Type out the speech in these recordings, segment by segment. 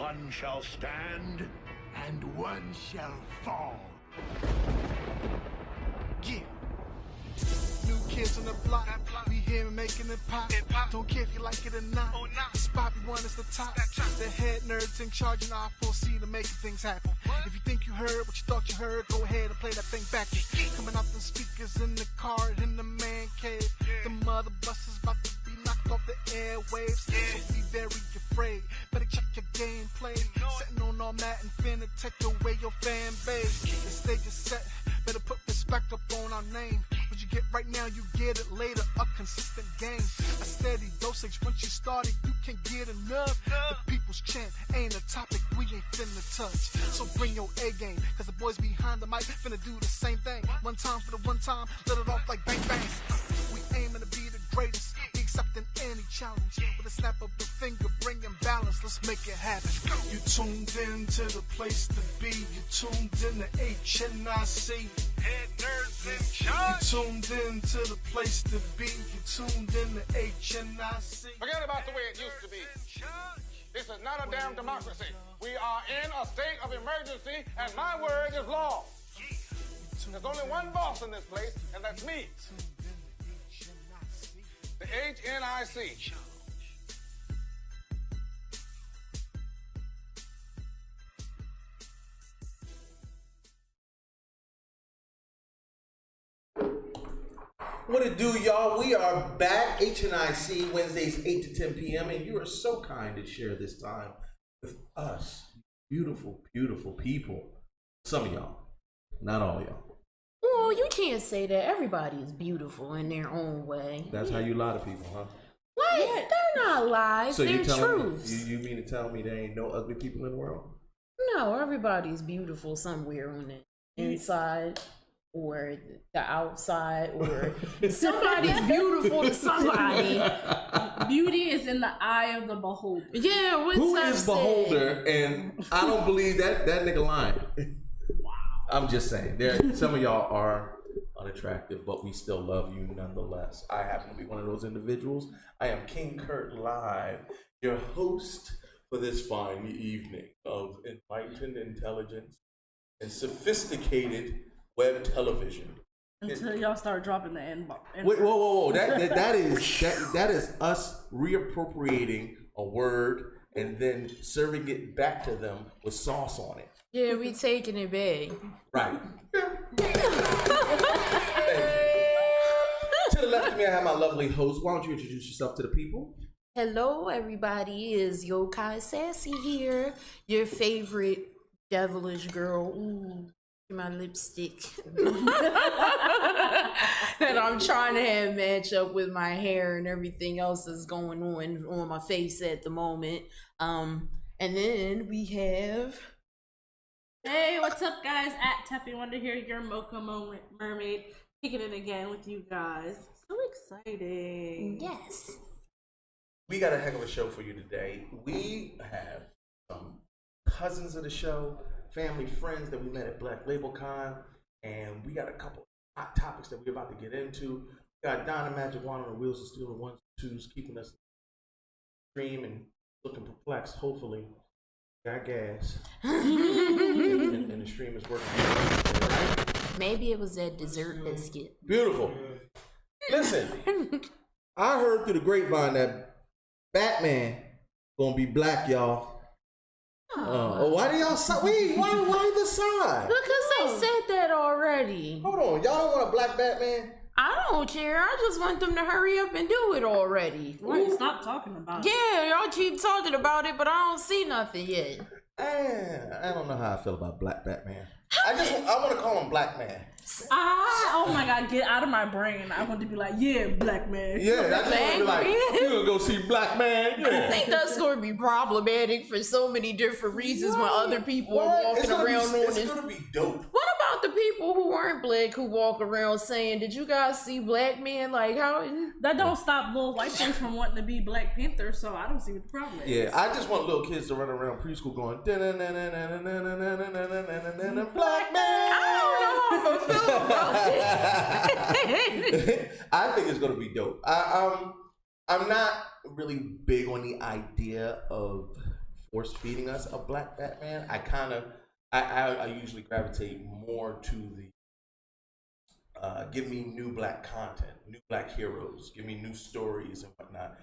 One shall stand, and one shall fall. Yeah. New kids on the block, we here making it pop. Don't care if you like it or not. The spot we want is the top. The head nerds in charge and R4C to making things happen. If you think you heard what you thought you heard, go ahead and play that thing back. Coming out the speakers in the car in the man cave. The mother bus is about to be knocked off the airwaves. So be very afraid. Better check your gameplay. Sitting on all that and finna take away your fan base. The stage is set. Better put respect up on our name. What you get right now, you get it later. A consistent game, a steady dosage. Once you started, you can get enough. The people's chant ain't a topic we ain't finna touch. So bring your A game, cause the boys behind the mic finna do the same thing. One time for the one time, let it off like bang bang. We aiming to be the greatest. We accepting any challenge. With a snap of the finger, bringing balance. Let's make it happen. You tuned in to the place to be. You tuned in to HNIC. Head nerds in charge. You tuned in to the place to be. You tuned in to HNIC. Forget about the way it used to be. This is not a damn democracy. We are in a state of emergency, and my word is law. There's only one boss in this place, and that's me. The HNIC. What it do, y'all? We are back. HNIC, Wednesdays, 8 to 10 p.m. And you are so kind to share this time with us. Beautiful, beautiful people. Some of y'all. Not all y'all. Well, you can't say that. Everybody is beautiful in their own way. That's how you lie to people, huh? What? Yeah. They're not lies. So they're truths. You mean to tell me there ain't no ugly people in the world? No, everybody's beautiful somewhere on the inside. Or the outside, or somebody's beautiful to somebody. Beauty is in the eye of the beholder. Yeah, what's Who is beholder? And I don't believe that nigga lying. Wow. I'm just saying, some of y'all are unattractive, but we still love you nonetheless. I happen to be one of those individuals. I am King Kurt Live, your host for this fine evening of enlightened intelligence and sophisticated web television. Until y'all start dropping the N bar. Wait, whoa. That is us reappropriating a word and then serving it back to them with sauce on it. Yeah, we taking it back. Right. To the left of me, I have my lovely host. Why don't you introduce yourself to the people? Hello, everybody. Is Yokai Sassy here, your favorite devilish girl. Ooh. My lipstick that I'm trying to have match up with my hair and everything else that's going on my face at the moment. And then we have, hey, what's up, guys? At Teffy Wonder here, your Mocha Mermaid, kicking it again with you guys. So exciting! Yes, we got a heck of a show for you today. We have some cousins of the show, family, friends that we met at Black Label Con, and we got a couple hot topics that we're about to get into. We got Donna Magic Wand on the wheels of steel, the ones and twos, keeping us cream and looking perplexed. Hopefully, got gas, and the stream is working. Maybe it was that dessert biscuit. Beautiful. Listen, I heard through the grapevine that Batman gonna be black, y'all. Why do y'all side? Wait, why the side? Because they said that already. Hold on, y'all don't want a black Batman? I don't care. I just want them to hurry up and do it already. Right, stop talking about it. Yeah, y'all keep talking about it, but I don't see nothing yet. I don't know how I feel about black Batman. I want to call him Black Man. Oh my God, get out of my brain. I want to be like, yeah, Black Man. Yeah, I just want to be like, you gonna go see Black Man? Yeah. I think that's going to be problematic for so many different reasons when other people are walking around on it. It's going to be dope. What about the people who aren't black who walk around saying, did you guys see Black Man? Like, how? That don't stop little white folks from wanting to be Black Panther, so I don't see what the problem is. Yeah, I just want little kids to run around preschool going, Black Man. I don't know how I feel about it. I think it's gonna be dope. I'm not really big on the idea of force feeding us a black Batman, I usually gravitate more to the give me new black content, new black heroes, give me new stories and whatnot.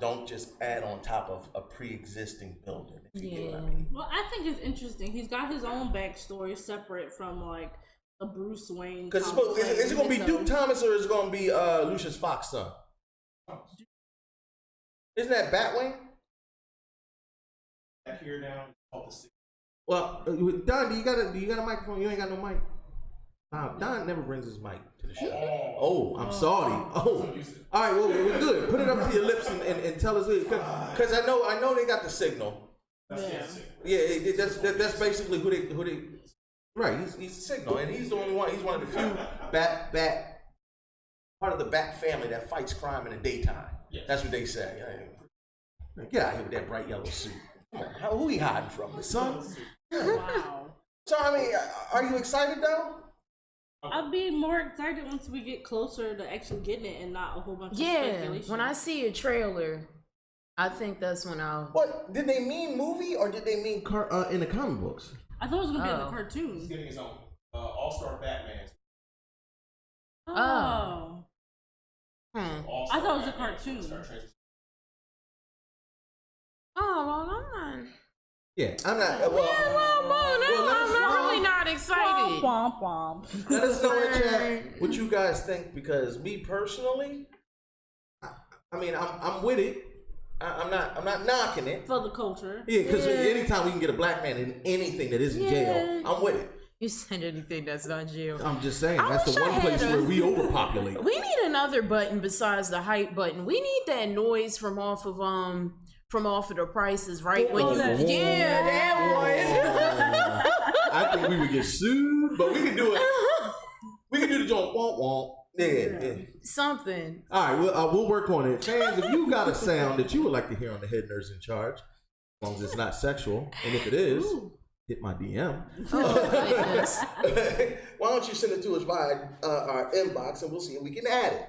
Don't just add on top of a pre-existing building. If you get what I mean. Well, I think it's interesting. He's got his own backstory separate from like a Bruce Wayne. Because is it going to be Duke Thomas or is it going to be Lucius Fox's son? Isn't that Batwing? Back here now. Well, Don, do you got a microphone? You ain't got no mic. Don never brings his mic to the show. Oh, I'm sorry. Oh, all right. Well, we're good. Put it up to your lips and tell us, because I know they got the signal. Yeah, that's basically who they. Right, he's the signal, and he's the only one. He's one of the few part of the Bat family that fights crime in the daytime. Yes. That's what they say. Get out here with that bright yellow suit. Who he hiding from? The sun? Wow. So I mean, are you excited though? I'll be more excited once we get closer to actually getting it and not a whole bunch of speculation. When I see a trailer, I think that's when I'll. What did they mean, movie, or did they mean in the comic books? I thought it was gonna be in the cartoon. He's getting his own All-Star Batman. Oh. I thought it was a cartoon. Oh well, I'm not. Yeah, I'm not. I'm really not excited. Womp womp. Let us know in chat what you guys think, because me personally, I mean, I'm with it. I'm not knocking it For the culture. Yeah, because anytime we can get a black man in anything that isn't jail, I'm with it. You said anything that's not jail. I'm just saying that's the one place where we overpopulate. We need another button besides the hype button. We need that noise from off of the Prices Right. When that one. I think we would get sued, but we can do it. We can do the joint womp womp. Yeah. Something. All right, we'll work on it. Fans, if you got a sound that you would like to hear on the Head Nerds in Charge, as long as it's not sexual, and if it is, hit my DM. Why don't you send it to us via our inbox, and we'll see if we can add it.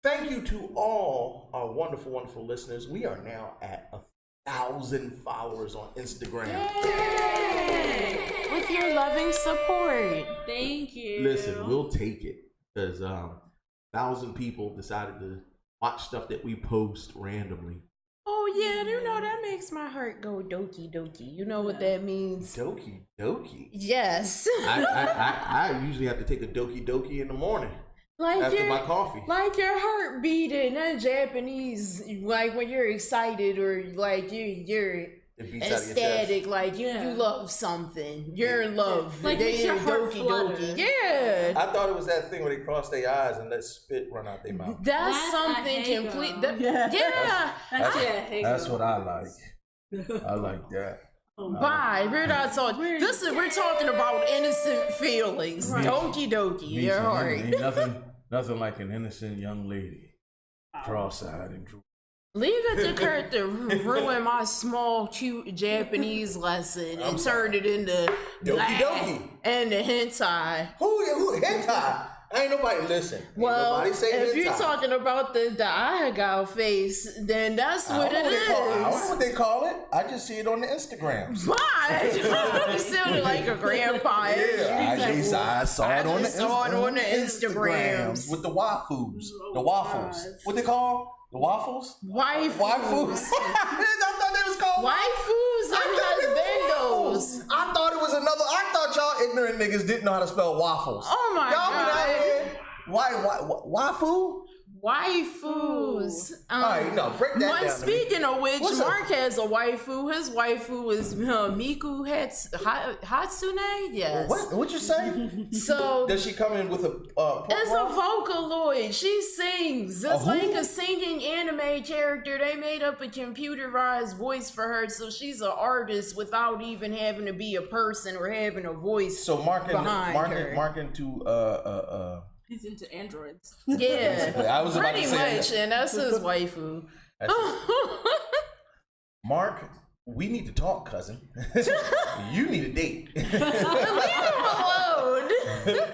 Thank you to all our wonderful, wonderful listeners. We are now at 1,000 followers on Instagram. Yay! With your loving support. Thank you. Listen, we'll take it, because 1,000 people decided to watch stuff that we post randomly. Oh yeah, you know that makes my heart go doki doki. You know what that means? Doki doki. Yes. I usually have to take a doki doki in the morning. Like after my coffee. Like your heart beating in Japanese, like when you're excited or like you're ecstatic, like you love something. You're in love. Like makes your heart flutter. Yeah. I thought it was that thing where they cross their eyes and let spit run out their mouth. That's something complete. That's what I like. I like that. Bye. We're not talking. We're talking about innocent feelings. Right. Doki doki. Your heart. Ain't nothing like an innocent young lady. Cross-eyed and droopy. Leave it to Kurt to ruin my small, cute Japanese lesson and turn it into doki doki and the hentai. Who hentai? Ain't nobody listen. Well, nobody say if hentai. you're talking about the Ahagao face, then that's what it is. I don't know what they call it. I just see it on the Instagram. Why? You sounded like a grandpa. I saw it on the Instagrams. With the waifus. The waffles. What they call? The waffles? Waifus. I thought they was called waifus and husbandos. I thought it was another. I thought y'all ignorant niggas didn't know how to spell waffles. Oh my God. Waifu? Waifus. All right, no, break that down. Speaking of which, Mark has a waifu. His waifu is Miku Hatsune. Yes. What'd you say? So does she come in with a? It's a Vocaloid. She sings. It's like a singing anime character. They made up a computerized voice for her, so she's an artist without even having to be a person or having a voice. So Mark her. into He's into androids. Yeah, I was about pretty to say much, and that's his waifu. Mark we need to talk, cousin. You need a date. Leave him alone.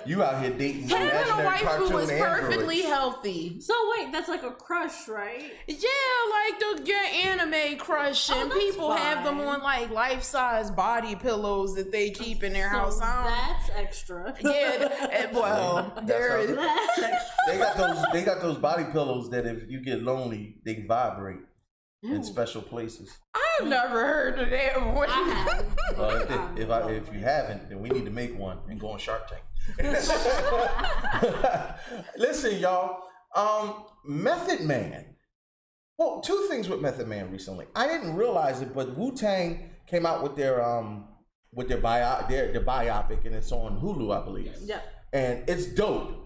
You out here dating Having a wife who is perfectly androids. healthy. So wait, that's like a crush, right? Yeah, like your anime crush, and that's people have them fine. on like life-size body pillows that they keep in their So house. that's extra. Yeah, well, there is. That's extra. They got those body pillows that if you get lonely, they can vibrate in special places. I've never heard of that one. I have. If you haven't, then we need to make one and go on Shark Tank. Listen, y'all. Method Man. Well, two things with Method Man recently. I didn't realize it, but Wu-Tang came out with their biopic, and it's on Hulu, I believe. Yeah. And it's dope.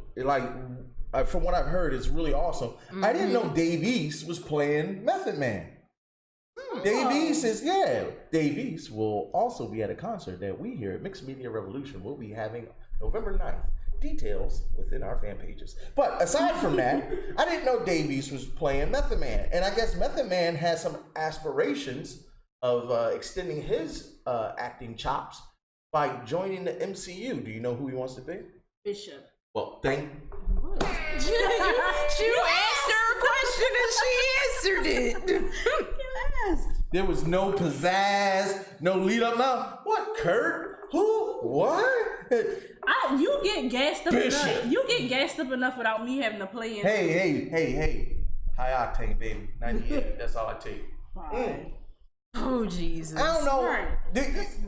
From what I've heard, it's really awesome. I didn't know Dave East was playing Method Man. Dave East will also be at a concert that we here at Mixed Media Revolution will be having November 9th. Details within our fan pages. But aside from that, I didn't know Dave East was playing Method Man. And I guess Method Man has some aspirations of extending his acting chops by joining the MCU. Do you know who he wants to be? Bishop. Well, You asked her a question and she answered it. there was no pizzazz, no lead up. Now, what, Kurt? Who? What? You get gassed up Bishop. enough. You get gassed up enough without me having to play in. Hey. High octane, baby. 98. That's all I take. Oh, Jesus. I don't know. Right.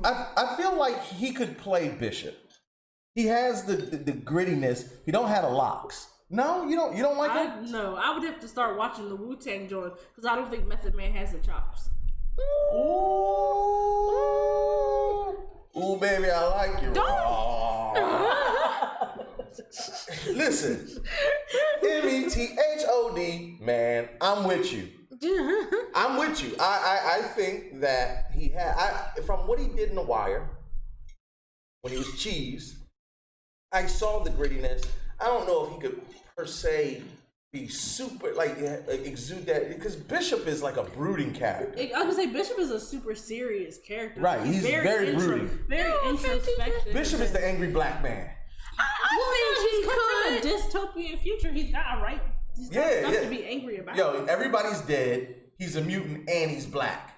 I feel like he could play Bishop. He has the grittiness. He don't have the locks. No, you don't like him? No, I would have to start watching the Wu-Tang joint because I don't think Method Man has the chops. Ooh, baby, I like you. Listen, METHOD, man, I'm with you. I'm with you. I think that he had, from what he did in The Wire, when he was Cheese, I saw the grittiness. I don't know if he could per se be super, like exude that, because Bishop is like a brooding character. I would say Bishop is a super serious character. Right, he's very brooding. Very introspective. Bishop is the angry black man. He's coming from a dystopian future. He's got a right. He's got stuff to be angry about. Yo, everybody's dead. He's a mutant and he's black.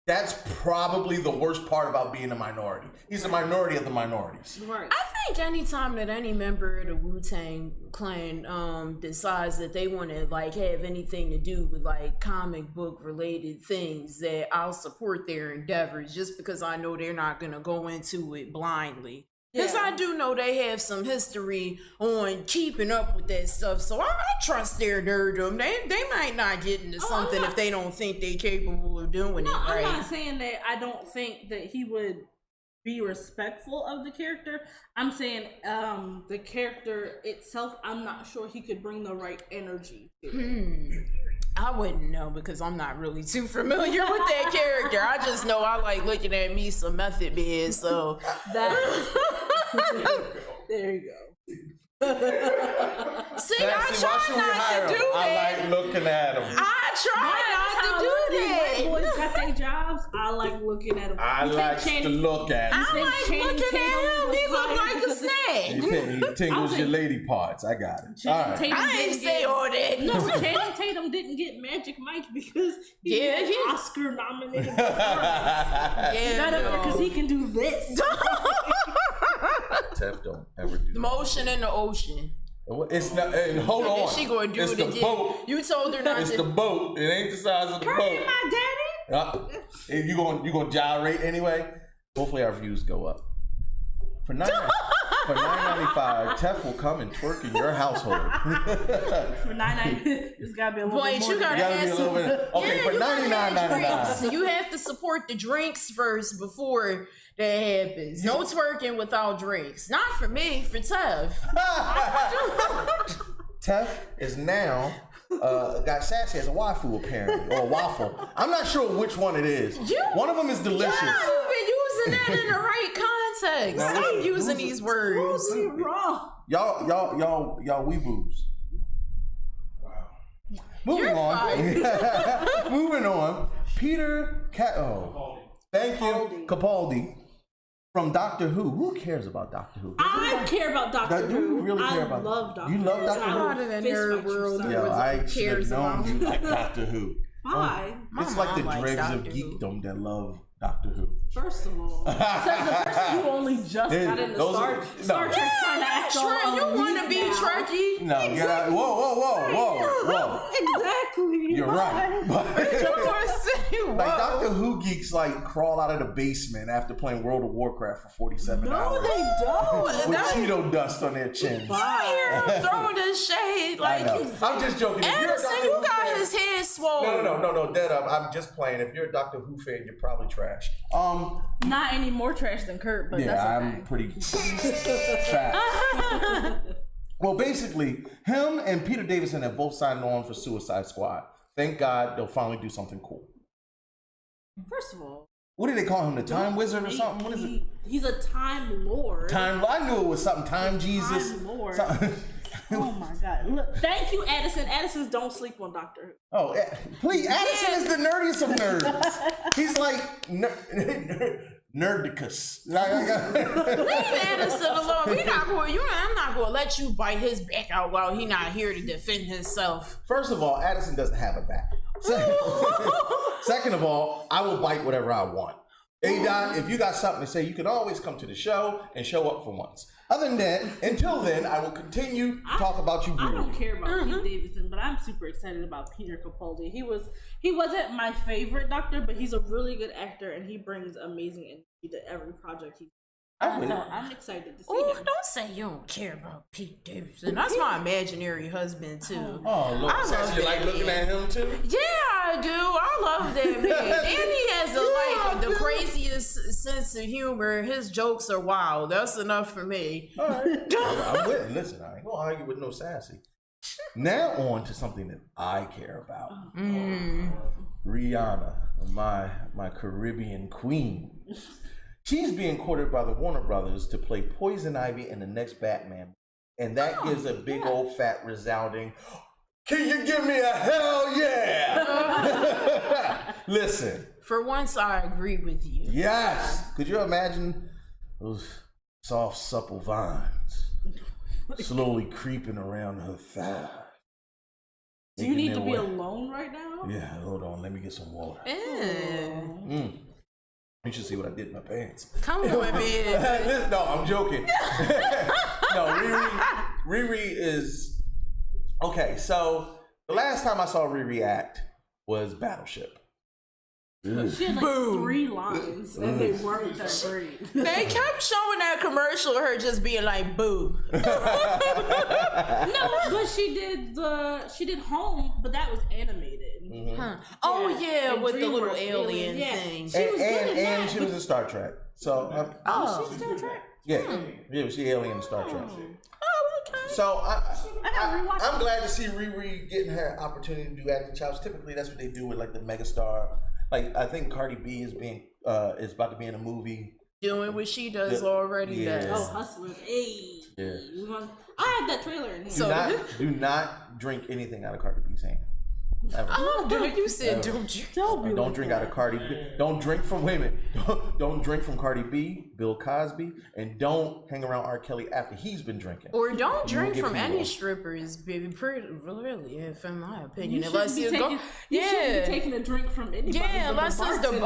That's probably the worst part about being a minority. He's a minority of the minorities. Right. I think anytime that any member of the Wu-Tang Clan decides that they want to like have anything to do with like comic book related things, that I'll support their endeavors just because I know they're not going to go into it blindly. Because I do know they have some history on keeping up with that stuff, so I trust their nerdom. They might not get into something if they don't think they're capable of doing it right. I'm not saying that I don't think that he would be respectful of the character. I'm saying the character itself, I'm not sure he could bring the right energy to it. I wouldn't know because I'm not really too familiar with that character. I just know I like looking at me some Method Man, so there you go. See, I try not to do that. I like looking at him. I try not to do that. White boys got their jobs. I like looking at them. I like to look at him. I like looking at him. He look like a snake. He tingles your lady parts. I got it. All right. I ain't say all that. No, Channing Tatum didn't get Magic Mike because he Oscar nominated. Because he can do this. Tef don't ever do that. Motion in the ocean. It's not. And hold on. She gonna do it's it the again. boat. You told her not It's to. the boat. It ain't the size of the Kirby, boat. my daddy. And you gonna gyrate anyway? Hopefully our views go up. For $9.95, Tef will come and twerk in your household. For $9.99, it's gotta be a little bit more. You gotta be a add little bit. Okay, for $99.99. So you have to support the drinks first before that happens. No twerking without drinks. Not for me, for Tef. Tef is now got sassy as a waifu apparently, or a waffle. I'm not sure which one it is. One of them is delicious. You're not even using that in the right context. Stop using these words. Wrong. Y'all weeboos. Wow. Moving on. Moving on. Peter Cat. Oh. Thank you, Capaldi. From Doctor Who. Who cares about Doctor Who? I care about Doctor Do you Who. really care about I love Doctor You Who. love Doctor Who? Out of the nerd world. Yo, I should have cares known about you like Doctor Who. Why? It's like the mom likes dregs of Doctor Who. geekdom that love Doctor Who. First of all, says the person who only just got into Star Trek trying to act all Trent, you want to be Trekkie? No, get out. Whoa. Exactly. You're right. But, Whoa. like Doctor Who geeks like crawl out of the basement after playing World of Warcraft for 47 hours. No, they don't. With Cheeto dust on their chins. Here, throwing the shade. Like, I know. I'm just joking. Anderson, you got his head swollen. No, dead up. I'm just playing. If you're a Doctor Who fan, you're probably trash. Not any more trash than Kurt, but that's okay. I'm pretty trash. Well, basically, him and Peter Davison have both signed on for Suicide Squad. Thank God they'll finally do something cool. First of all, what do they call him? The Time Wizard or something? What is it? He's a Time Lord. I knew it was something. Time Jesus. Time Lord. Oh my God! Look, thank you, Addison. Addison's don't sleep on Doctor Who. Oh, please! Addison is the nerdiest of nerds. He's like nerdicus. Leave Anderson alone. I'm not going to let you bite his back out while he's not here to defend himself. First of all, Addison doesn't have a back. Second of all, I will bite whatever I want. A-Dot, if you got something to say, you can always come to the show and show up for once. Other than that, until then, I will continue to talk about you. I don't care about Pete Davidson, but I'm super excited about Peter Capaldi. He wasn't my favorite Doctor, but he's a really good actor, and he brings amazing energy to every project he's. I'm excited to see him. Don't say you don't care about Pete Davidson. That's my imaginary husband too. Oh, look, you like looking at him too? Yeah, I do. I love that man. And he has the craziest sense of humor. His jokes are wild. That's enough for me. All right. I'm with it. Listen, I ain't gonna argue with no sassy. Now on to something that I care about. Rihanna, my Caribbean queen. She's being courted by the Warner Brothers to play Poison Ivy in the next Batman. And that gives a big old fat resounding, can you give me a hell yeah? Listen. For once, I agree with you. Yes. Could you imagine those soft, supple vines slowly creeping around her thigh? Do you need to be alone right now? Yeah, hold on. Let me get some water. You should see what I did in my pants. Come on, man. No, I'm joking. No, Riri is... Okay, so the last time I saw Riri act was Battleship. She had like 3 lines, and they weren't that great. They kept showing that commercial of her just being like, boo. No, but she did Home, but that was animated. Huh. Oh yeah, with the little DreamWorks alien thing. She was good in that. And she was in Star Trek. So She's Star Trek. yeah, she alien in Star Trek. Oh, okay. So I'm glad to see Riri getting her opportunity to do acting chops. Typically, that's what they do with like the megastar. Like I think Cardi B is about to be in a movie. Doing what she does already does. Oh, Hustlers. Hey. Yeah. I had that trailer in here. Do not drink anything out of Cardi B's hand. Ever. Oh, dude, you said don't drink. Don't drink out of Cardi B. Don't drink from women. Don't drink from Cardi B, Bill Cosby, and don't hang around R. Kelly after he's been drinking. Or don't drink from any strippers, baby. Really, if in my opinion, unless you shouldn't be taking a drink from anybody. Yeah, unless it's the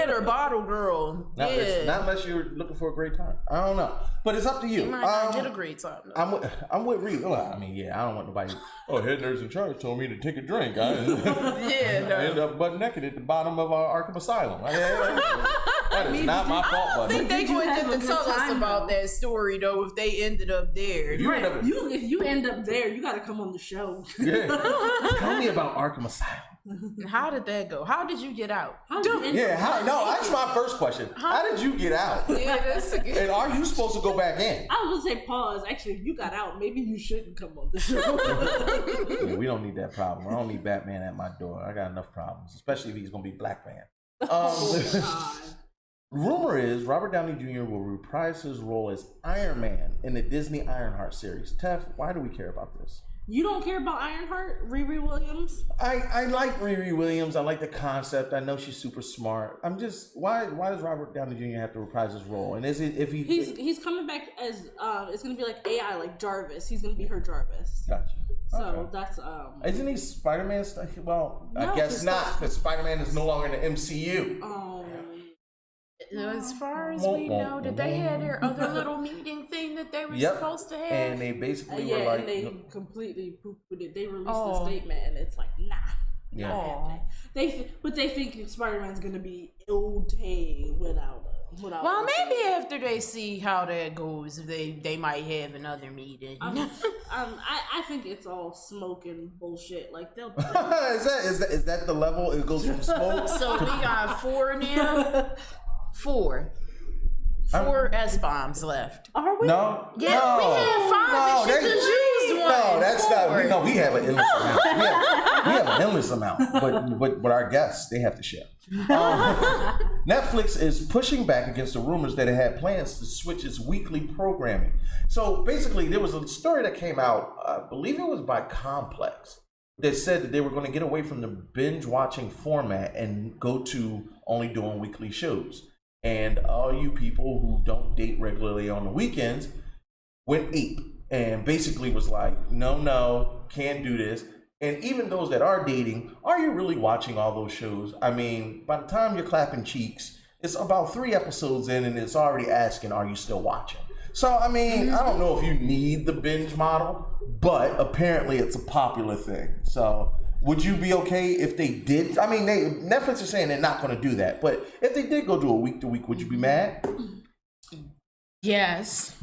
or bottle girl. Not unless you're looking for a great time. I don't know, but it's up to you. You might not get a great time. Though. I'm with Reed. I mean, I don't want nobody. Oh, head nurse in charge told me to take a drink. I end up butt naked at the bottom of Arkham Asylum. That is not my fault, I buddy. think they going to have to tell us about that story though. If they ended up there, if you end up there, you got to come on the show. Yeah, tell me about Arkham Asylum. How did that go? How did you get out? That's my first question. How did you get out? Yeah, that's a good. And are you supposed to go back in? I was gonna say pause. Actually, if you got out, maybe you shouldn't come on the show. Yeah, we don't need that problem. I don't need Batman at my door. I got enough problems, especially if he's gonna be Black Man. Rumor is Robert Downey Jr. will reprise his role as Iron Man in the Disney Ironheart series. Tef, why do we care about this? You don't care about Ironheart, Riri Williams? I like Riri Williams. I like the concept. I know she's super smart. I'm just why does Robert Downey Jr. have to reprise his role? And is it if he's coming back as it's gonna be like AI, like Jarvis. He's gonna be her Jarvis. Gotcha. So Okay. that's Isn't he Spider-Man? Well, No, I guess not, because Spider-Man is no longer in the MCU. As far as we know, that they had their other little meeting thing that they were supposed to have, and they basically were like, and they completely poo-pooed it. They released a statement, and it's like, nah, not happening. They think Spider-Man's gonna be okay without. Well, maybe after they see how that goes, they might have another meeting. I think it's all smoke and bullshit. Like they'll. is that the level it goes from smoke? So we got 4 now. 4 S-bombs left. Are we? No. Yeah, we had 5 and she just used one. No, that's not. No, we have an endless amount. We have an endless amount, but our guests, they have to share. Netflix is pushing back against the rumors that it had plans to switch its weekly programming. So basically, there was a story that came out, I believe it was by Complex, that said that they were going to get away from the binge watching format and go to only doing weekly shows. And all you people who don't date regularly on the weekends went ape and basically was like, no, can't do this. And even those that are dating, are you really watching all those shows? I mean, by the time you're clapping cheeks, it's about 3 episodes in and it's already asking, are you still watching? So, I mean, I don't know if you need the binge model, but apparently it's a popular thing. So would you be okay if they did? I mean, Netflix is saying they're not going to do that, but if they did go to a week to week, would you be mad? Yes.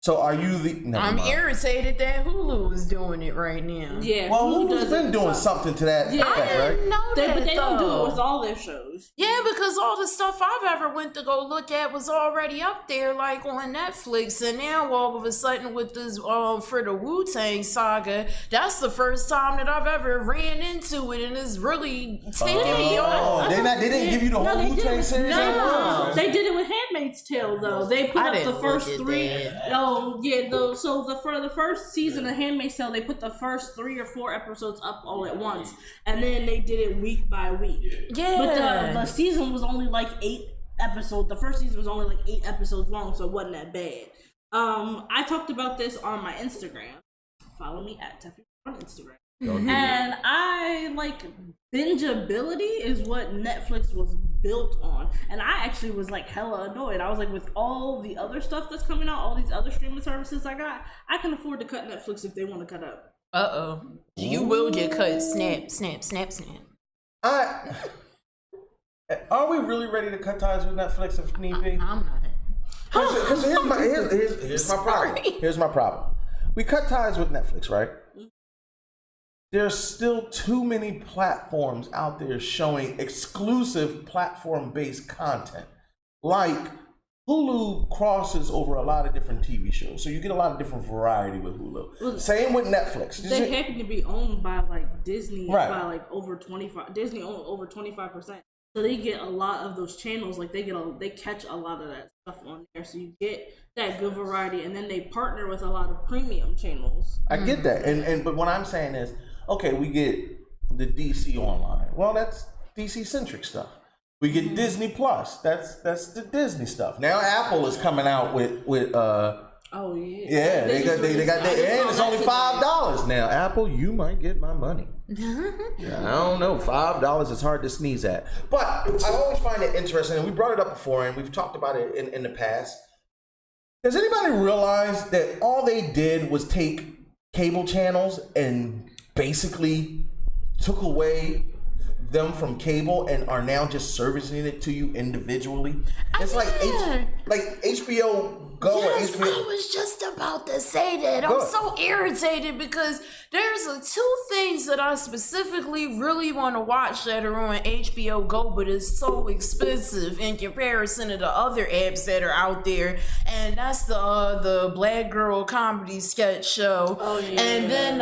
So are you the? I'm irritated that Hulu is doing it right now. Yeah. Well, Hulu's been doing something to that effect, I didn't right? know that, But they don't do though. it with all their shows. Yeah, because all the stuff I've ever went to go look at was already up there, like on Netflix. And now all of a sudden with this for the Wu-Tang saga, that's the first time that I've ever ran into it, and it's really taking me off. They didn't give you the whole Wu-Tang series. No, they did it with Handmaid's Tale though. They put up the first 3. For the first season of Handmaid's Tale, they put the first 3 or 4 episodes up all at once, and then they did it week by week. Yeah, but the season was only like 8 episodes. The first season was only like 8 episodes long, so it wasn't that bad. I talked about this on my Instagram. Follow me at Tuffy on Instagram. And I like bingeability is what Netflix was built on, and I actually was like hella annoyed. I was like, with all the other stuff that's coming out, all these other streaming services I can afford to cut Netflix if they want to cut up. You will get cut. Snap. Are we really ready to cut ties with Netflix if need be? I'm not. Because here's my problem. Here's my problem. We cut ties with Netflix, right? There's still too many platforms out there showing exclusive platform-based content. Like Hulu crosses over a lot of different TV shows, so you get a lot of different variety with Hulu. Well, same with Netflix. They happen to be owned by like Disney, right, by like over 25. Disney owns over 25%, so they get a lot of those channels. Like they catch a lot of that stuff on there, so you get that good variety. And then they partner with a lot of premium channels. I get that, but what I'm saying is, okay, we get the DC online. Well, that's DC centric stuff. We get Disney Plus. That's the Disney stuff. Now Apple is coming out with oh yeah. Yeah, they got that, and it's only $5 now. Apple, you might get my money. Yeah, I don't know, $5 is hard to sneeze at. But I always find it interesting, and we brought it up before, and we've talked about it in the past. Does anybody realize that all they did was take cable channels and basically took away them from cable and are now just servicing it to you individually? It's like HBO Go. Yes, or HBO. I was just about to say that. I'm so irritated because there's 2 things that I specifically really want to watch that are on HBO Go, but it's so expensive in comparison to the other apps that are out there, and that's the Black Girl comedy sketch show, and then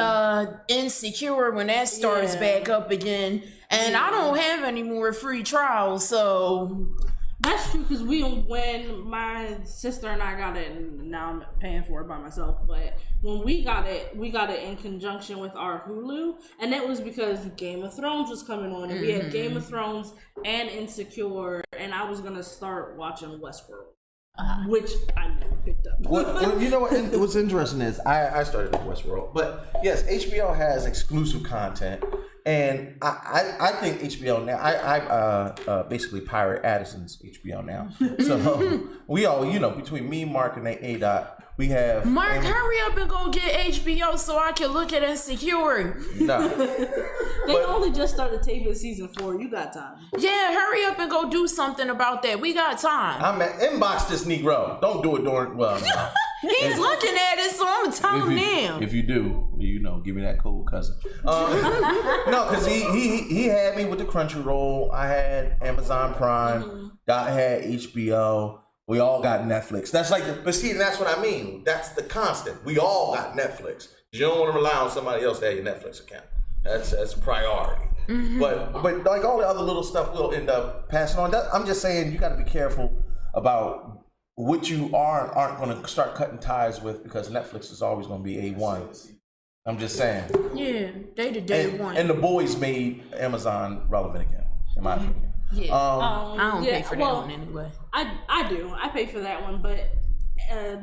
Insecure when that starts back up again. And I don't have any more free trials, so That's true, because when my sister and I got it, and now I'm paying for it by myself, but when we got it in conjunction with our Hulu, and that was because Game of Thrones was coming on, and we had Game of Thrones and Insecure, and I was gonna start watching Westworld, which I never picked up. Well, you know what? What's interesting is I started with Westworld, but yes, HBO has exclusive content. And I think HBO now, I basically pirate Addison's HBO now. So we all, between me, Mark, and A-Dot, we have... Mark, hurry up and go get HBO so I can look at Insecure. No. They only just started taping season 4. You got time. Yeah, hurry up and go do something about that. We got time. I'm at inbox this Negro. Don't do it during... Well, no. He's looking at it, so I'm going to tell him now. If you do, give me that code, cousin. No, because he had me with the Crunchyroll. I had Amazon Prime. Dot had HBO. We all got Netflix. That's but see, that's what I mean. That's the constant. We all got Netflix. You don't want to rely on somebody else to have your Netflix account. That's a priority. But like all the other little stuff we'll end up passing on. I'm just saying you got to be careful about what you aren't going to start cutting ties with, because Netflix is always going to be A1. I'm just saying. Yeah, they the day one. And The Boys made Amazon relevant again, in my opinion. Yeah, I don't pay for that one anyway. I do. I pay for that one, but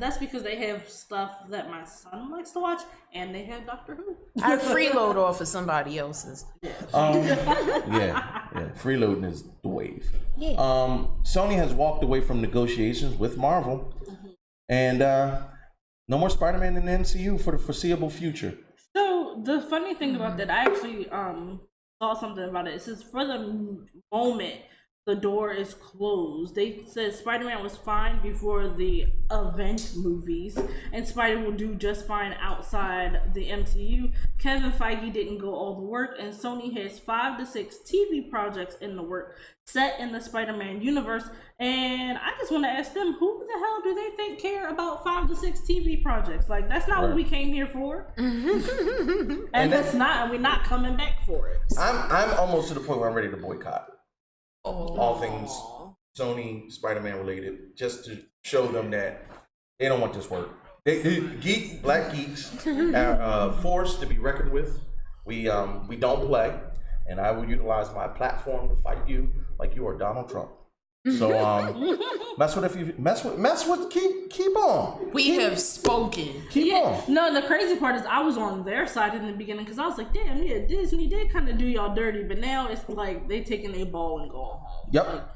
that's because they have stuff that my son likes to watch, and they have Doctor Who. I freeload off of somebody else's. Yeah, freeloading is the wave. Yeah. Sony has walked away from negotiations with Marvel, and no more Spider-Man in the MCU for the foreseeable future. So the funny thing about that, I actually saw something about it. It says for the moment the door is closed. They said Spider-Man was fine before the event movies, and Spider will do just fine outside the MCU. Kevin Feige didn't go all the work, and Sony has 5 to 6 TV projects in the work set in the Spider-Man universe. And I just want to ask them, who the hell do they think care about 5 to 6 TV projects? Like, that's not what we came here for. And we're not coming back for it. I'm almost to the point where I'm ready to boycott all things Sony Spider-Man related, just to show them that they don't want this work. Black geeks are forced to be reckoned with. We don't play, and I will utilize my platform to fight you like you are Donald Trump. So mess with keep on. We have spoken. Keep on. No, the crazy part is I was on their side in the beginning, because I was like, damn, yeah, Disney did kind of do y'all dirty, but now it's like they taking their ball and going home. Yep.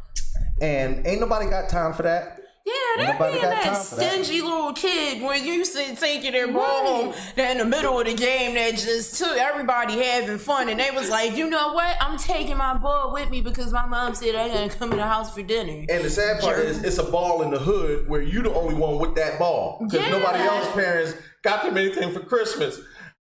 And ain't nobody got time for that. Yeah, they're being that stingy little kid when you said taking their ball home in the middle of the game that just took everybody having fun, and they was like, you know what? I'm taking my ball with me because my mom said I gotta come in the house for dinner. And the sad part is it's a ball in the hood where you the only one with that ball, because nobody else's parents got them anything for Christmas.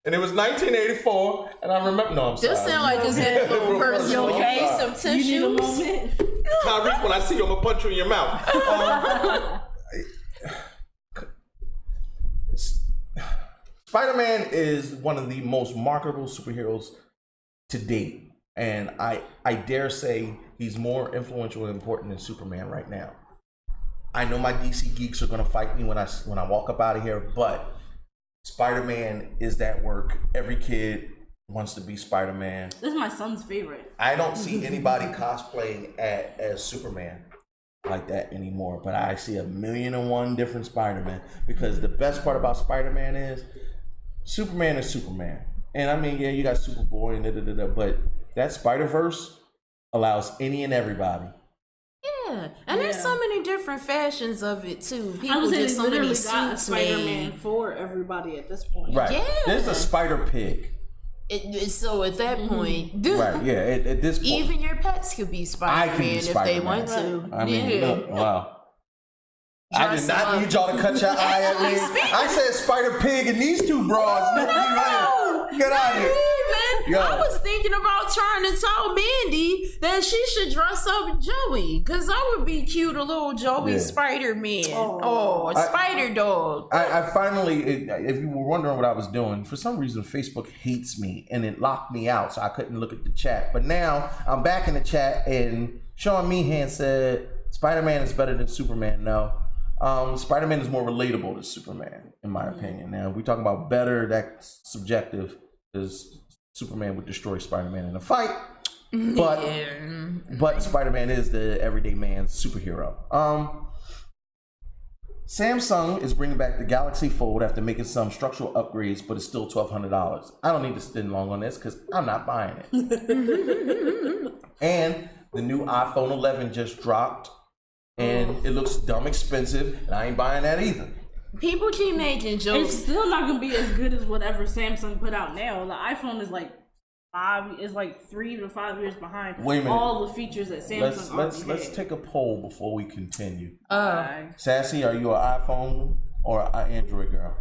And it was 1984, and I remember. No, I'm sorry. This sound like it's a little personal. Okay, some tissues. You need a moment. Tyreek, when I see you, I'm gonna punch you in your mouth. Spider-Man is one of the most marketable superheroes to date, and I dare say he's more influential and important than Superman right now. I know my DC geeks are gonna fight me when I walk up out of here, but Spider-Man is that work. Every kid wants to be Spider-Man. This is my son's favorite. I don't see anybody cosplaying as Superman like that anymore, but I see 1,000,001 different Spider-Man, because the best part about Spider-Man is Superman is Superman. And I mean, yeah, you got Superboy and but that Spider-Verse allows any and everybody. Yeah, and there's so many different fashions of it too. People just so many suits Spider-Man for everybody at this point. Right. Yeah. There's a Spider Pig. So at that point, right? Yeah. At this point, even your pets could be Spider-Man if they want to. I mean, look, wow. I did not need y'all to cut your eye at me. I said Spider Pig and these two broads. Get out of here. I was thinking about trying to tell Mandy that she should dress up Joey, because that would be cute, a little Joey Spider-Man. Spider Dog. I finally, if you were wondering what I was doing, for some reason Facebook hates me and it locked me out, so I couldn't look at the chat. But now I'm back in the chat, and Sean Meehan said Spider-Man is better than Superman. No. Spider-Man is more relatable than Superman, in my opinion. Now, if we talk about better, that's subjective, because Superman would destroy Spider-Man in a fight. But Spider-Man is the everyday man's superhero. Samsung is bringing back the Galaxy Fold after making some structural upgrades, but it's still $1,200. I don't need to spend long on this because I'm not buying it. And the new iPhone 11 just dropped, and it looks dumb expensive, and I ain't buying that either. People keep making jokes. It's still not gonna be as good as whatever Samsung put out now. The iPhone is like 3 to 5 years behind. Wait a minute. All the features that Samsung Let's take a poll before we continue. Okay. Sassy, are you an iPhone or an Android girl?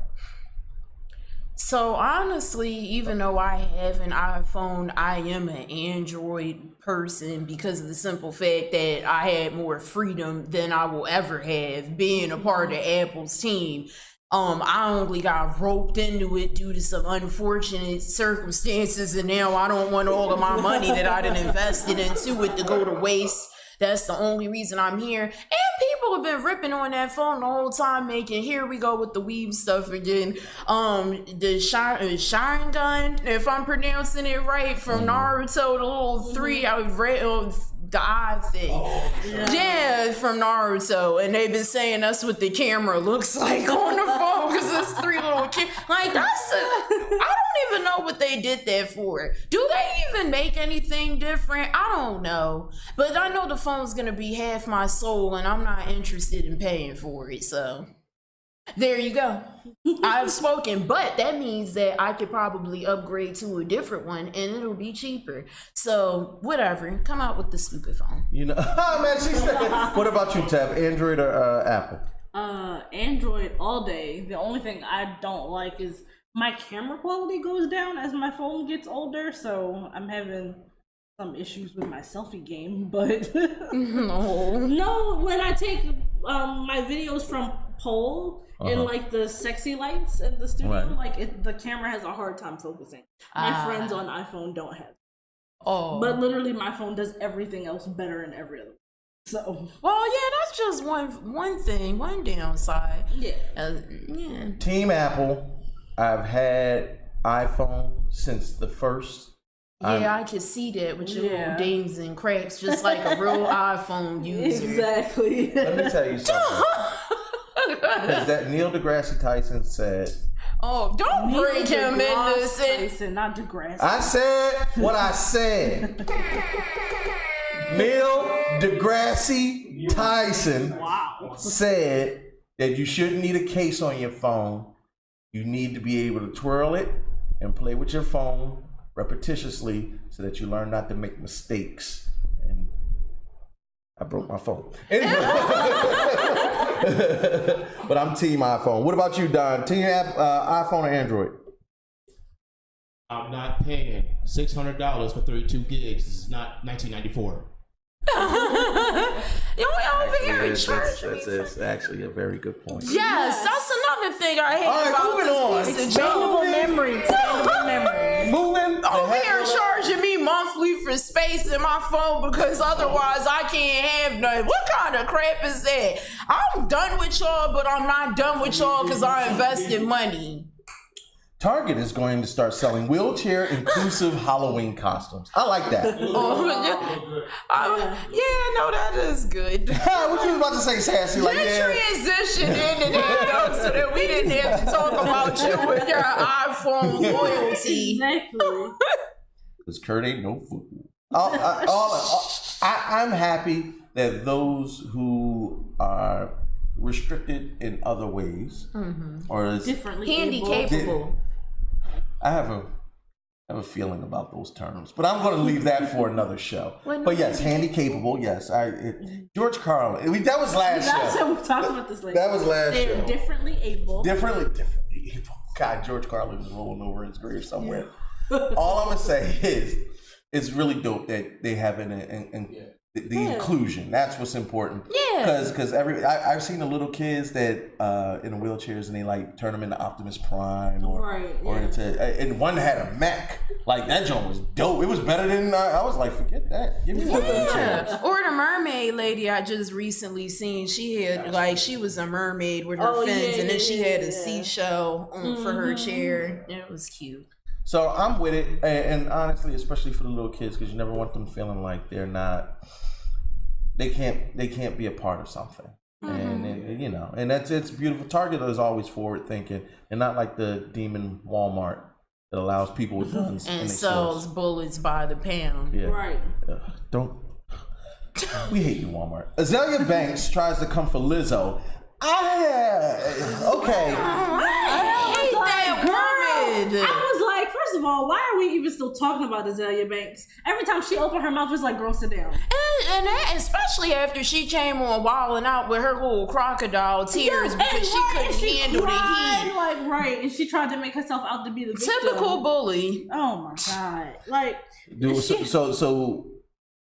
So honestly, even though I have an iPhone, I am an Android person because of the simple fact that I had more freedom than I will ever have being a part of Apple's team. I only got roped into it due to some unfortunate circumstances, and now I don't want all of my money that I done invested into it to go to waste. That's the only reason I'm here. And people have been ripping on that phone the whole time, making, here we go with the weeb stuff again. The Sharingan, if I'm pronouncing it right, from Naruto, the little 3 I read the eye thing. Yeah, from Naruto. And they've been saying that's what the camera looks like on the phone, because it's 3 little like I don't even know what they did that for. Do they even make anything different? I don't know. But I know the phone's gonna be half my soul, and I'm not interested in paying for it, so there you go. I've spoken, but that means that I could probably upgrade to a different one and it'll be cheaper. So whatever, come out with the stupid phone. You know, man, she said. What about you, Tab? Android or Apple? Android all day. The only thing I don't like is my camera quality goes down as my phone gets older, so I'm having some issues with my selfie game. But no, when I take my videos from pole and like the sexy lights in the studio, the camera has a hard time focusing. My friends on iPhone don't have. But literally, my phone does everything else better than every other. So well, yeah, that's just one thing, one downside. Yeah. Team Apple. I've had iPhone since the first. I could see that with your little dings and cracks, just like a real iPhone user. Exactly. Let me tell you something. Because that Neil deGrasse Tyson said. Oh, don't bring him in this. Tyson, not deGrasse. I said what I said. Neil deGrasse Tyson said that you shouldn't need a case on your phone. You need to be able to twirl it and play with your phone repetitiously so that you learn not to make mistakes. And I broke my phone. Anyway. But I'm team iPhone. What about you, Don? Team iPhone or Android? I'm not paying $600 for 32 gigs. This is not 1994. That's actually a very good point. Yes, that's another thing I hate about this piece of Expandable memory. Moving over here charging me monthly for space in my phone because otherwise I can't have none. What kind of crap is that? I'm done with y'all, but I'm not done with y'all because I invested money. Target is going to start selling wheelchair-inclusive Halloween costumes. I like that. That is good. What you was about to say, Sassy? Transition into that so that we didn't have to talk about you and your iPhone loyalty. Exactly. Because Kurt ain't no fool. I'm happy that those who are restricted in other ways or differently handicapable. I have a feeling about those terms, but I'm going to leave that for another show. But yes, handicapable. Yes, George Carlin. That was last show. We talked about this later. That was last show. They're differently able. Differently able. God, George Carlin is rolling over in his grave somewhere. All I'm gonna say is, it's really dope that they have an the inclusion. That's what's important. Yeah. Because I've seen the little kids that in the wheelchairs and they like turn them into Optimus Prime or into and one had a mech. Like that joint was dope. It was better than I was like, forget that. Give me Yeah. Or the mermaid lady I just recently seen. She had like she was a mermaid with her fins, and then she had a seashell for her chair. It was cute. So I'm with it, and honestly, especially for the little kids, because you never want them feeling like they can't be a part of something. And you know, and it's beautiful. Target is always forward thinking, and not like the demon Walmart that allows people with guns and sells bullets by the pound. Yeah. Right. Don't. We hate you, Walmart. Azalea Banks tries to come for Lizzo. Okay. I hate that woman. I was like, first of all, why are we even still talking about Azalea Banks? Every time she opened her mouth, it's like, girl, sit down. And that, especially after she came on wilding out with her little crocodile tears because she couldn't handle the heat. Like, right, and she tried to make herself out to be the victim. Typical bully. Oh my god! Like, dude, so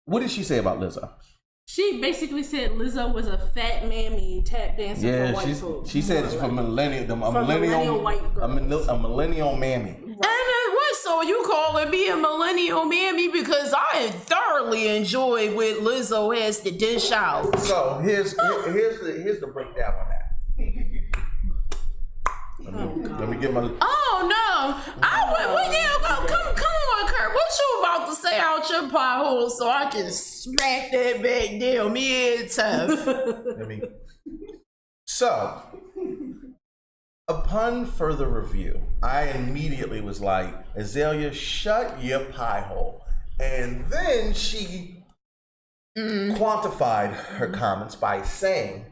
what did she say about Lizzo? She basically said Lizzo was a fat mammy tap dancing for white folks. She said it's for millennial white girls. A millennial mammy. And what? So you calling me a millennial mammy because I thoroughly enjoy what Lizzo has to dish out. So here's the breakdown on that. Let me get my. Oh no! Come on, Kurt. What you about to say out your pie hole so I can smack that back down? Me and tough. So, upon further review, I immediately was like, Azalea, shut your pie hole. And then she quantified her comments by saying,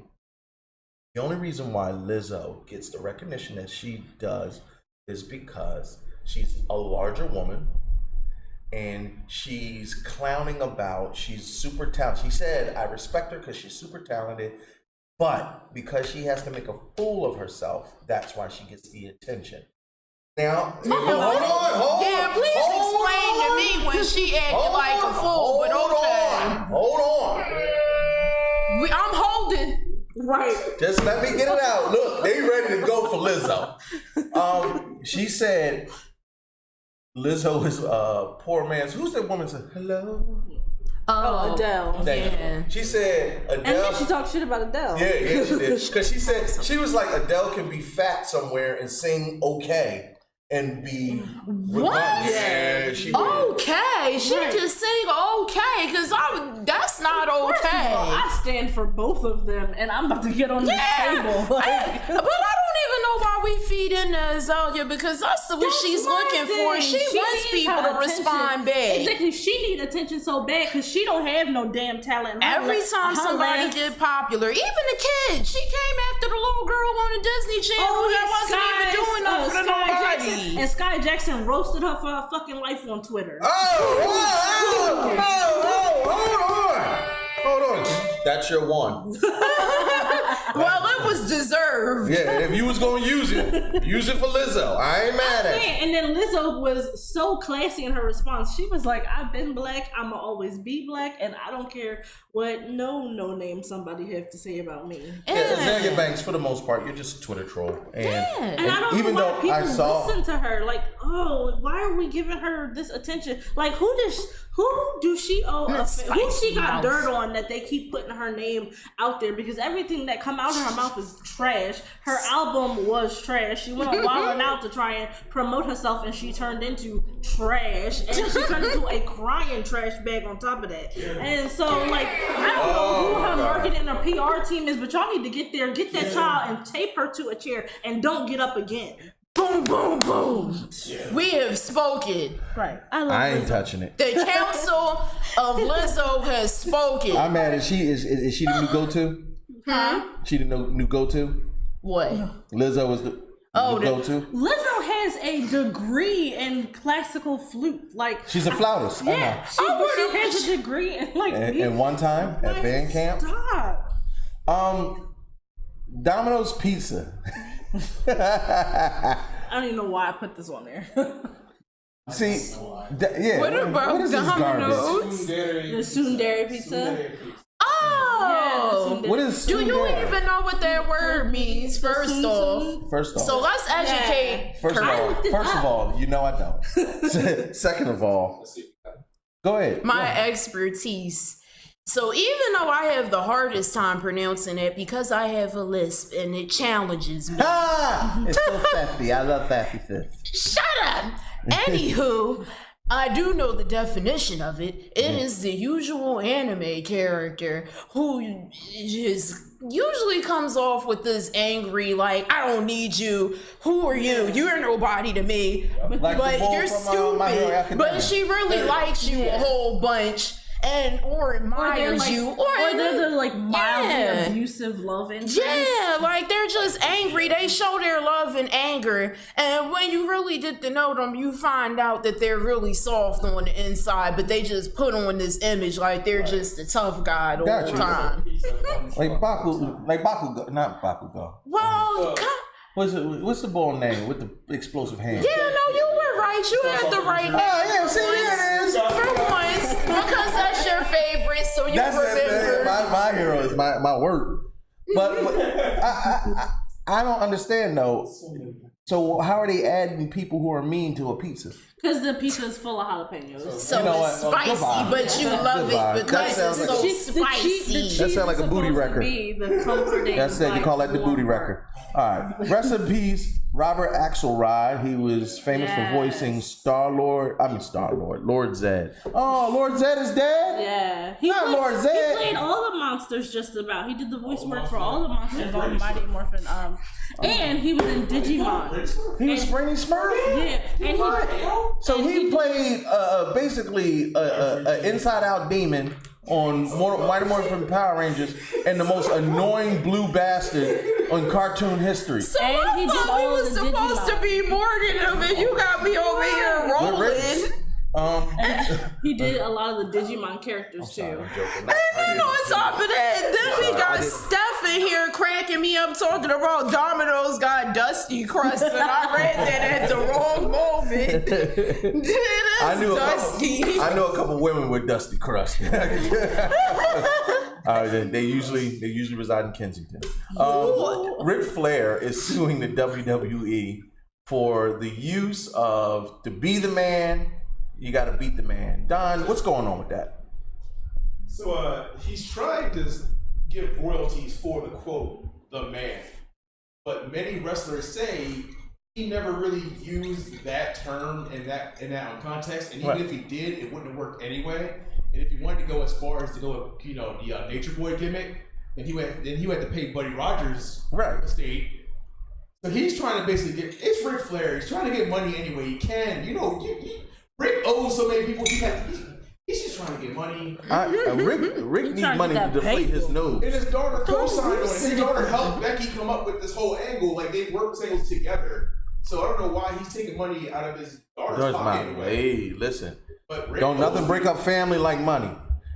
the only reason why Lizzo gets the recognition that she does is because she's a larger woman and she's clowning about, she's super talented. She said, I respect her because she's super talented, but because she has to make a fool of herself, that's why she gets the attention. Now, hold on. Yeah, please explain to me when she acted like a fool, but okay. Hold on. I'm holding. Right. Just let me get it out. Look, they ready to go for Lizzo. She said Lizzo is a poor man's. Who's that woman said hello? Oh, Adele. Yeah. She said Adele. And then she talked shit about Adele. Yeah, she did. Because she said, she was like, Adele can be fat somewhere and sing okay and be. What? Yeah, she did. Okay. She just sing okay because that's not okay. First of all, I stand for both of them and I'm about to get on this table. But I don't even know why we feed into Azalea because that's what she's looking for. She wants people to respond back. Exactly. She need attention so bad because she don't have no damn talent. Every time somebody get popular, even the kids, she came after the little girl on the Disney Channel that wasn't even doing nothing for nobody. And Sky Jackson roasted her for her fucking life on Twitter. Hold on. That's your one. Well, it was deserved. Yeah, if you was gonna use it for Lizzo. I ain't mad at you. And then Lizzo was so classy in her response. She was like, I've been black, I'ma always be black, and I don't care what no name somebody have to say about me. Yeah, Azalea Banks, for the most part, you're just a Twitter troll. And I don't even know why though people listen to her. Like, oh, why are we giving her this attention? Like, who do she owe? Who she got dirt on that they keep putting her name out there? Because everything that come out of her mouth is trash. Her album was trash. She went wilding out to try and promote herself, and she turned into trash. And she turned into a crying trash bag on top of that. And so, like, I don't know who her marketing or PR team is, but y'all need to get there, get that child, and tape her to a chair, and don't get up again. Boom, boom, boom. Yeah. We have spoken. Right. I ain't touching it. The Council of Lizzo has spoken. I'm mad. Is she the new go-to? Huh? She the new go-to? What? Lizzo is the new go-to? Lizzo has a degree in classical flute. Like, she's a flautist. Yeah. She has a degree in like. And one time at band camp. Stop. Domino's Pizza. I don't even know why I put this on there. See, yeah. What about what is this garbage? Domino's? The Tsundere pizza. Oh, Yeah, What is do you tsundere? even know what that word means? First off, so let's educate. First of all, you know I don't. Second of all, go ahead. My expertise. So even though I have the hardest time pronouncing it because I have a lisp and it challenges me. Ah, it's so sassy. I love sassy sis. Shut up. Anywho, I do know the definition of it. It is the usual anime character who just usually comes off with this angry, like, I don't need you. Who are you? You're nobody to me. Like but the bull you're from, My Hero stupid. Academia. But she really likes you a whole bunch. Or admires you, or they're like mildly yeah. abusive love interest. Yeah, like they're just angry. They show their love and anger, and when you really get to know them, you find out that they're really soft on the inside, but they just put on this image like they're just a tough guy the whole time. Like Bakugo, not Bakugo. Well, What's the ball name with the explosive hand? yeah, no, you were right. You had the right name. Oh yeah, see there it is. For once, because that's your favorite, so you remember. My hero is my word. But I don't understand though. So how are they adding people who are mean to a pizza? Because the pizza is full of jalapenos. So You know it's what? spicy, Goodbye. but you love Goodbye. it because That it's sounds so like spicy. That sounds like a booty record. The comforting. That's it. You call that the booty record. All right. Rest in peace, Robert Axelrod. He was famous for voicing Lord Zed. Oh, Lord Zed is dead? Yeah. He played all the monsters just about. He did the voice work for all the monsters on Mighty Morphin. And he was in Digimon. He was Brainy Smurf? Yeah. And So he played basically an inside-out demon on Mighty Morphin Power Rangers and the most annoying blue bastard on cartoon history. So I thought we was supposed to be more than him, and you got me over here rolling. And he did a lot of the Digimon characters too. And then on top of that, then we got Steph in here cracking me up talking about Domino's got Dusty Crust, and I read that at the wrong moment. I knew a couple women with Dusty Crust. They usually reside in Kensington. Ric Flair is suing the WWE for the use of "to be the man, you got to beat the man." Don, what's going on with that? So he's trying to give royalties for the quote, the man. But many wrestlers say he never really used that term in that context. And even if he did, it wouldn't have worked anyway. And if he wanted to go as far as to go with, the Nature Boy gimmick, then he had to pay Buddy Rogers estate. So he's trying to basically it's Ric Flair. He's trying to get money any way he can. Rick owes so many people. He's just trying to get money. Rick needs money to deflate his nose. And his daughter co-signed on it. His daughter helped Becky come up with this whole angle. Like, they worked things together. So I don't know why he's taking money out of his daughter's pocket. Hey, listen. Don't nothing break up family like money.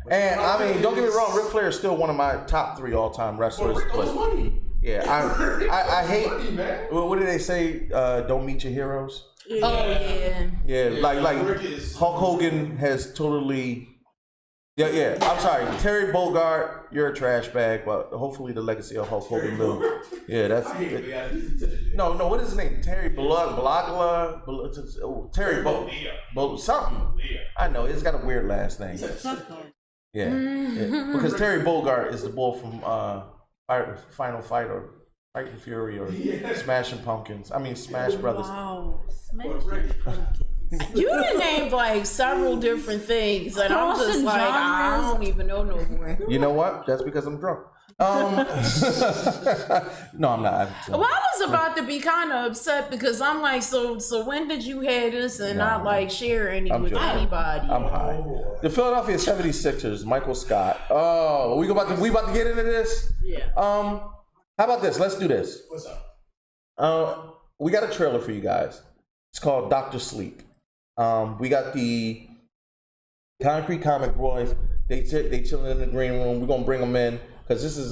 And I mean, don't get me wrong, Ric Flair is still one of my top 3 all-time wrestlers. Rick owes money. Yeah, I hate. Money, man. What do they say? Don't meet your heroes. Yeah. Oh yeah. Yeah, like Hulk Hogan has totally. Yeah. I'm sorry, Terry Bogard, you're a trash bag, but hopefully the legacy of Hulk Hogan will. Yeah, that's. No. What is his name? Terry Blagla. Terry something. I know it's got a weird last name. Yeah, because Terry Bogard is the bull from Final Fight or Fighting Fury or Smashing Pumpkins. I mean Smash Brothers. Wow, Smash Pumpkins. You done named like several different things, and I'm just like, I don't even know no more. You know what? That's because I'm drunk. No, I'm not. Well, I was about to be kind of upset because I'm like, so when did you have this and not like share any with anybody? I'm high. The Philadelphia 76ers, Michael Scott. Oh, we about to get into this? Yeah. How about this? Let's do this. What's up? We got a trailer for you guys. It's called Dr. Sleep. We got the Concrete Comic Boys. They chilling in the green room. We're gonna bring them in because this is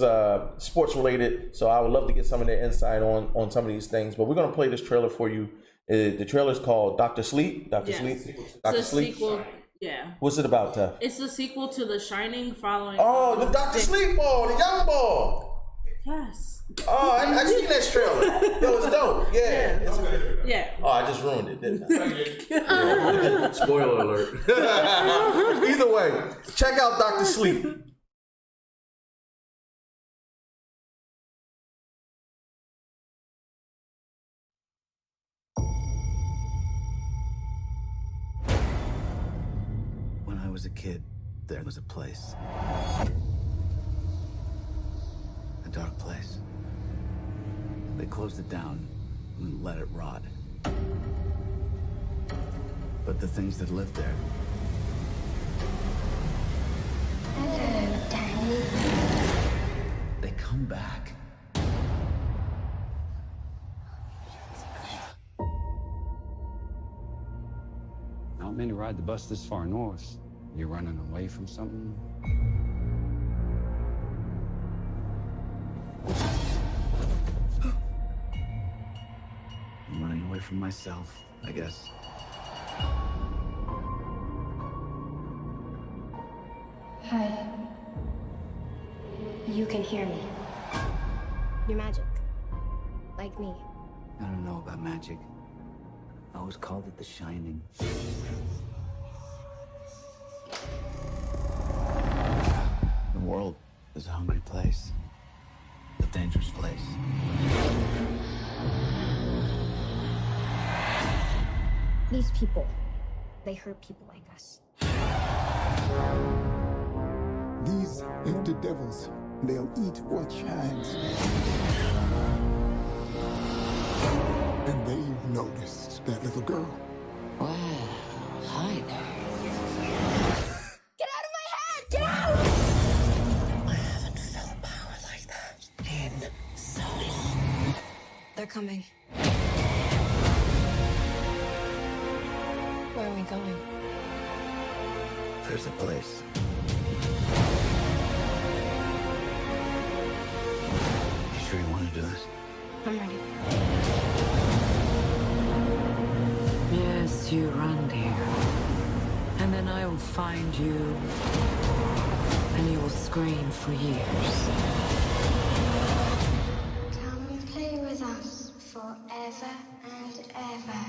sports related. So I would love to get some of their insight on some of these things. But we're gonna play this trailer for you. The trailer is called Dr. Sleep. Dr. Sleep. Dr. Sleep. Sequel. Yeah. What's it about, Tuff? It's the sequel to The Shining, following. Oh, the Dr. Sleep ball, the young ball. Yes. Oh, I seen that trailer. Yo, it's dope. Yeah. Yeah. Oh, I just ruined it, didn't I? Spoiler alert. Either way, check out Dr. Sleep. When I was a kid, there was a place. A dark place. They closed it down and let it rot. But the things that lived there. Hello, Daddy. They come back. Not many ride the bus this far north. You're running away from something? I'm running away from myself, I guess. Hi. You can hear me. You're magic. Like me. I don't know about magic. I always called it the Shining. The world is a hungry place. A dangerous place. These people, they hurt people like us. These are the devils. They'll eat what shines. And they've noticed that little girl. Wow, hi there. Get out of my head! Get out! I haven't felt power like that in so long. They're coming. Where are we going? There's a place. You sure you want to do this? I'm ready. Yes, you run, dear. And then I will find you, and you will scream for years. Come and play with us forever and ever.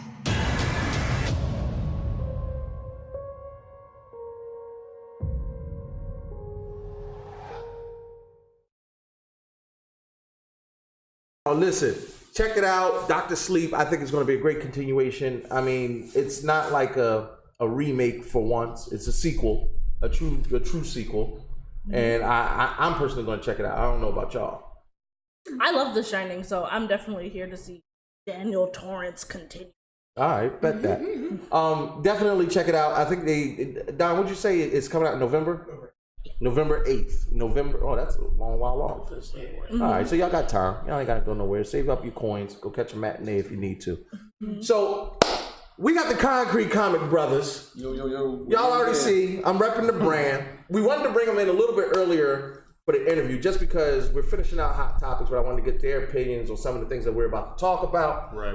Oh, listen, check it out, Dr. Sleep. I think it's going to be a great continuation. I mean, it's not like a remake for once. It's a sequel, a true sequel. And I'm personally going to check it out. I don't know about y'all. I love The Shining, so I'm definitely here to see Daniel Torrance continue. All right, bet that. Definitely check it out. I think Don, what'd you say it's coming out in November? November 8th. Oh, that's a long while off. All right, so y'all got time. Y'all ain't got to go nowhere. Save up your coins. Go catch a matinee if you need to. So, we got the Concrete Comic Brothers. Yo. Y'all already see. I'm repping the brand. We wanted to bring them in a little bit earlier for the interview just because we're finishing out Hot Topics, but I wanted to get their opinions on some of the things that we're about to talk about. Right.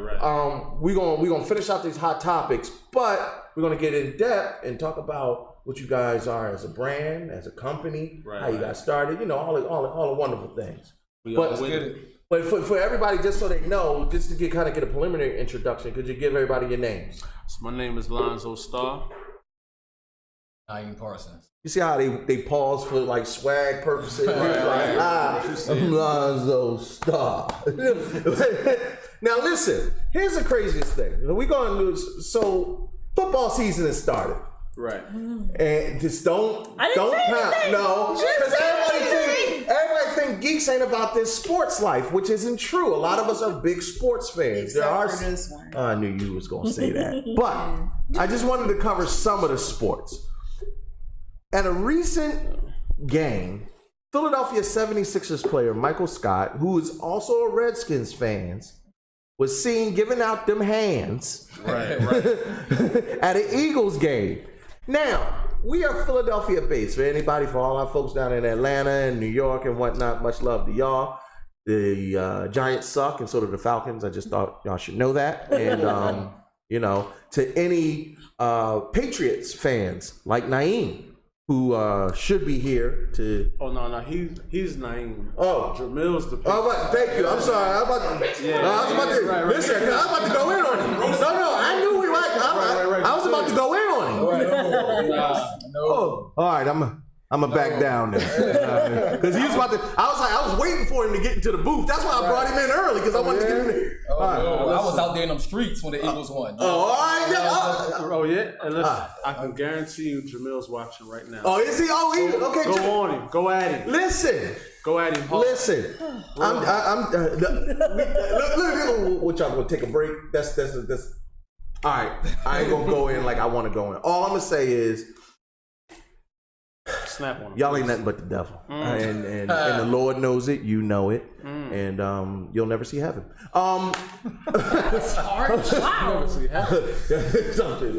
We're gonna finish out these Hot Topics, but we're gonna get in depth and talk about what you guys are as a brand, as a company, how you got started, all the wonderful things. But for everybody, just so they know, just to get a preliminary introduction, could you give everybody your names? So my name is Lonzo Starr. Ian Parsons. You see how they pause for like swag purposes? I'm Lonzo Starr. Now listen, here's the craziest thing. We're gonna do so football season has started. Right. And just don't count. No. Because everybody think geeks ain't about this sports life, which isn't true. A lot of us are big sports fans. Except for this one. I knew you was gonna say that. But I just wanted to cover some of the sports. At a recent game, Philadelphia 76ers player Michael Scott, who is also a Redskins fan, was seen giving out them hands right. at an Eagles game. Now, we are Philadelphia based. For anybody, for all our folks down in Atlanta and New York and whatnot, much love to y'all. The Giants suck, and so do the Falcons. I just thought y'all should know that. And you know, to any Patriots fans like Naeem, who should be here to. Oh no, he's Naeem. Oh, Jamil's the. Oh, thank you. I'm sorry. I was about to listen. I was about to go in on him. No, I knew we liked. I was about to go in on him. Oh, all right. I'm gonna back down there because he was about to. I was waiting for him to get into the booth. That's why I brought him in early because I wanted to get in there. I was out there in them streets when the Eagles won. Oh yeah. And listen, I can guarantee you, Jamil's watching right now. Oh, is he? Oh, he okay. Go on him. Go at him. Listen. Go at him. Listen. Look, what y'all gonna take a break? That's. All right. I ain't gonna go in like I want to go in. All I'm gonna say is. Snap on him. Y'all ain't nothing but the devil, and the Lord knows it. You know it, and you'll never see heaven. That's hard. Wow.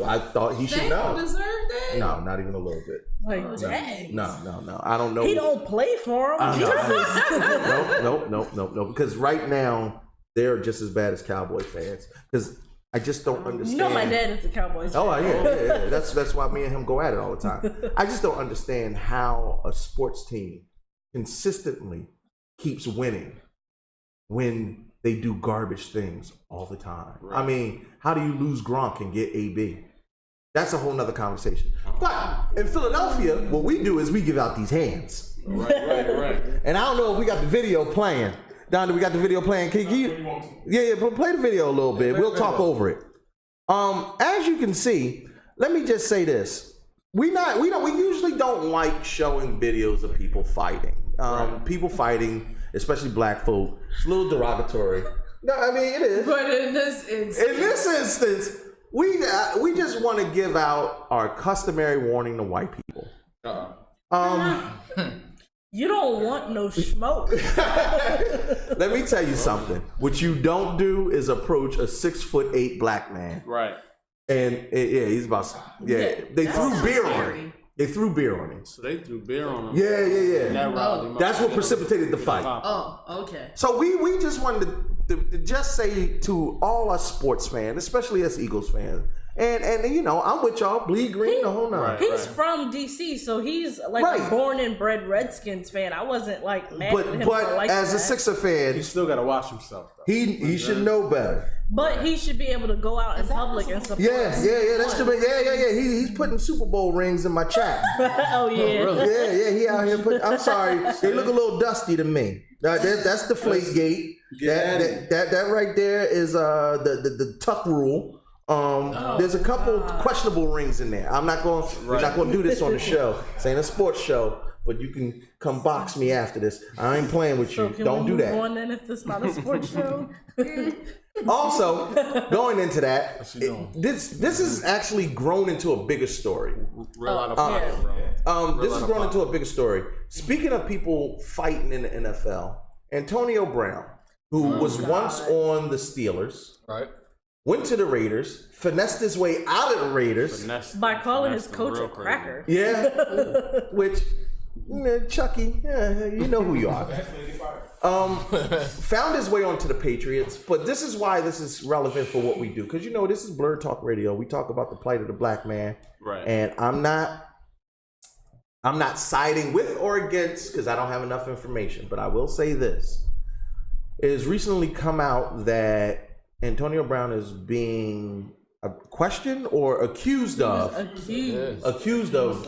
I thought he should know. They deserve that. No, not even a little bit. Like, dang. No. I don't know. He don't play for him. No. Because right now they're just as bad as Cowboy fans. Because I just don't understand. You know my dad is a Cowboys fan. Oh yeah. That's why me and him go at it all the time. I just don't understand how a sports team consistently keeps winning when they do garbage things all the time. Right. I mean, how do you lose Gronk and get AB? That's a whole nother conversation. But in Philadelphia, what we do is we give out these hands. Right. And I don't know if we got the video playing. Don, we got the video playing. Can you? Yeah, play the video a little bit. We'll talk over it. As you can see, let me just say this: we usually don't like showing videos of people fighting. People fighting, especially black folk. It's a little derogatory. No, I mean it is. But in this instance, we just want to give out our customary warning to white people. You don't want no smoke. Let me tell you something. What you don't do is approach a 6'8" black man. Right. And he's about. They threw beer on him. They threw beer on him. So they threw beer on him. Yeah. That's what precipitated the fight. Oh, okay. So we just wanted to just say to all us sports fans, especially us Eagles fans, and you know, I'm with y'all, bleed green the whole night. He's from DC, so he's like a born and bred Redskins fan. I wasn't like mad at him. But as a Sixer fan, he still got to watch himself. Though. He should know better. But he should be able to go out in public and support. Yeah. That's the He's putting Super Bowl rings in my chat. Oh yeah. Really? Yeah. He out here. I'm sorry, they look a little dusty to me. That's the Deflategate. That right there is the Tuck rule. There's a couple questionable rings in there. We're not going to do this on the show. This ain't a sports show, but you can come box me after this. I ain't playing with you. Don't do that. On then if this not a sports show. Also, going into that, this has actually grown into a bigger story. This has grown into a bigger story. Speaking of people fighting in the NFL, Antonio Brown, who was once on the Steelers, right, went to the Raiders, finessed his way out of the Raiders by calling his coach a cracker. Yeah, which Chucky, you know who you are. Found his way onto the Patriots, but this is why this is relevant for what we do, because you know this is Blurred Talk Radio. We talk about the plight of the black man, right? And I'm not siding with or against because I don't have enough information, but I will say this: it has recently come out that Antonio Brown is being questioned or accused of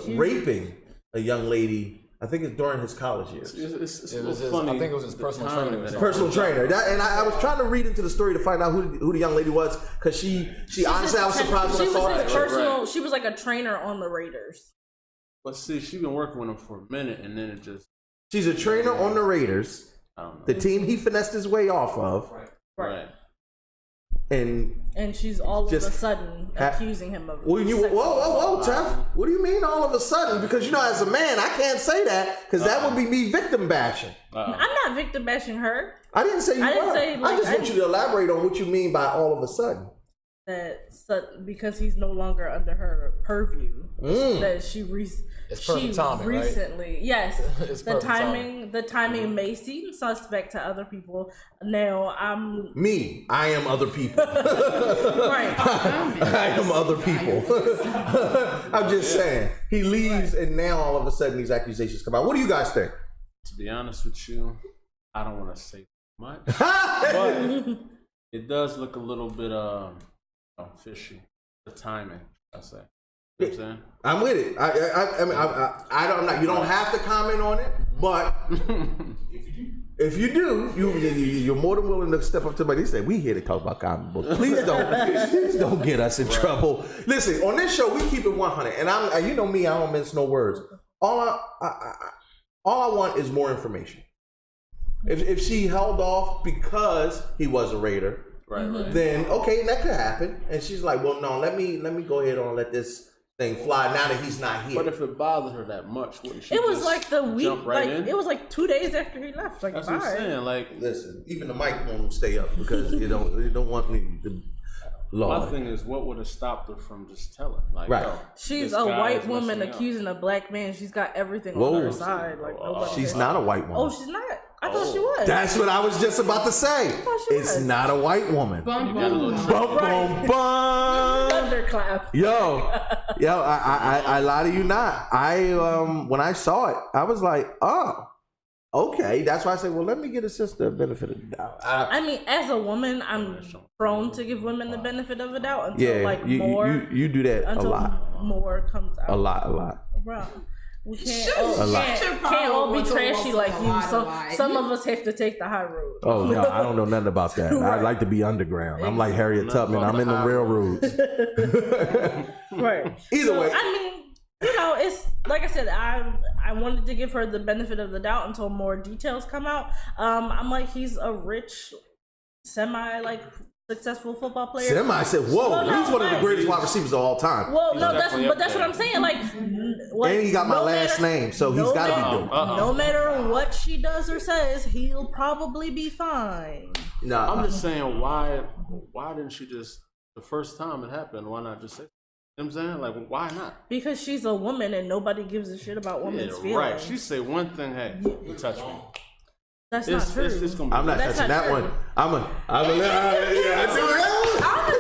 raping a young lady. I think it's during his college years. Funny. I think it was his personal trainer. And I was trying to read into the story to find out who the young lady was, because she honestly, I was surprised when I saw that. She was like a trainer on the Raiders. But see, she's been working with him for a minute, and then it just... She's a trainer on the Raiders, the team he finessed his way off of. Right. And she's all of a sudden accusing him of... Whoa, Tef. What do you mean all of a sudden? Because, you know, as a man, I can't say that, because that would be me victim bashing. I'm not victim bashing her. I didn't say you were. I just want you to elaborate on what you mean by all of a sudden. because he's no longer under her purview, that she timing, recently, right? Yes, It's the timing may seem suspect to other people. Now, I am other people. Right. I am other people. I'm just saying. He leaves, and now all of a sudden these accusations come out. What do you guys think? To be honest with you, I don't want to say much, but it does look a little bit fishy. The timing, I say. You know what I'm saying? I'm with it. I don't. You don't have to comment on it, but if you do, you're more than willing to step up to somebody and say, "We here to talk about comic books. Please don't get us in trouble." Listen, on this show we keep it 100, and you know me, I don't mince no words. All I want is more information. If she held off because he was a Raider, right. then okay, that could happen. And she's like, "Well, no, let me go ahead and let this thing fly now that he's not here." But if it bothered her that much, wouldn't she? It was like the week, in? It was like 2 days after he left. Like, that's what I'm saying. Like, listen, even the mic won't stay up because you don't want me to. Lord. My thing is, what would have stopped her from just telling? Like, right. Yo, she's a white woman accusing a black man. She's got everything on her side. Like, she's not a white woman. Oh, she's not. I thought she was. That's what I was just about to say. It's not a white woman. Bum, Thunderclap. Yo, I lie to you not. When I saw it, I was like, oh, okay. That's why I said, well, let me get a sister a benefit of the doubt. I mean, as a woman, I'm prone to give women the benefit of the doubt until you do that a lot. More comes out. A lot. Bro. We can't all be trashy like you. Some of us have to take the high road. Oh no, I don't know nothing about that. Right. I like to be underground. I'm like Harriet Tubman. I'm in the railroads. Right. Either way. I mean, it's like I said, I wanted to give her the benefit of the doubt until more details come out. I'm like, he's a rich, successful football player. I said, whoa, he's one of the greatest wide receivers of all time. Well, no, that's what I'm saying. Like, and he got my last name, so he's got to be doing. No matter what she does or says, he'll probably be fine. No, I'm just saying, why didn't she just, the first time it happened, why not just say? You know what I'm saying? Like, why not? Because she's a woman and nobody gives a shit about women's feelings. Right. She say one thing, hey, you touch me. That's not true. I'm not touching that one. I'm gonna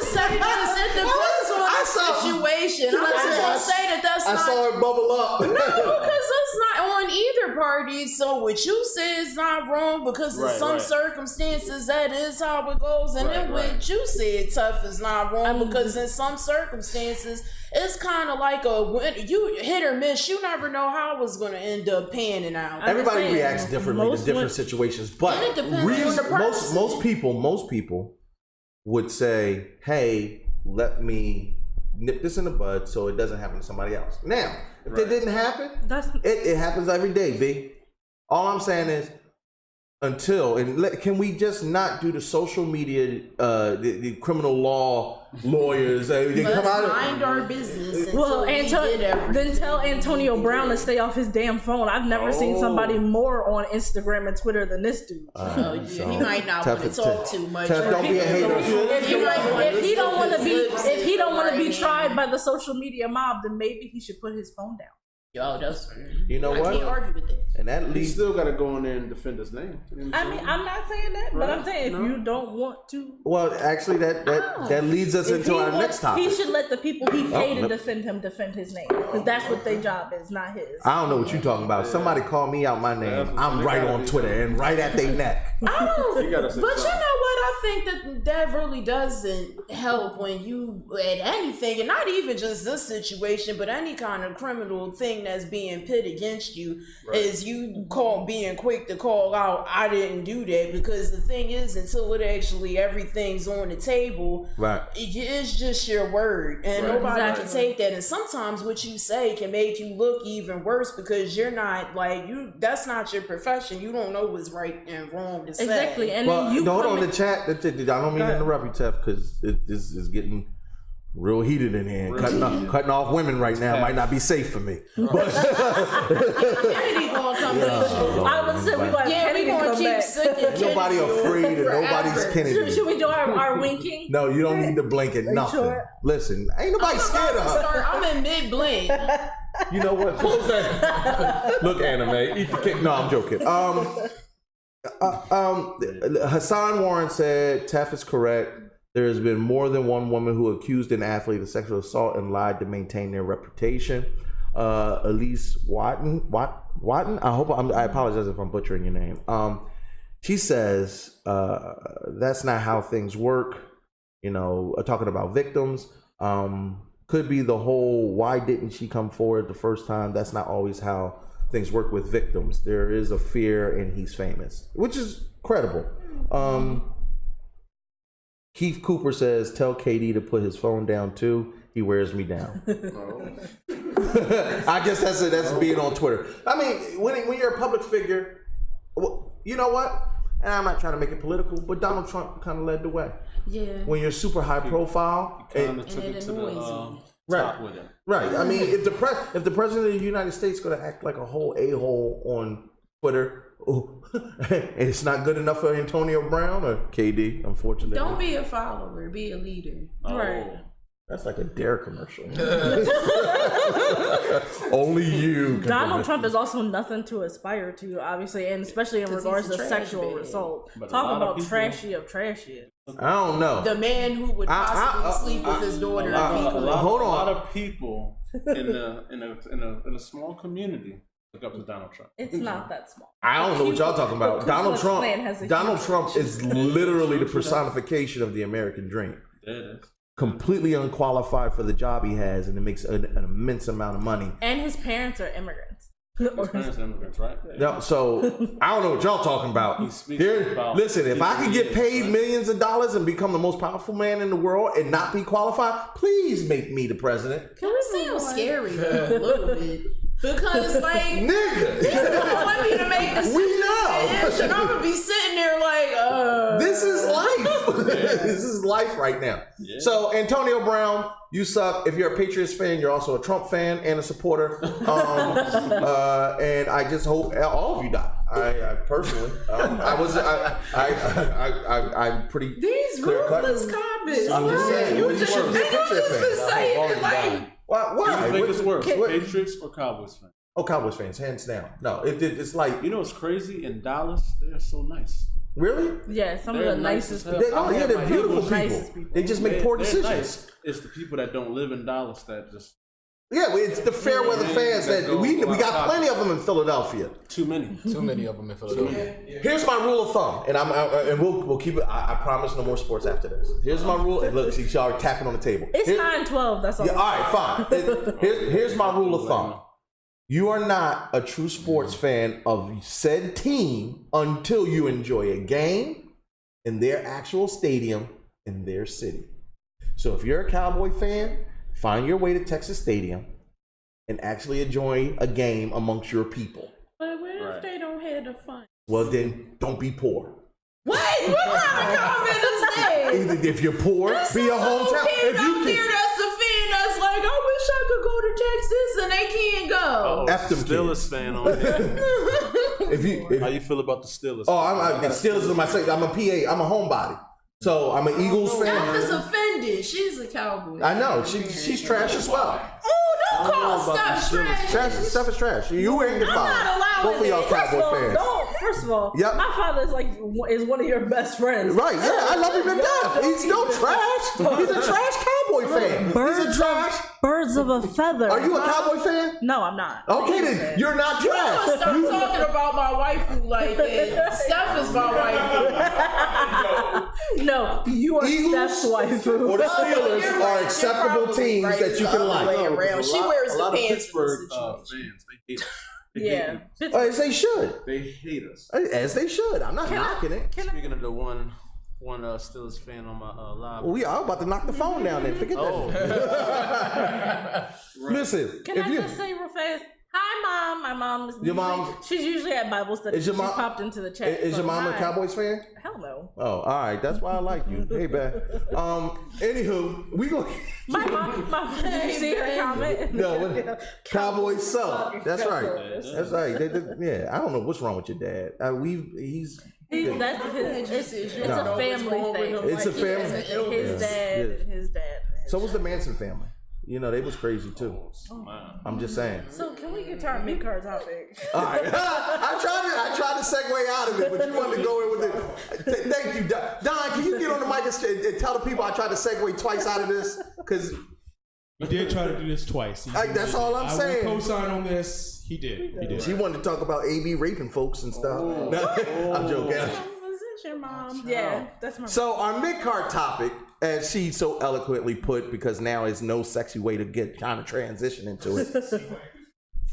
say this. It depends on the situation. I'm not gonna say that's not. I saw it bubble up. No, because it's not on either party. So what you say is not wrong because in some circumstances that is how it goes, and then what you said tough is not wrong because in some circumstances it's kind of like you hit or miss. You never know how it's going to end up panning out. Everybody reacts differently to different situations, but it depends on the person. most people would say, "Hey, let me nip this in the bud so it doesn't happen to somebody else." Now, if that didn't happen, it happens every day, B. All I'm saying is, can we just not do the social media, the criminal law lawyers? They come out mind our business. Well, then tell Antonio Brown to stay off his damn phone. I've never seen somebody more on Instagram and Twitter than this dude. He might not want to talk too much. Don't be a hater. If he don't want to be tried by the social media mob, then maybe he should put his phone down. Yo, that's you know what? I can't argue with that. And that leads. You still got to go in there and defend his name. I mean, I'm not saying that, but I'm saying if you don't want to. Well, actually, that leads us into our next topic. He should let the people he paid to defend him defend his name because that's what their job is, not his. I don't know what you're talking about. Somebody call me out my name. I'm right on Twitter and right at their neck. I don't. But you know what? I think that really doesn't help when you at anything, and not even just this situation, but any kind of criminal thing that's being pit against you, is you being quick to call out, I didn't do that, because the thing is, until it actually everything's on the table, it's just your word, and nobody can take that. And sometimes what you say can make you look even worse because you're not that's not your profession. You don't know what's right and wrong to say. Exactly. And well, then you hold on the chat. I don't mean to interrupt you, Tef, because this is getting real heated in here. Cutting off women right now might not be safe for me. Kennedy gonna come back. I would say we gonna keep Kennedy. Nobody afraid and nobody's Kennedy. Should we do our are winking. No, you don't need to blink at nothing. Sure? Listen, ain't nobody scared of her. I'm in mid blink. You know what? Close that. Look, anime. Eat the cake. No, I'm joking. Hassan Warren said Tef is correct. There has been more than one woman who accused an athlete of sexual assault and lied to maintain their reputation. Elise Watton. I apologize if I'm butchering your name. She says that's not how things work. You know, talking about victims. Could be the whole why didn't she come forward the first time? That's not always how things work with victims. There is a fear, and he's famous, which is credible. Keith Cooper says, tell KD to put his phone down too. He wears me down. I guess that's being on Twitter. I mean, when you're a public figure, you know what? And I'm not trying to make it political, but Donald Trump kind of led the way. Yeah. When you're super high profile, he kind of took it to the top with it. Right. I mean, if the president of the United States is going to act like a whole a-hole on Twitter, and it's not good enough for Antonio Brown or KD, unfortunately. Don't be a follower, be a leader. Right. That's like a Dare commercial. Only you. Donald Trump is also nothing to aspire to, obviously, and especially in regards to sexual assault. Talk about trashy of trashy. I don't know. The man who would possibly sleep with his daughter. Hold on. A lot of people in a small community look up to Donald Trump. It's not that small. I don't know what y'all talking about. Donald Trump is literally the personification of the American dream. It is. Completely unqualified for the job he has, and it makes an immense amount of money. And his parents are immigrants. His parents are immigrants, right? Yeah, so I don't know what y'all talking about. Listen, if I could get paid millions of dollars and become the most powerful man in the world and not be qualified, please make me the president. Can we sound scary though, a little bit? Because like nigga, you don't want me to make this. We know. And I'm gonna be sitting there like, this is life. This is life right now. Yeah. So Antonio Brown, you suck. If you're a Patriots fan, you're also a Trump fan and a supporter. And I just hope all of you die. I personally, I'm pretty. These ruthless comments. I'm just saying. You just say it like. Why? Do you think it's worse, Patriots or Cowboys fans? Oh, Cowboys fans, hands down. No, it's like, you know what's crazy? In Dallas, they're so nice. Really? Yeah, some of the nicest people. They're beautiful people. They just make poor decisions. Nice. It's the people that don't live in Dallas that just. Yeah, it's the fair weather fans that we got plenty of them in Philadelphia. Too many of them in Philadelphia. Here's my rule of thumb, and we'll keep it. I promise no more sports after this. Here's my rule. And look, see, y'all are tapping on the table. It's 9-12. That's all. Yeah, all right, fine. Here's my rule of thumb. You are not a true sports fan of said team until you enjoy a game in their actual stadium in their city. So if you're a Cowboy fan, find your way to Texas Stadium and actually enjoy a game amongst your people. But what if they don't have the fun? Well, then don't be poor. What kind of comment is that? Either if you're poor, be a hometown. If you there that's offending us, like, I wish I could go to Texas and they can't go. F them Steelers fan on here. How you feel about the Steelers? Oh, I'm Steelers is my second. I'm a PA. I'm a homebody. So I'm an Eagles fan. Steph is offended. She's a Cowboy. I know. She's trash as well. Oh, don't call Steph trash. Steph is trash. You ain't your father. I'm not allowing both of y'all Cowboy fans. First of all, my father is one of your best friends. Right? Yeah, I love him to death. He's no trash. He's a trash Cowboy fan. He's a trash. Birds of a feather. Are you a Cowboy fan? No, I'm not. Okay, then you're not trash. You start talking about my waifu like that. Steph is my waifu. No, you are Steph's waifu. Or the Steelers are acceptable teams that you can like. She wears the pants. Pittsburgh fans, they hate us. As they should. They hate us. As they should. I'm not knocking it. Speaking of the one Steelers fan on my live. We are about to knock the phone down then. Forget that. Listen. Can I just say real fast? Hi, My mom is Your mom? She's usually at Bible study. She popped into the chat. Is your mom a Cowboys fan? Hell no. Oh, all right. That's why I like you. Hey, Beth. Anywho, we go. My mom. Did you see her comment? No, Cowboys suck. That's right. That's right. Yeah, I don't know what's wrong with your dad. It's a family thing. It's a family. His dad. So was the Manson family. You know, they was crazy too. I'm just saying. So can we get to our mid-card topic? All right. I tried to segue out of it, but you wanted to go in with it. Thank you, Don. Don, can you get on the mic and tell the people I tried to segue twice out of this? Because he did try to do this twice. That's all I'm saying. I will co-sign on this. He did. She wanted to talk about AB raping folks and stuff. I'm joking. Was it your mom? Yeah, that's my mom. So our mid-card topic, as she so eloquently put, because now is no sexy way to get kind of transition into it.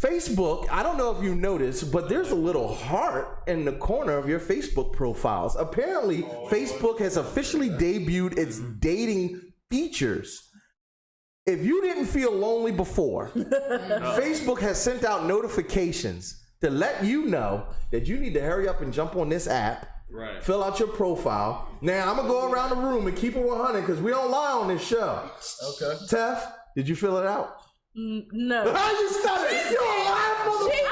Facebook, I don't know if you noticed, but there's a little heart in the corner of your Facebook profiles. Apparently, Facebook has officially debuted its dating features. If you didn't feel lonely before, Facebook has sent out notifications to let you know that you need to hurry up and jump on this app. Right. Fill out your profile. Now, I'm going to go around the room and keep it 100 because we don't lie on this show. Okay. Tef, did you fill it out? No. How you started? You a lying motherfucker.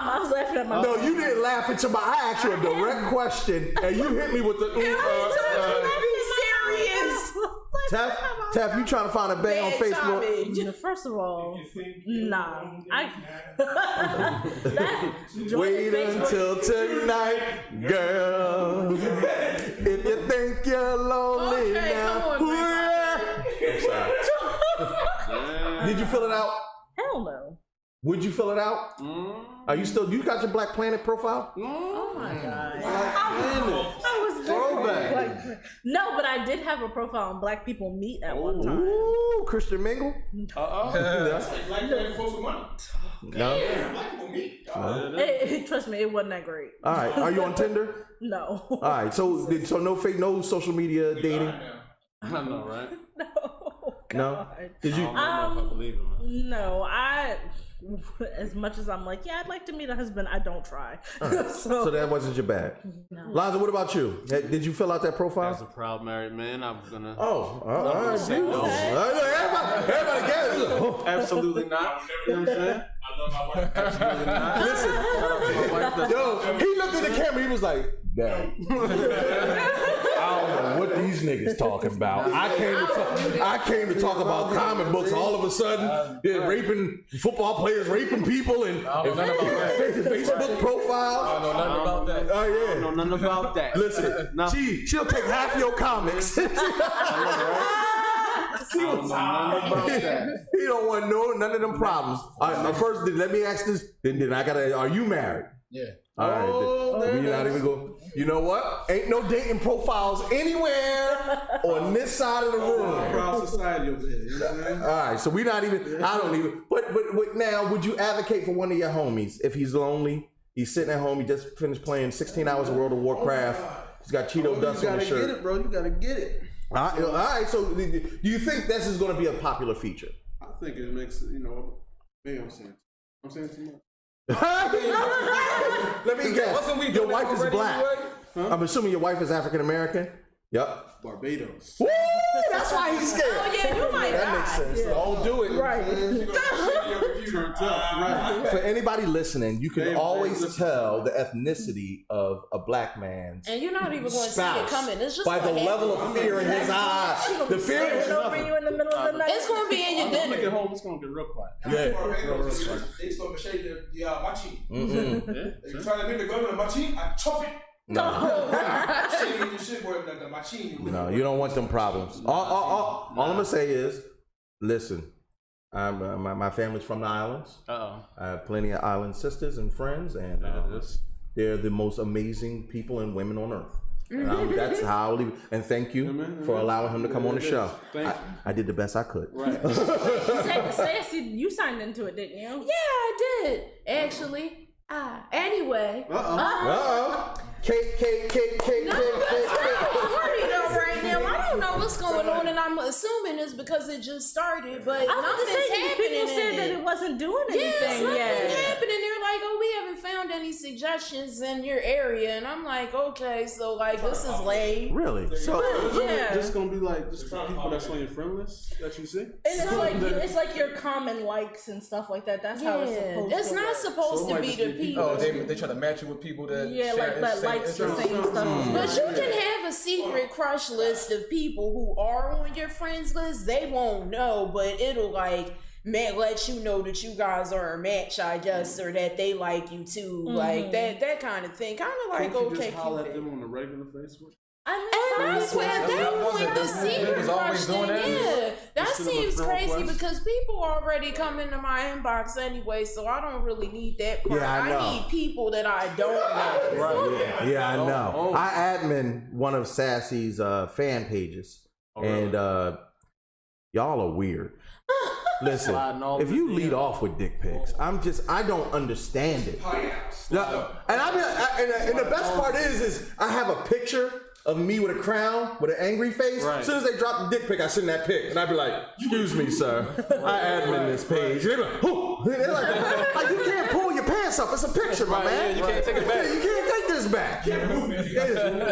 I was laughing at my mom. No, you didn't laugh at my. I asked you a direct question and you hit me with the. Tef, you trying to find a bae on Facebook? First of all, nah. Wait until tonight, girl. If you think you're lonely now. I'm sorry. Did you fill it out? Hell no. Would you fill it out? Are you still? You got your Black Planet profile? Oh my god! I was throwback. No, but I did have a profile on Black People Meet at one time. Ooh, Christian Mingle. Black Planet post with money. No. Black People Meet. Trust me, it wasn't that great. All right. Are you on Tinder? No. All right. So no social media dating. I know, right? No. Did you? I don't know if I believe him. No, as much as I'm like, yeah, I'd like to meet a husband, I don't try. Right. so that wasn't your bag. No. Liza, what about you? Did you fill out that profile? As a proud married man, I'm gonna. All right. Say no. Everybody get it. Absolutely not. You know what I'm saying? I love my wife. Absolutely not. Listen, yo, he looked at the camera. He was like, "Dad, I don't know what these niggas talking about. I came to talk about comic books. All of a sudden, they're raping football players, raping people, and Facebook profile. I don't know nothing about that. Oh yeah, I don't know nothing about that. Listen, she'll take half your comics. He don't want none of them problems. All right, first, let me ask this. Then I gotta. Are you married? Yeah. All right. We not even go. You know what? Ain't no dating profiles anywhere on this side of the room. Proud society over here. You know what I mean? All right. So we not even. I don't even. But now, would you advocate for one of your homies if he's lonely? He's sitting at home. He just finished playing 16 hours of World of Warcraft. He's got Cheeto dust on his shirt. You gotta get it, bro. You gotta get it. All right. So do you think this is going to be a popular feature? I think it makes maybe I'm saying too much. Let me guess. Your wife is black. Huh? I'm assuming your wife is African American. Yep. Barbados. Woo! That's why he's scared. Oh yeah, you might. That makes sense. Yeah. Don't do it. Right. Right. For anybody listening, you can always tell the ethnicity of a black man's and you're not even going to see it coming. It's just by the level of fear in his eyes. The fear is over you in the middle of the night. It's going to be in your dinner. Get home, it's going to get real quiet. Yeah. They start to shake the machi. You try to make the gun with the machi, I chop it. No, you don't want them problems. All I'm gonna say is, listen, my family's from the islands. I have plenty of island sisters and friends, and they're the most amazing people and women on earth. And that's how I'll leave it. And thank you for allowing him to come on the show. I did the best I could. Right. Sassy, you signed into it, didn't you? Yeah, I did. Actually. Anyway. Cake. No, that's right now. I don't know what's going on, and I'm assuming it's because it just started, but nothing's happening. People said that it wasn't doing anything nothing yet. happening. They're like, oh, we haven't found any suggestions in your area, and I'm like, okay, so like this is lame. Really? So this gonna be like just the people that's on your friend list that you see. And it's like your common likes and stuff like that. That's how it's supposed to. It's not supposed to be the people. Oh, they try to match you with people that that likes the same stuff. But you can have a secret crush list of people who are on your friends list. They won't know, but it'll like let you know that you guys are a match, I guess, or that they like you too, like that kind of thing. Kind of like Can't you okay, just holler at them on the regular Facebook. And I swear at that point, the secret crush thing, that seems crazy because people already come into my inbox anyway, so I don't really need that part. Yeah, I know. need people that I don't know. Right. Yeah, I know. I admin one of Sassy's fan pages, and y'all are weird. Listen, if you lead off with dick pics, I don't understand it. And and the best part is I have a picture of me with a crown, with an angry face. As soon as they drop the dick pic, I send that pic, and I'd be like, "Excuse me, sir, I admin this page." They're like, "Oh," they're like, you can't pull your pants up. It's a picture, my man. You can't take it back. You can't take this back.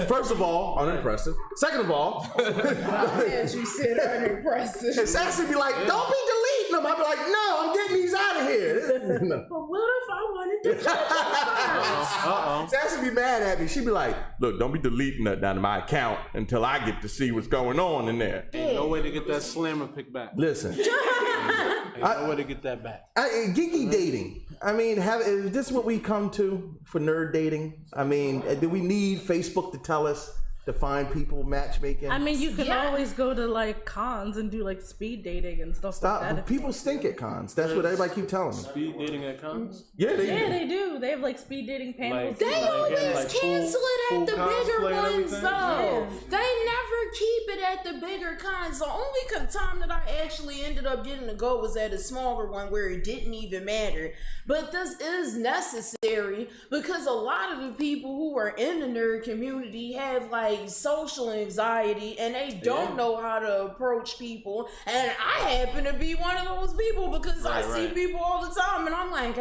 First of all, unimpressive. Second of all, As you said, unimpressive. and Sassy be like, "Don't be deleting them." I'd be like, "No, I'm getting these out of here." But what if I wanted to touch it? Sassy be mad at me. She'd be like, "Look, don't be deleting that down to my account until I get to see what's going on in there." Ain't no way to get that slammer pick back. Listen, Ain't no way to get that back. Geeky dating. I mean, is this what we come to for nerd dating? I mean, do we need Facebook to tell us to find people matchmaking? I mean, you can always go to like cons and do like speed dating and stuff like that. People stink at cons. That's what everybody keep telling me. Speed dating at cons? Yeah, they do. They have like speed dating panels. They always cancel it at the bigger ones, though. They never keep it at the bigger cons. The only time that I actually ended up getting to go was at a smaller one where it didn't even matter. But this is necessary because a lot of the people who are in the nerd community have like social anxiety and they don't know how to approach people, and I happen to be one of those people because I see people all the time and I'm like,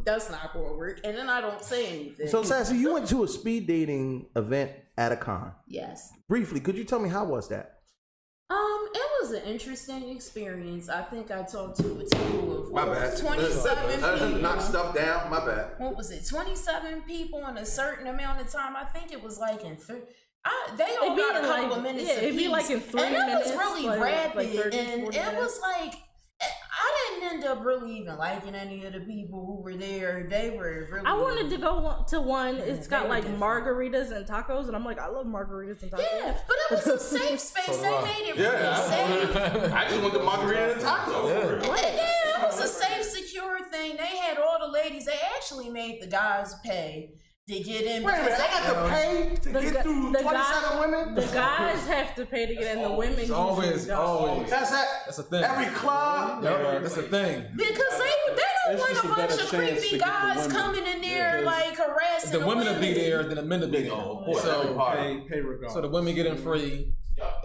that's not gonna work, and then I don't say anything. So Sassy, you went to a speed dating event at a con. Yes. Briefly, could you tell me how was that? It was an interesting experience. I think I talked to a total of 27 people. Knock stuff down. My bad. What was it? 27 people in a certain amount of time. I think it was like in they all got a couple of minutes apiece. It'd be like in 3 minutes. And it was really rapid, like 30, and it minutes. was like I didn't end up really even liking any of the people who were there. They were really. I wanted to go to one. It's got like margaritas and tacos, and I'm like, I love margaritas and tacos. Yeah, but it was a safe space. They made it really safe. I just want the margarita and tacos. Yeah, it was a safe, secure thing. They had all the ladies. They actually made the guys pay to get in. Wait a minute, I got to pay to get through 27 women? The guys have to pay to get in. The women always. That's a thing. Every club. That's a thing. Because they don't want a bunch of creepy guys coming in there like harassing the women will be there, then the men will be there. So pay regardless. So the women get in free.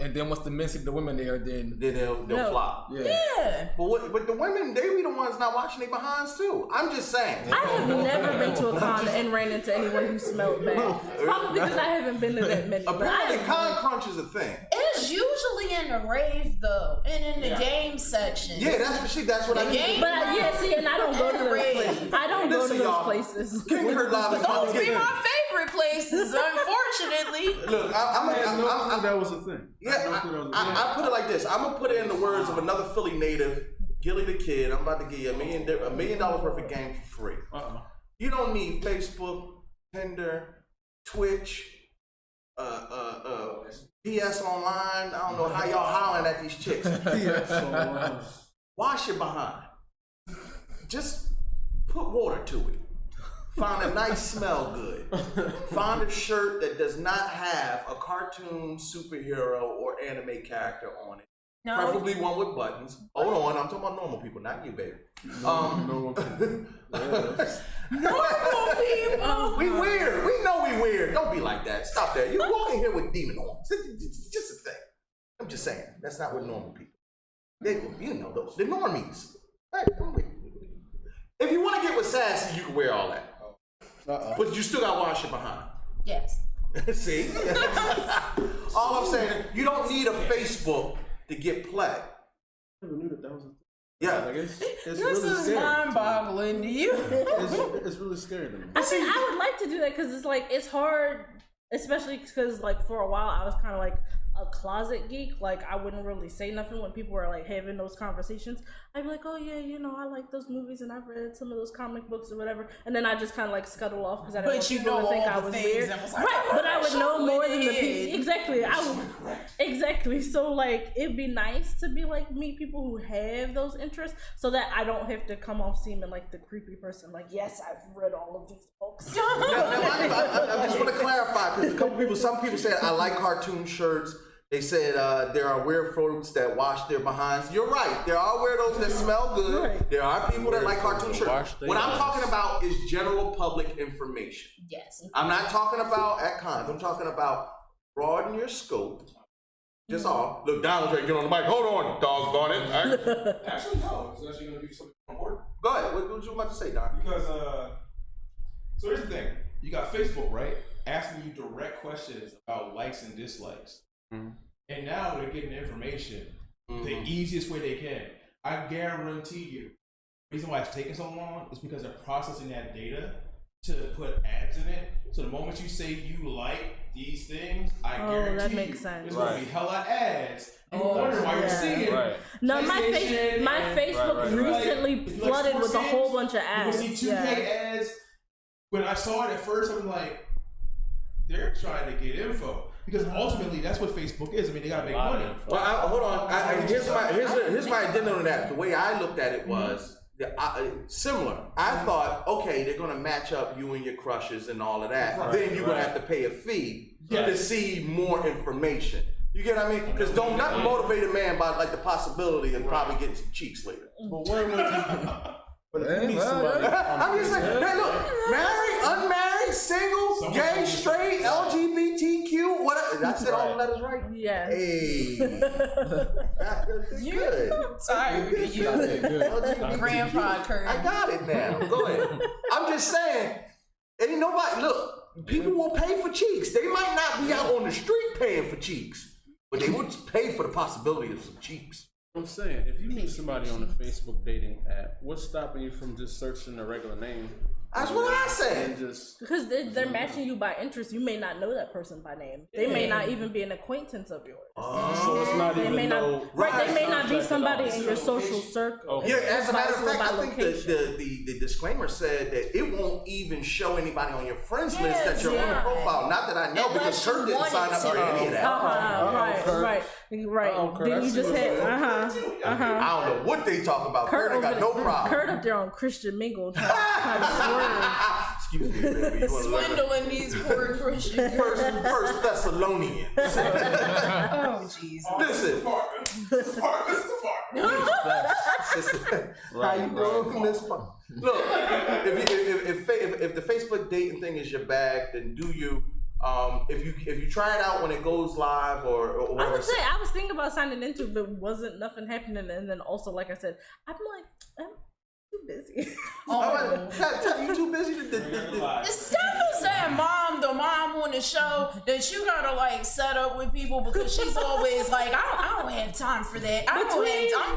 And then once the men see the women there, then they'll flop. Yeah. But the women, they be the ones not washing their behinds too. I'm just saying. I have never been to a con and ran into anyone who smelled bad. Probably because I haven't been to that many. Apparently, con crunch is a thing. It's usually in the rave though, and in the game section. Yeah, that's what I mean. But and I don't go to those places. I don't go to those places. Those be my favorite places, unfortunately. Look, that was a thing. Yeah, I put it like this. I'm gonna put it in the words of another Philly native, Gilly the Kid. I'm about to give you $1 million worth of game for free. You don't need Facebook, Tinder, Twitch, PS Online. I don't know how y'all hollering at these chicks. PS Online. Wash your behind. Just put water to it. Find a nice smell good. Find a shirt that does not have a cartoon superhero or anime character on it. No. Preferably one with buttons. Hold on, I'm talking about normal people, not you, baby. Normal people. Normal people. We weird. We know we weird. Don't be like that. Stop that. You walk in here with demon horns. It's just a thing. just saying. That's not what normal people. They, you know, those the normies. Hey, if you want to get with sassy, you can wear all that. But you still got to wash it behind. Yes. See? All I'm saying, you don't need a Facebook to get play. I never knew that was a thing. Yeah. Like it's This really is scary. mind-boggling to you. It's really scary to me. I think I would like to do that because it's like it's hard, especially because like for a while I was kind of like a closet geek. Like I wouldn't really say nothing when people were like having those conversations. I'd be like, oh yeah, you know, I like those movies and I've read some of those comic books or whatever. And then I just kind of like scuttle off because I didn't want people to think I was weird. Right, but I would know more than the people. Exactly, I would. Exactly. So like it'd be nice to be like meet people who have those interests, so that I don't have to come off seeming like the creepy person. Like, yes, I've read all of these books. I just want to clarify because some people said I like cartoon shirts. They said there are weird folks that wash their behinds. You're right. There are weirdos that smell good. Right. There are people that like cartoon shirts. What I'm talking about is general public information. Yes. I'm not talking about at cons. I'm talking about broaden your scope. Just all. Look, Donald's ready to get on the mic. Hold on, doggone it. Actually, no. It's actually going to be something important. Go ahead. What you about to say, Don? Because, so here's the thing. You got Facebook, right? Asking you direct questions about likes and dislikes. Mm-hmm. And now they're getting information the easiest way they can. I guarantee you, the reason why it's taking so long is because they're processing that data to put ads in it. So the moment you say you like these things, I guarantee that makes you, sense. there's going to be hella ads. You wonder why you're seeing it. No, my Facebook recently flooded with a whole bunch of ads. You will see 2K ads. When I saw it at first, I'm like, they're trying to get info. Because ultimately, that's what Facebook is. I mean, they gotta make money. Well, hold on. Here's my addendum on that. The way I looked at it was similar. I thought, okay, they're gonna match up you and your crushes and all of that. Right, then you're gonna have to pay a fee to see more information. You get what I mean? Because don't not motivate a man by like the possibility of probably getting some cheeks later. But what But if you meet somebody, I'm just saying, hey, look, married, unmarried, single, gay, straight, LGBTQ, whatever. I said all the letters right? Yeah. Hey. Good. Sorry, you Grandpa Kurt. I got it now. Go ahead. I'm just saying, ain't nobody, look, people will pay for cheeks. They might not be out on the street paying for cheeks, but they would pay for the possibility of some cheeks. I'm saying, if you meet somebody on a Facebook dating app, what's stopping you from just searching a regular name? That's what I said. Because they're matching you by interest. You may not know that person by name. They may not even be an acquaintance of yours. So it's not even they may not be somebody in your social circle. Yeah, as a matter of fact, I think the disclaimer said that it won't even show anybody on your friends list that you're on the profile. Not that I know, because Kurt didn't sign up for any of that. Right. Then you just had, I don't know what they talk about. Kurt ain't got no problem. Kurt up there on Christian Mingle trying to swerve. Excuse me, baby. Swindling these poor Christians. First Thessalonians. Oh, jeez. Listen. How you going from this part? Look, if the Facebook dating thing is your bag, then do you. If you try it out when it goes live or I would say I was thinking about signing into, but wasn't nothing happening. And then also, like I said, I'm like, I'm too busy. You too busy to Steph said the mom on the show that you gotta like set up with people because she's always like, I don't have time for that. I'm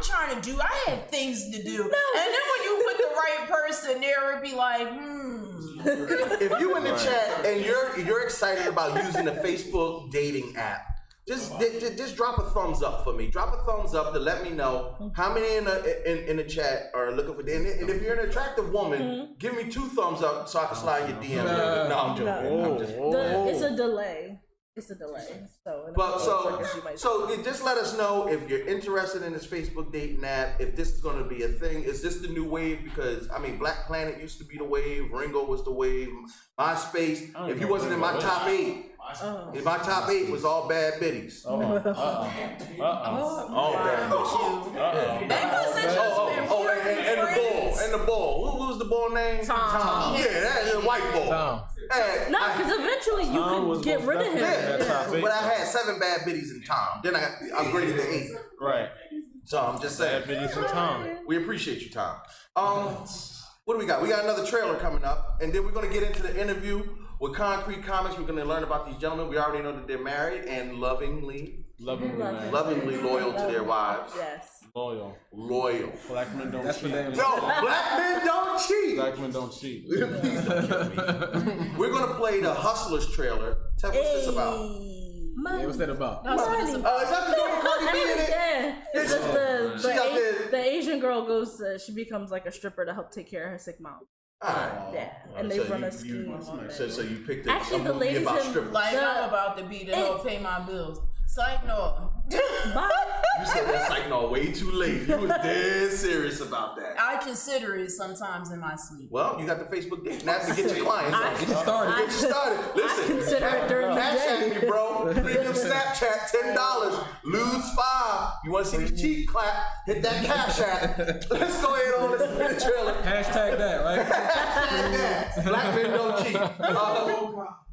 trying to do. I have things to do. No. And then when you put the right person there, it'd be like, If you in the chat and you're excited about using the Facebook dating app, just drop a thumbs up for me. Drop a thumbs up to let me know how many in the chat are looking for. And if you're an attractive woman, give me 2 thumbs up so I can slide your DM. No, I'm joking. It's a delay. It's a delay. So just let us know if you're interested in this Facebook dating app, if this is going to be a thing. Is this the new wave? Because, I mean, Black Planet used to be the wave. Ringo was the wave. MySpace, if you wasn't in my top 8, in my top 8 was all bad biddies. All bad bitties. And the bull. What was the bull name? Tom. Yeah, that's a white bull. Tom. Hey, No, because eventually you could get rid of him. Yeah, but I had 7 bad biddies in Tom. Then I upgraded to 8. Right. So I'm just saying. Bad biddies in Tom. We appreciate you, Tom. What do we got? We got another trailer coming up, and then we're gonna get into the interview with Concrete Comics. We're gonna learn about these gentlemen. We already know that they're married and lovingly loyal to their wives. Yes. Loyal. Black men don't cheat. No, black men don't cheat. Black men don't cheat. Please don't kill me. We're gonna play the Hustlers trailer. Tell what's this about? Yeah, what's that about? Is that the girl with Cardi B in it? Yeah. It's just the Asian girl goes, she becomes like a stripper to help take care of her sick mom. Yeah, and they run a scheme on it. So you picked Actually, the ladies about in- strippers. Like, I'm about to be to help pay my bills. Psych, no. You said that like no way too late. You was dead serious about that. I consider it sometimes in my sleep. Well, you got the Facebook date now to get your clients. Get you started. Get you started. Listen, I consider it during the cash day. at me, bro. Premium Snapchat, $10. Lose 5. You want to see the cheek clap? Hit that cash app. Let's go ahead on listen to the trailer. Hashtag that, right? Hashtag that. Black men don't cheat.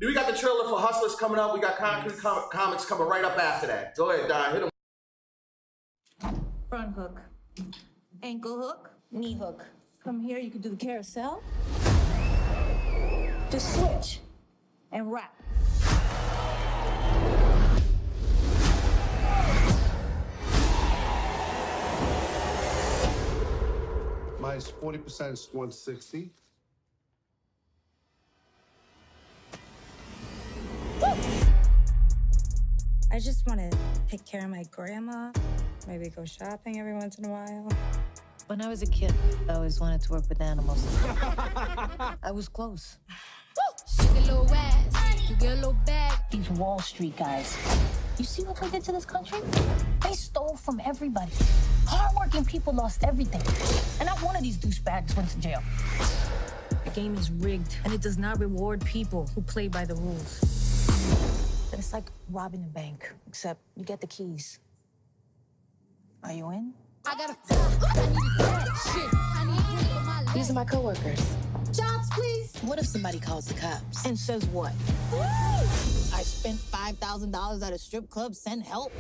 We got the trailer for Hustlers coming up. We got Concrete Comics coming right up after that. Go ahead, Don. Hit them. Front hook, ankle hook, knee hook. From here, you can do the carousel. Just switch and wrap. Minus 40% is 160. I just want to take care of my grandma, maybe go shopping every once in a while. When I was a kid, I always wanted to work with animals. I was close. Shake a little ass, you get a little bag. These Wall Street guys. You see what they did to this country? They stole from everybody. Hardworking people lost everything. And not one of these douchebags went to jail. The game is rigged, and it does not reward people who play by the rules. It's like robbing a bank, except you get the keys. Are you in? I got I need a dad. Shit, I need a drink for my life. These are my coworkers. Jobs, please. What if somebody calls the cops? And says what? I spent $5,000 at a strip club, send help.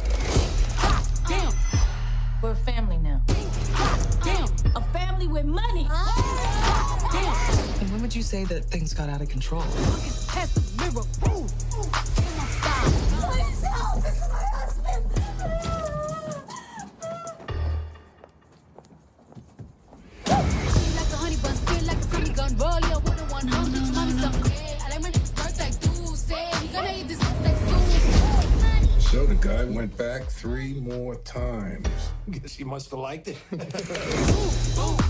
Damn. We're a family now. Damn. A family with money. Damn. And when would you say that things got out of control? Pass the mirror. Ooh. Please help. This is my husband. Like a honey bun, spin like a Tommy gun. Roll your one on one. Don't get your mommy some. I like my niggas birthday. Dude say he gonna eat this like soon. So the guy went back 3 more times. Guess he must have liked it. Ooh,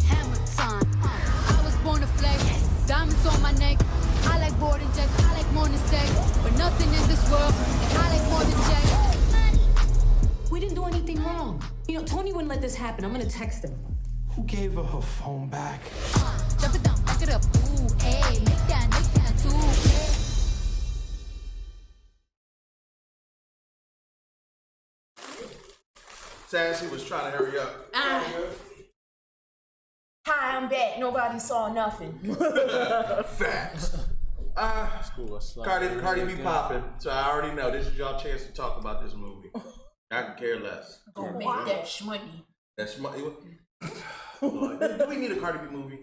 hammer time. I was born to flex. Diamonds on my neck. I like boarding jets. I like more than sex. But nothing in this world. I like more than checks. We didn't do anything wrong. You know, Tony wouldn't let this happen. I'm gonna text him. Who gave her phone back? Jump it down, back it up. Ooh, ayy. Make that too. Sassy was trying to hurry up. Hi, I'm back. Nobody saw nothing. Facts. Cardi B popping. So I already know this is y'all chance to talk about this movie. I can care less. Go make that shmoney. That's money. Do we need a Cardi B movie?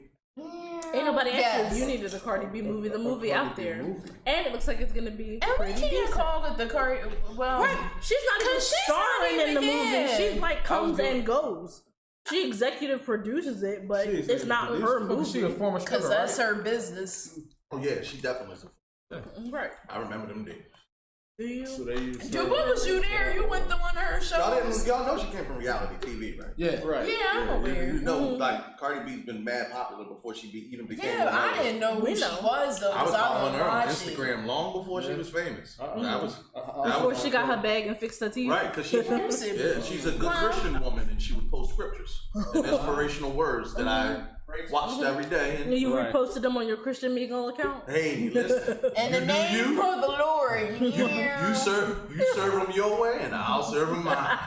Ain't nobody Yes. asked you needed a Cardi B movie. The movie out there, and it looks like it's gonna be And we pretty can't decent. call it the Cardi. Well, Right. She's not even starring in the movie. She like comes and goes. She executive produces it, but it's not her movie. She a former stripper, because that's her business. Oh yeah, she definitely is. Right. I remember them days. Do you? So they use Dude, what was you there? You went to one of her shows. Y'all know she came from reality TV, right? Yeah. Right. Yeah, I'm aware. You know, like Cardi B's been mad popular before she even became. Yeah, I didn't know who she was though. I was following her on watch Instagram long before she was famous. Before she got her bag and fixed her teeth. Right, because she's a good Christian woman, and she would post scriptures and inspirational words that I watched every day. And you reposted them on your Christian Meagle account. Hey, listen. In the name of the Lord, you serve them your way, and I'll serve them mine.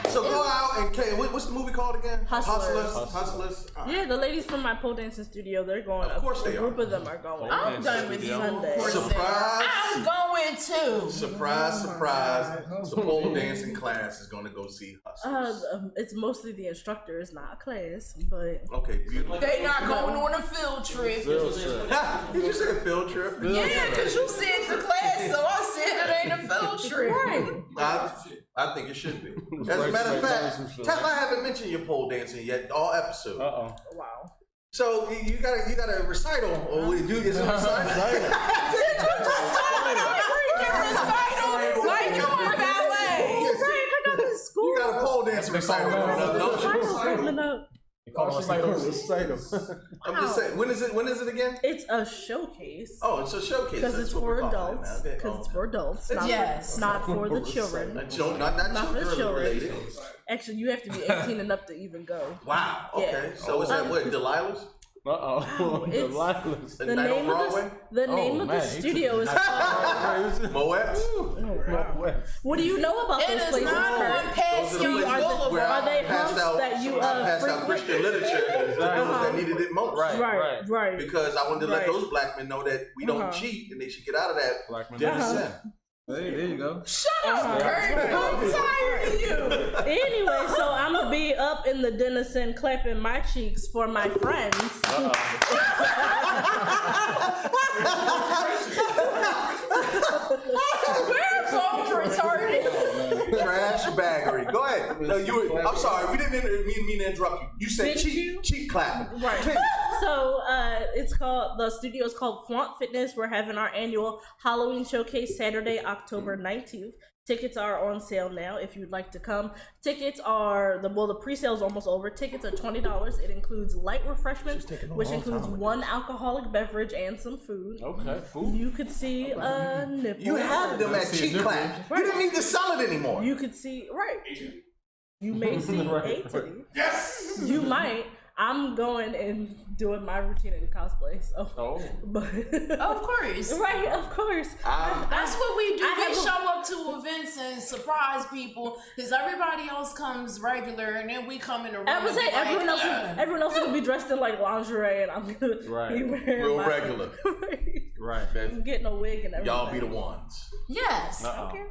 So go out and what's the movie called again? Hustlers. Yeah, the ladies from my pole dancing studio, they're going. Of course they are. A group of them are going. I'm going with you. Sunday. Surprise! I'm going too. Surprise! The pole dancing class is going to go see Hustlers. It's mostly the instructor. It's not a class, but okay, beautiful. They not going on a field trip. Did you say a field trip? Yeah, because you said the class, so I said it ain't a field trip. Right. I think it should be. As a matter of fact, Tef, I haven't mentioned your pole dancing yet all episode. Wow. So you got a recital, or what do? Is it a recital? Like you in ballet. You got a pole dancing recital coming up. I'm just saying. When is it again? It's a showcase. Oh, it's a showcase. Because it's for adults. Because it's for adults. Not for the children. Not for the children. related. Actually, you have to be 18 and up to even go. Wow. Okay. Yeah. So is that what? Delilah's? Delilah's. The name of the studio is called Moet's. What do you know about those places? Are they hubs that you passed out Christian literature to those that needed it most? Right. Because I wanted to let those black men know that we don't cheat and they should get out of that sin. Hey, there you go. Shut up, Kurt. I'm tired of you. Anyway, so I'm gonna be up in the Denison clapping my cheeks for my friends. We're both retarded. Trash baggery. Go ahead. No, I'm sorry. We didn't mean to interrupt you. You said cheek clapping. Right. So the studio is called Flaunt Fitness. We're having our annual Halloween showcase Saturday, October 19th. Tickets are on sale now if you'd like to come. Tickets are, the pre-sale is almost over. Tickets are $20. It includes light refreshments, which includes one alcoholic beverage and some food. Okay, food. You could see a nipple. You have them at cheek clap. You didn't need to sell it anymore. You could see, you may see a titty. Yes! You might. I'm going and doing my routine in cosplay. So. But of course. Right, of course. That's what we do. We show up to events and surprise people because everybody else comes regular and then we come in the room. I would say everyone else will be dressed in like lingerie and I'm gonna be wearing real regular. Right. I'm getting a wig and everything. Y'all be the ones. Yes. Okay.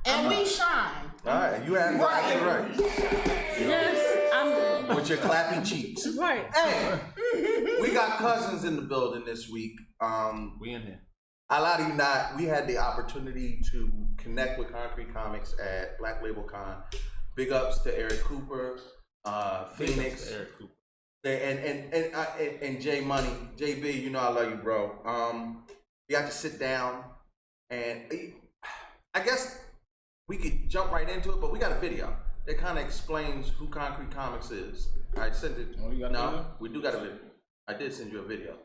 And we shine. All right, you have right. Yes, I'm with your clapping cheeks. Right. Hey, we got cousins in the building this week. We in here. I lie to you not. We had the opportunity to connect with Concrete Comics at Black Label Con. Big ups to Eric Cooper, Phoenix, to Eric Cooper, and Jay Money, JB. You know I love you, bro. We got to sit down, and I guess we could jump right into it, but we got a video that kind of explains who Concrete Comics is. I sent it. Oh, you got a video? We do got a video. I did send you a video.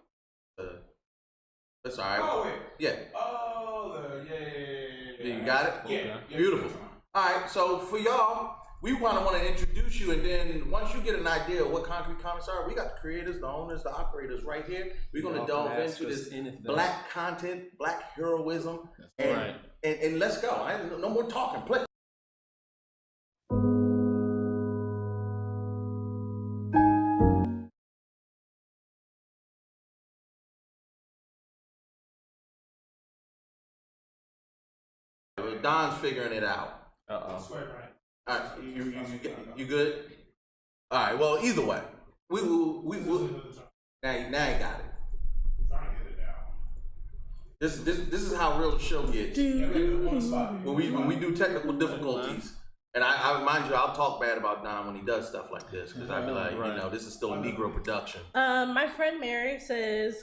That's all right. Oh, wait. Yeah. Oh, yeah. You got it? Yeah. Beautiful. All right, so for y'all, we want to introduce you, and then once you get an idea of what Concrete Comics are, we got the creators, the owners, the operators right here. We're going to delve into this black content, black heroism, and let's go. No more talking. Play. Don's figuring it out. I swear, right. All right, you good? All right. Well, either way, we will. Now you got it. This is how real the show gets. When we do technical difficulties, and I remind you, I'll talk bad about Don when he does stuff like this because I be like, this is still a Negro production. My friend Mary says,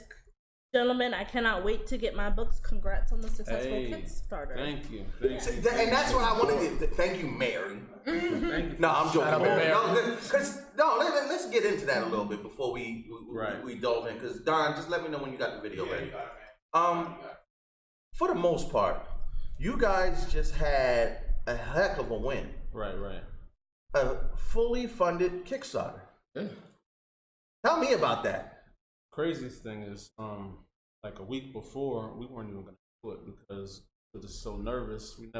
"Gentlemen, I cannot wait to get my books. Congrats on the successful Kickstarter." Thank you. And that's what I wanted to thank you, Mary. Thank you. No, I'm joking. Let's get into that a little bit before we delve in. Because Don, just let me know when you got the video ready. For the most part, you guys just had a heck of a win. Right. A fully funded Kickstarter. Yeah. Tell me about that. Craziest thing is, like a week before, we weren't even gonna do it because we're just so nervous. We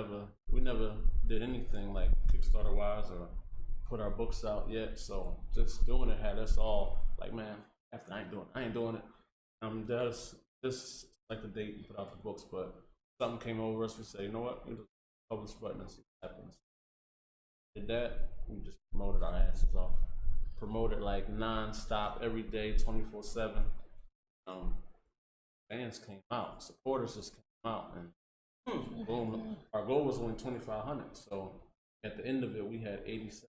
never did anything like Kickstarter wise or put our books out yet. So just doing it had us all like, man, after I ain't doing it. Just like the date we put out the books, but something came over us. We say, you know what? We just publish button and see what happens. Did that? We just promoted our asses off. Promoted like non-stop every day, 24/7. Fans came out, supporters just came out, and boom. Our goal was only 2,500. So at the end of it, we had 87.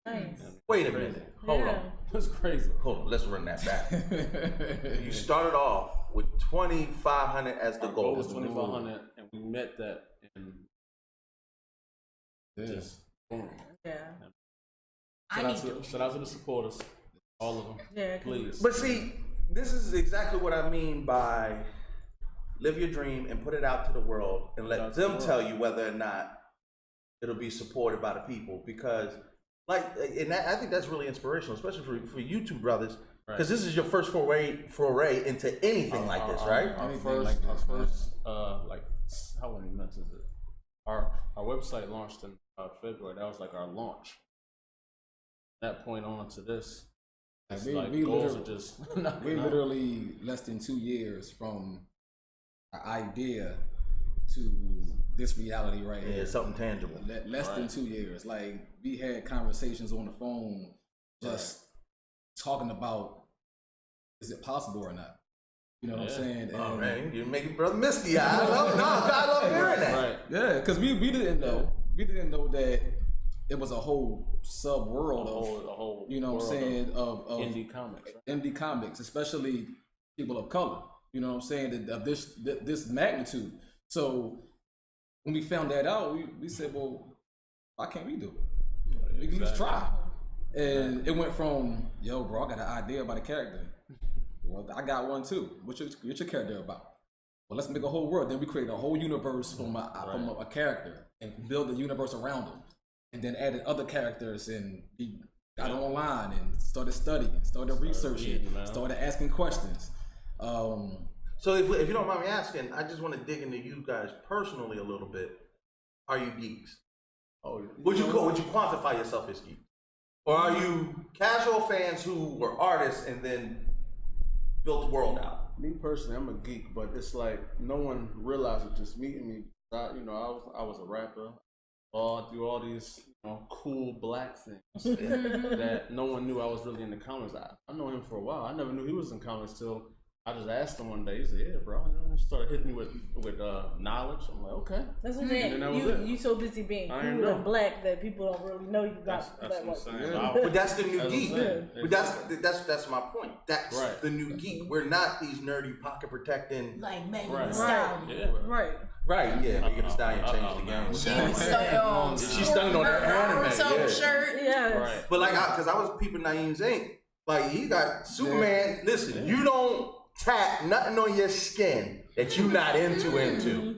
Nice. Wait a minute. Hold on. That's crazy. Hold on. Let's run that back. You started off with 2,500 as the goal. It was 2,500, and we met that in just boom. Yeah. Shout out to the supporters, all of them. Yeah, please. But see, this is exactly what I mean by live your dream and put it out to the world and let them tell you whether or not it'll be supported by the people. Because, I think that's really inspirational, especially for you two brothers, because this is your first foray into anything like this, right? Our first, how many months is it? Our website launched in February. That was like our launch. That point on to this, we literally less than 2 years from our idea to this reality right here. Yeah, something tangible. Less than 2 years. Like, we had conversations on the phone just talking about, is it possible or not? You know what I'm saying? Oh, man, you're making brother misty. I love hearing that. Right. Yeah, because we didn't know. We didn't know that it was a whole sub world of, you know what I'm saying, of indie comics. Right? Indie comics, especially people of color. You know what I'm saying, of this magnitude. So when we found that out, we said, well, why can't we do it? We can just try. And it went from, yo, bro, I got an idea about a character. Well, I got one too. What's your character about? Well, let's make a whole world. Then we created a whole universe from a character and build the universe around them. And then added other characters, and we got online and started studying, started researching, started asking questions. So if you don't mind me asking, I just want to dig into you guys personally a little bit. Are you geeks? Oh, would you quantify yourself as geeks? Or are you casual fans who were artists and then built the world out? Me personally, I'm a geek, but it's like no one realized it just meeting me. I was a rapper. Do all these cool black things that no one knew I was really in the comics. I know him for a while. I never knew he was in comics till I just asked him one day. He said, "Yeah, bro." He started hitting me with knowledge. I'm like, okay. That's what I'm saying. You so busy being cool and black that people don't really know you got that's what I'm saying. But that's the new geek. But that's my point. That's the new geek. We're not these nerdy pocket protecting like Megan Thee Stallion. Right, yeah, Megan Thee Stallion changed the game. She's stunning on that anime. Shirt, Right. But because I was peeping Naeem's Inc. Like, he got Superman. Listen, you don't tack nothing on your skin that you not into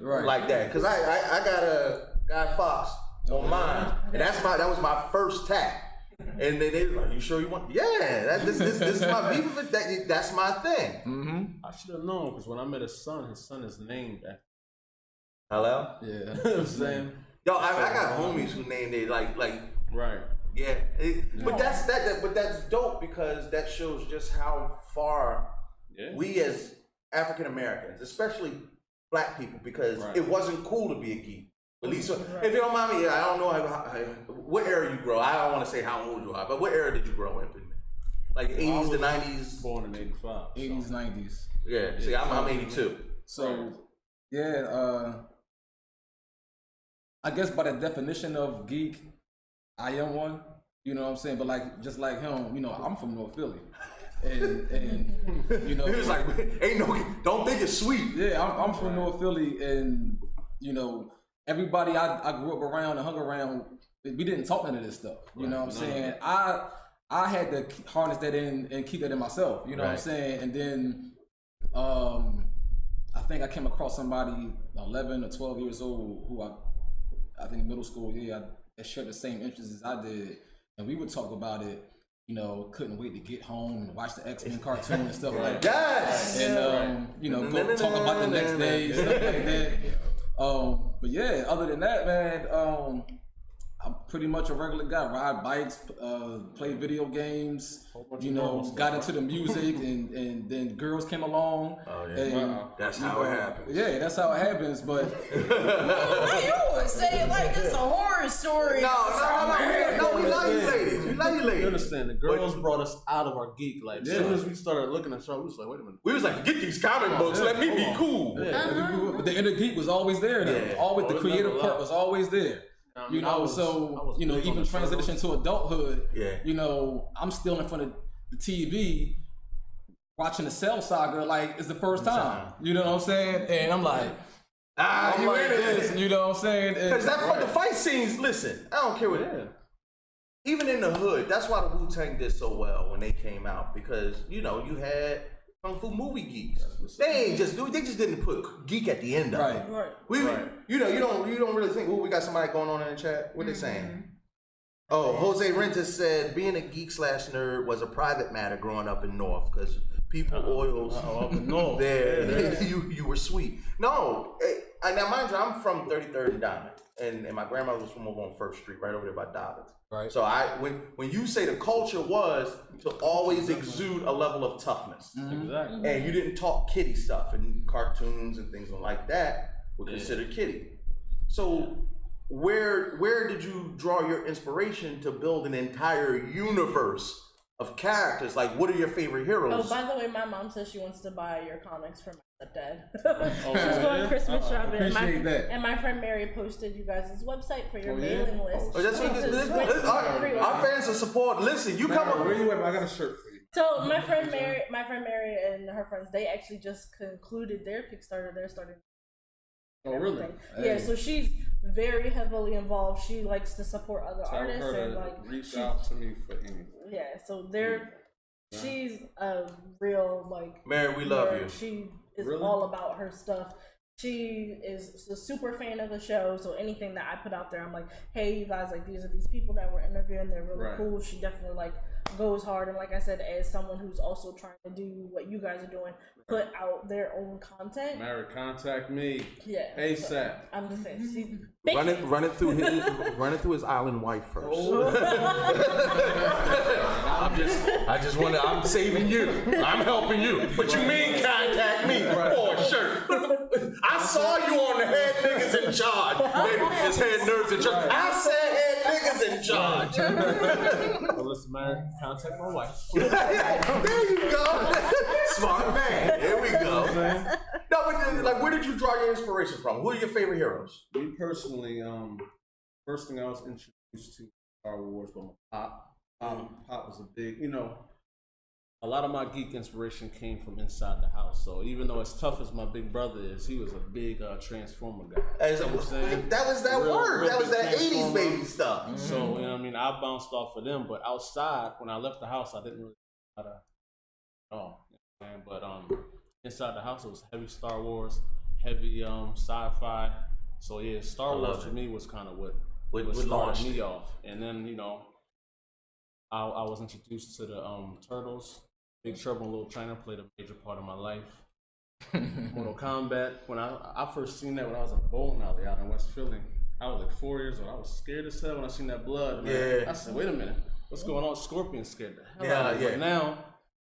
like that. Because I got a Guy Fawkes on mine, and that was my first tack. And they were like, "You sure you want?" Yeah, this is my beef. That's my thing. Mm-hmm. I should have known, because when I met his son is named after. Hello? Yeah. You know what I'm saying? Yo, I got homies who named it like right. Yeah. But that's dope, because that shows just how far we as African Americans, especially black people, because it wasn't cool to be a geek. At least if you don't mind me, I don't know what era you grow. I don't want to say how old you are, but what era did you grow up in? Like 80s to 90s? Born in 85. 80s, 90s. Yeah. See, I'm 82. So I guess by the definition of geek, I am one. You know what I'm saying? But just like him, I'm from North Philly. And he was like, don't think it's sweet. Yeah, I'm from North Philly, and everybody I grew up around and hung around, we didn't talk none of this stuff. You know what I'm saying? I had to harness that in and keep that in myself. You know what I'm saying? And then I think I came across somebody 11 or 12 years old who I think in middle school, that shared the same interests as I did, and we would talk about it. Couldn't wait to get home and watch the X-Men cartoon and stuff like that. Yes. And go talk about the next day, stuff like that. But yeah, other than that, man, I'm pretty much a regular guy. Ride bikes, play video games. You know, got into the music, and then girls came along. Oh yeah, and, that's how it happens. Yeah, that's how it happens. But you always say it like it's a horror story. No, we love you ladies. We love you ladies. You understand? The girls brought us out of our geek. Like, as soon as we started looking at show, we was like, wait a minute. We was like, get these comic books. Let me be cool. Yeah. But the inner geek was always there. Though. Always the creative part was always there. You know, you know, even transition to adulthood. Yeah. You know, I'm still in front of the TV watching the Cell Saga like it's the first time. You know what I'm saying? And I'm like, I'm like this. You know what I'm saying? Because the fight scenes. Listen, I don't care what. Yeah. Even in the hood, that's why the Wu-Tang did so well when they came out, because you know you had Kung Fu movie geeks. They just didn't put geek at the end of it. Right. You know, you don't really think, we got somebody going on in the chat. What they saying? Oh, Jose Rentas said being a geek / nerd was a private matter growing up in North, because people oils there. You were sweet. No, now mind you, I'm from 33rd and Diamond, and my grandmother was from over on 1st Street, right over there by Dobbins. Right. So when you say the culture was to always exude a level of toughness, Exactly. and you didn't talk kiddie stuff and cartoons and things like that were considered kiddie. So where did you draw your inspiration to build an entire universe of characters? Like, what are your favorite heroes? Oh, by the way, my mom says she wants to buy your comics for my stepdad. She's going Christmas shopping. And my friend Mary posted you guys' website for your mailing list. Oh, that's what our fans are support. Listen, you come up. Where you at? I got a shirt for you. So my friend Mary and her friends, they actually just concluded their Kickstarter. They're starting. Oh, really? Yeah, so she's very heavily involved. She likes to support other artists her and to like reach out to me for anything. Yeah, so she's a real like Mary, we love you. She is all about her stuff. She is a super fan of the show, so anything that I put out there, I'm like, hey, you guys, like these are these people that we're interviewing. They're really cool. She definitely like goes hard, and like I said, as someone who's also trying to do what you guys are doing, put out their own content. Mary, contact me. Yeah, ASAP. So I'm just saying, she's run it through his island wife first. I'm saving you. I'm helping you. But you mean contact me for a shirt? I saw you on the Head Niggas in Charge. It's Head Nerds in Charge. I said Head Niggas in Charge. Well, listen, Mary, contact my wife. There you go. Smart man. There we go. No, but like, where did you draw your inspiration from? Who are your favorite heroes? Me personally, first thing I was introduced to Star Wars by my pop. Pop was a big, a lot of my geek inspiration came from inside the house. So even though as tough as my big brother is, he was a big Transformer guy. That was that word. That was that 80s baby stuff. Mm-hmm. So, you know what I mean? I bounced off of them. But outside, when I left the house, I didn't really know how to, but inside the house, it was heavy Star Wars, heavy sci-fi. So yeah, Star Wars to me was kind of what launched me off. And then, I was introduced to the Turtles. Big Trouble in Little China played a major part of my life. Mortal Kombat. When I first seen that when I was in a bowling alley out in West Philly, I was like 4 years old. I was scared as hell when I seen that blood. Man. Yeah. I said, wait a minute, what's going on? Scorpion scared the hell out of me. But now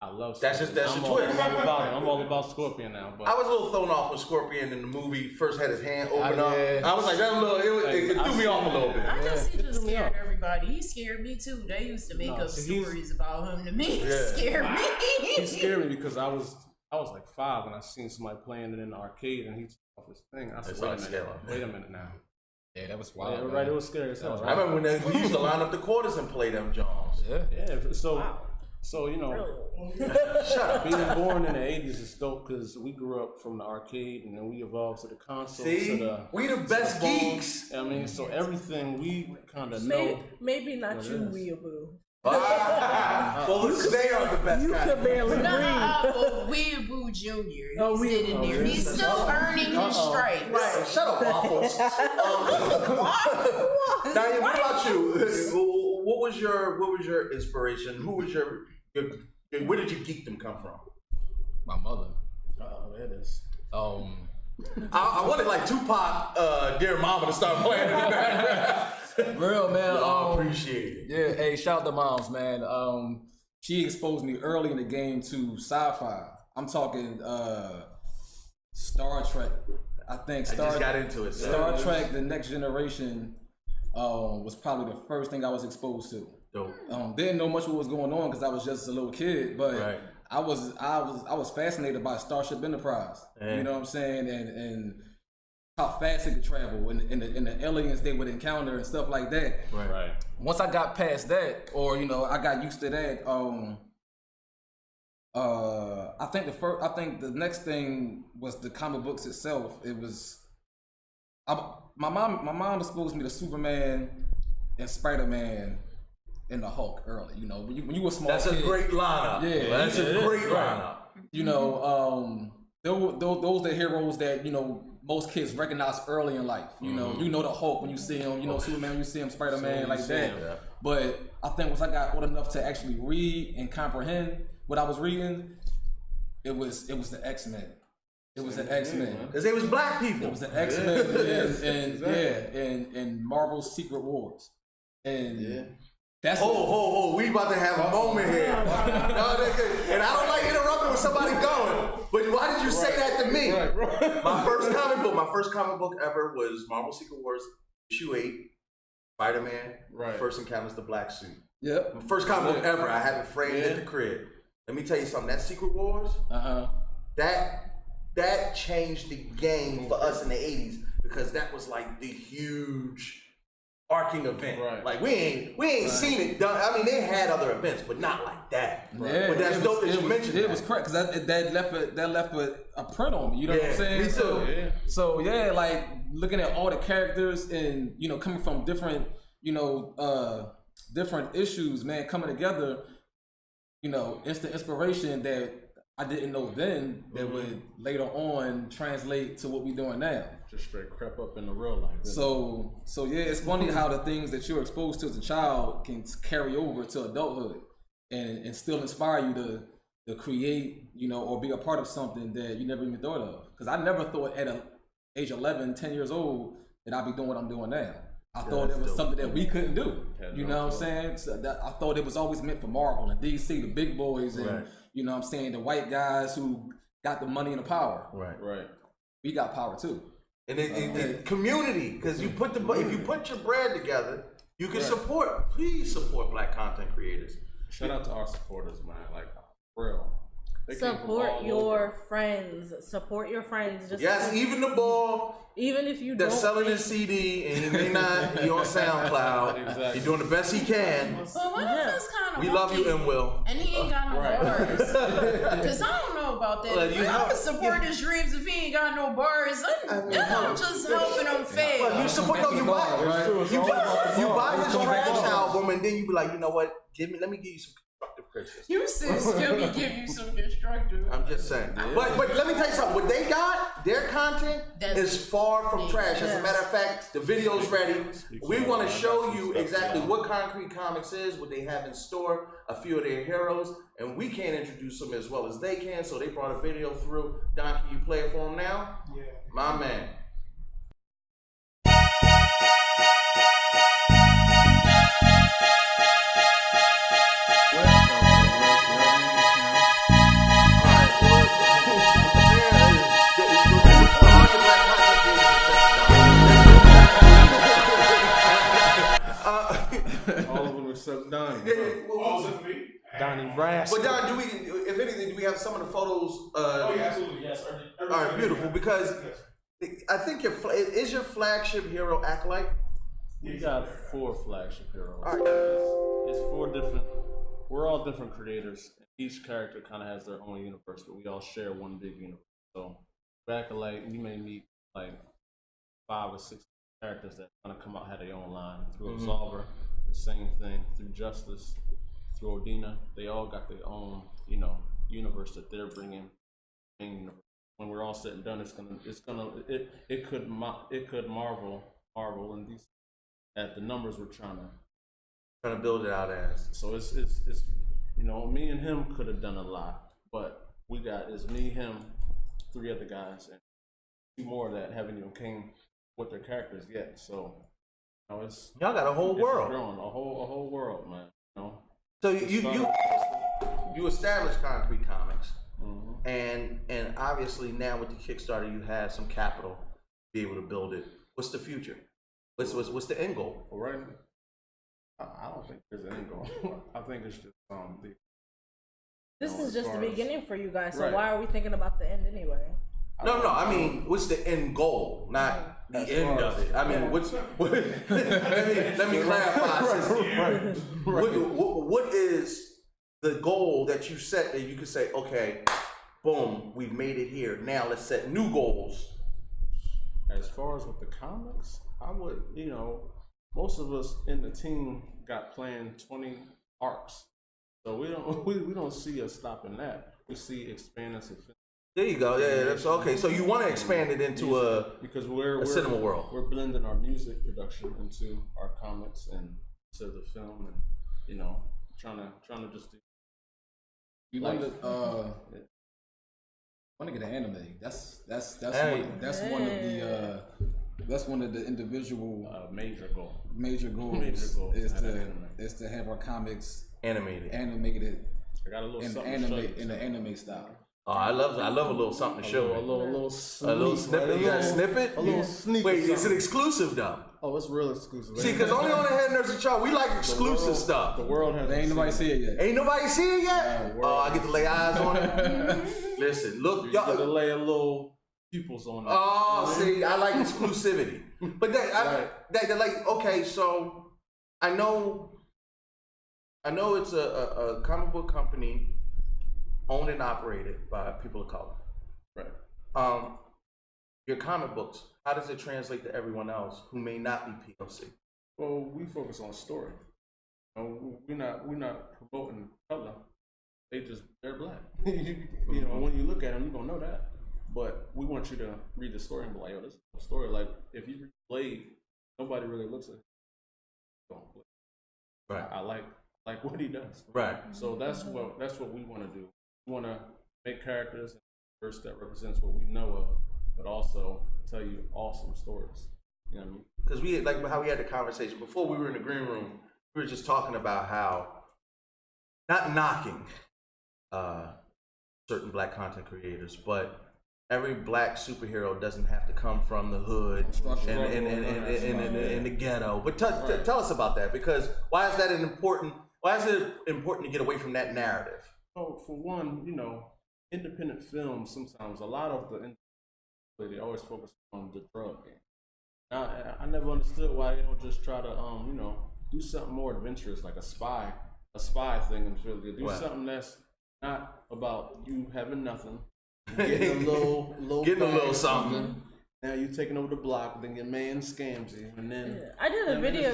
I love Scorpion. That's your twist. I'm all about Scorpion now. But I was a little thrown off with Scorpion in the movie. First had his hand open up. I was like, that little, it threw me off a little bit. I guess he just scared everybody. He scared me too. They used to make up stories about him to me. He scared me. He scared me because I was like 5 and I seen somebody playing it in the arcade and he took off his thing. I said, wait a minute now. Yeah, that was wild. Yeah, right, it was scary as hell. I remember when we used to line up the quarters and play them Johns. Yeah. So being born in the 80s is dope because we grew up from the arcade and then we evolved to the console. We the best geeks. I mean, so everything we kind of know. Maybe not you, Weeaboo. Well, they are the best. You could barely breathe. Weeaboo Jr. He's sitting there. He's still earning his stripes. Right. Shut up, Waffles. Diane, what about you? What was your inspiration? Who was your where did your geekdom come from? My mother. Oh, there it is. I wanted like Tupac, Dear Mama to start playing in the background. Real man. I appreciate it. Yeah, hey, shout out to moms, man. She exposed me early in the game to sci-fi. I'm talking Star Trek. I think I just got into it. Star Trek: The Next Generation was probably the first thing I was exposed to. Dope. Didn't know much what was going on because I was just a little kid, but I was fascinated by Starship Enterprise. Yeah. You know what I'm saying, and how fast it could travel, and the aliens they would encounter and stuff like that. Right. Once I got past that, or I got used to that. I think the next thing was the comic books itself. It was my mom exposed me to Superman and Spider-Man and the Hulk early. When you were a small That's kid, a great lineup. Yeah, That's a great lineup. Those are heroes that most kids recognize early in life. You know the Hulk when you see him. Superman when you see him, Spider-Man like that. Yeah. But I think once I got old enough to actually read and comprehend what I was reading, it was the X-Men. It was the X-Men. Because they was black people. It was the X-Men and Marvel's Secret Wars. And that's we about to have a moment here. And I don't like interrupting when somebody going. But why did you say that to me? Right. My first comic book ever was Marvel Secret Wars issue 8, Spider-Man. Right. First encounters the black suit. Yep. My first comic book ever. I have it framed at the crib. Let me tell you something. That Secret Wars, that changed the game for us in the 80s because that was like the huge arcing event. Right. Like we ain't seen it done. I mean, they had other events, but not like that. Right. Yeah, but that's dope that you mentioned. It was correct because that left a print on me. You know what I'm saying? Me too. So like looking at all the characters and coming from different different issues, man, coming together. Instant inspiration that I didn't know then that would later on translate to what we're doing now. Just straight crept up in the real life. So yeah, it's funny how the things that you're exposed to as a child can carry over to adulthood and still inspire you to create, or be a part of something that you never even thought of. Because I never thought at age 11, 10 years old that I'd be doing what I'm doing now. I thought it was something that we couldn't do. You know what I'm saying? So I thought it was always meant for Marvel and DC, the big boys, and you know what I'm saying, the white guys who got the money and the power. Right. We got power too. And it community, because if you put your bread together, you can support. Please support black content creators. Shout out to our supporters, man. Like real. Support your friends. Support your friends. Just even the ball. Even if you that's selling his CD and he may not be on SoundCloud. Exactly. He's doing the best he can. But what if it's kind of we love you, M. Will. And he ain't got no bars. Because I don't know about that. Well, I would support his dreams if he ain't got no bars. I'm just helping him fail. Well, you support you buy his trash album and then you be like, you know what? Let me give you some constructive criticism. You said let me give you some constructive. I'm just saying. But let me tell you something. What they got, their content is far from trash. As a matter of fact, the video's ready. We want to show you exactly what Concrete Comics is, what they have in store, a few of their heroes, and we can't introduce them as well as they can, so they brought a video through. Don, can you play it for them now? Yeah. My man. All of them except Donnie. All except me. Donnie Rascal. But Don, if anything, do we have some of the photos? Oh yeah, absolutely, yes. All right, beautiful. Because I think is your flagship hero Acolyte? We got 4 flagship heroes. All right. It's 4 different. We're all different creators. Each character kind of has their own universe, but we all share one big universe. So, Acolyte, you may meet like 5 or 6 characters that kind of come out had their own line. Through Absolver, the same thing. Through Justice, through Odina, they all got their own, universe that they're bringing. When we're all said and done, it could marvel and these at the numbers we're trying to build it out as. So it's me and him could have done a lot, but it's me, him, 3 other guys, and see more of that haven't even came with their characters yet. So, you know, it's y'all got a whole world, growing, a whole world, man. You know. So you established Concrete Comics, and obviously now with the Kickstarter you have some capital to be able to build it. What's the future? What's the end goal? Well, right. I don't think there's an end goal. I think it's just This is just the beginning for you guys. So Right. why are we thinking about the end anyway? No, I mean, what's the end goal, not the end of it? I mean, let me clarify. What is the goal that you set that you can say, okay, boom, we've made it here. Now let's set new goals. As far as with the comics, I would, most of us in the team got planned 20 arcs, so we don't see us stopping that. We see expanding to. There you go. Yeah, that's okay. So you want to expand it into because we're cinema world. We're blending our music production into our comics and to the film, and trying to just do. You want to get an anime. That's one of the individual major goals is to have our comics animated. I got a little in the anime style. Oh, I love a little something to show. A little snippet. You got a snippet? A little sneak. Wait, is it exclusive though? Oh, it's real exclusive. See, because only on the Head Nerds and Chart, we like exclusive stuff. The world has. Ain't nobody see it yet. Ain't nobody see it yet? Oh, I get to lay eyes on it. Listen, look, you got to lay a little pupils on it. Oh, see, I like exclusivity. But that like, okay, so I know it's a comic book company owned and operated by people of color. Right. Your comic books, how does it translate to everyone else who may not be POC? Well, we focus on story. We're not promoting color. They're black. When you look at them, you're gonna know that. But we want you to read the story and be like, "Yo, this is a story." Like if you read Blade, nobody really looks at it. Right. I like what he does. Right. So that's what we want to do. We want to make characters first that represents what we know of, but also tell you awesome stories. You know what I mean? Because we had, like how we had the conversation before we were in the green room. We were just talking about how not knocking certain black content creators, but every black superhero doesn't have to come from the hood and in the ghetto. But tell us about that, because why is it important to get away from that narrative? Oh, for one, independent films, sometimes a lot of they always focus on the drug game. Now, I never understood why they don't just try to do something more adventurous, like a spy thing in Philly. Do something that's not about you having nothing, getting a little something. Now you taking over the block, then your man scams you, and then I did a video.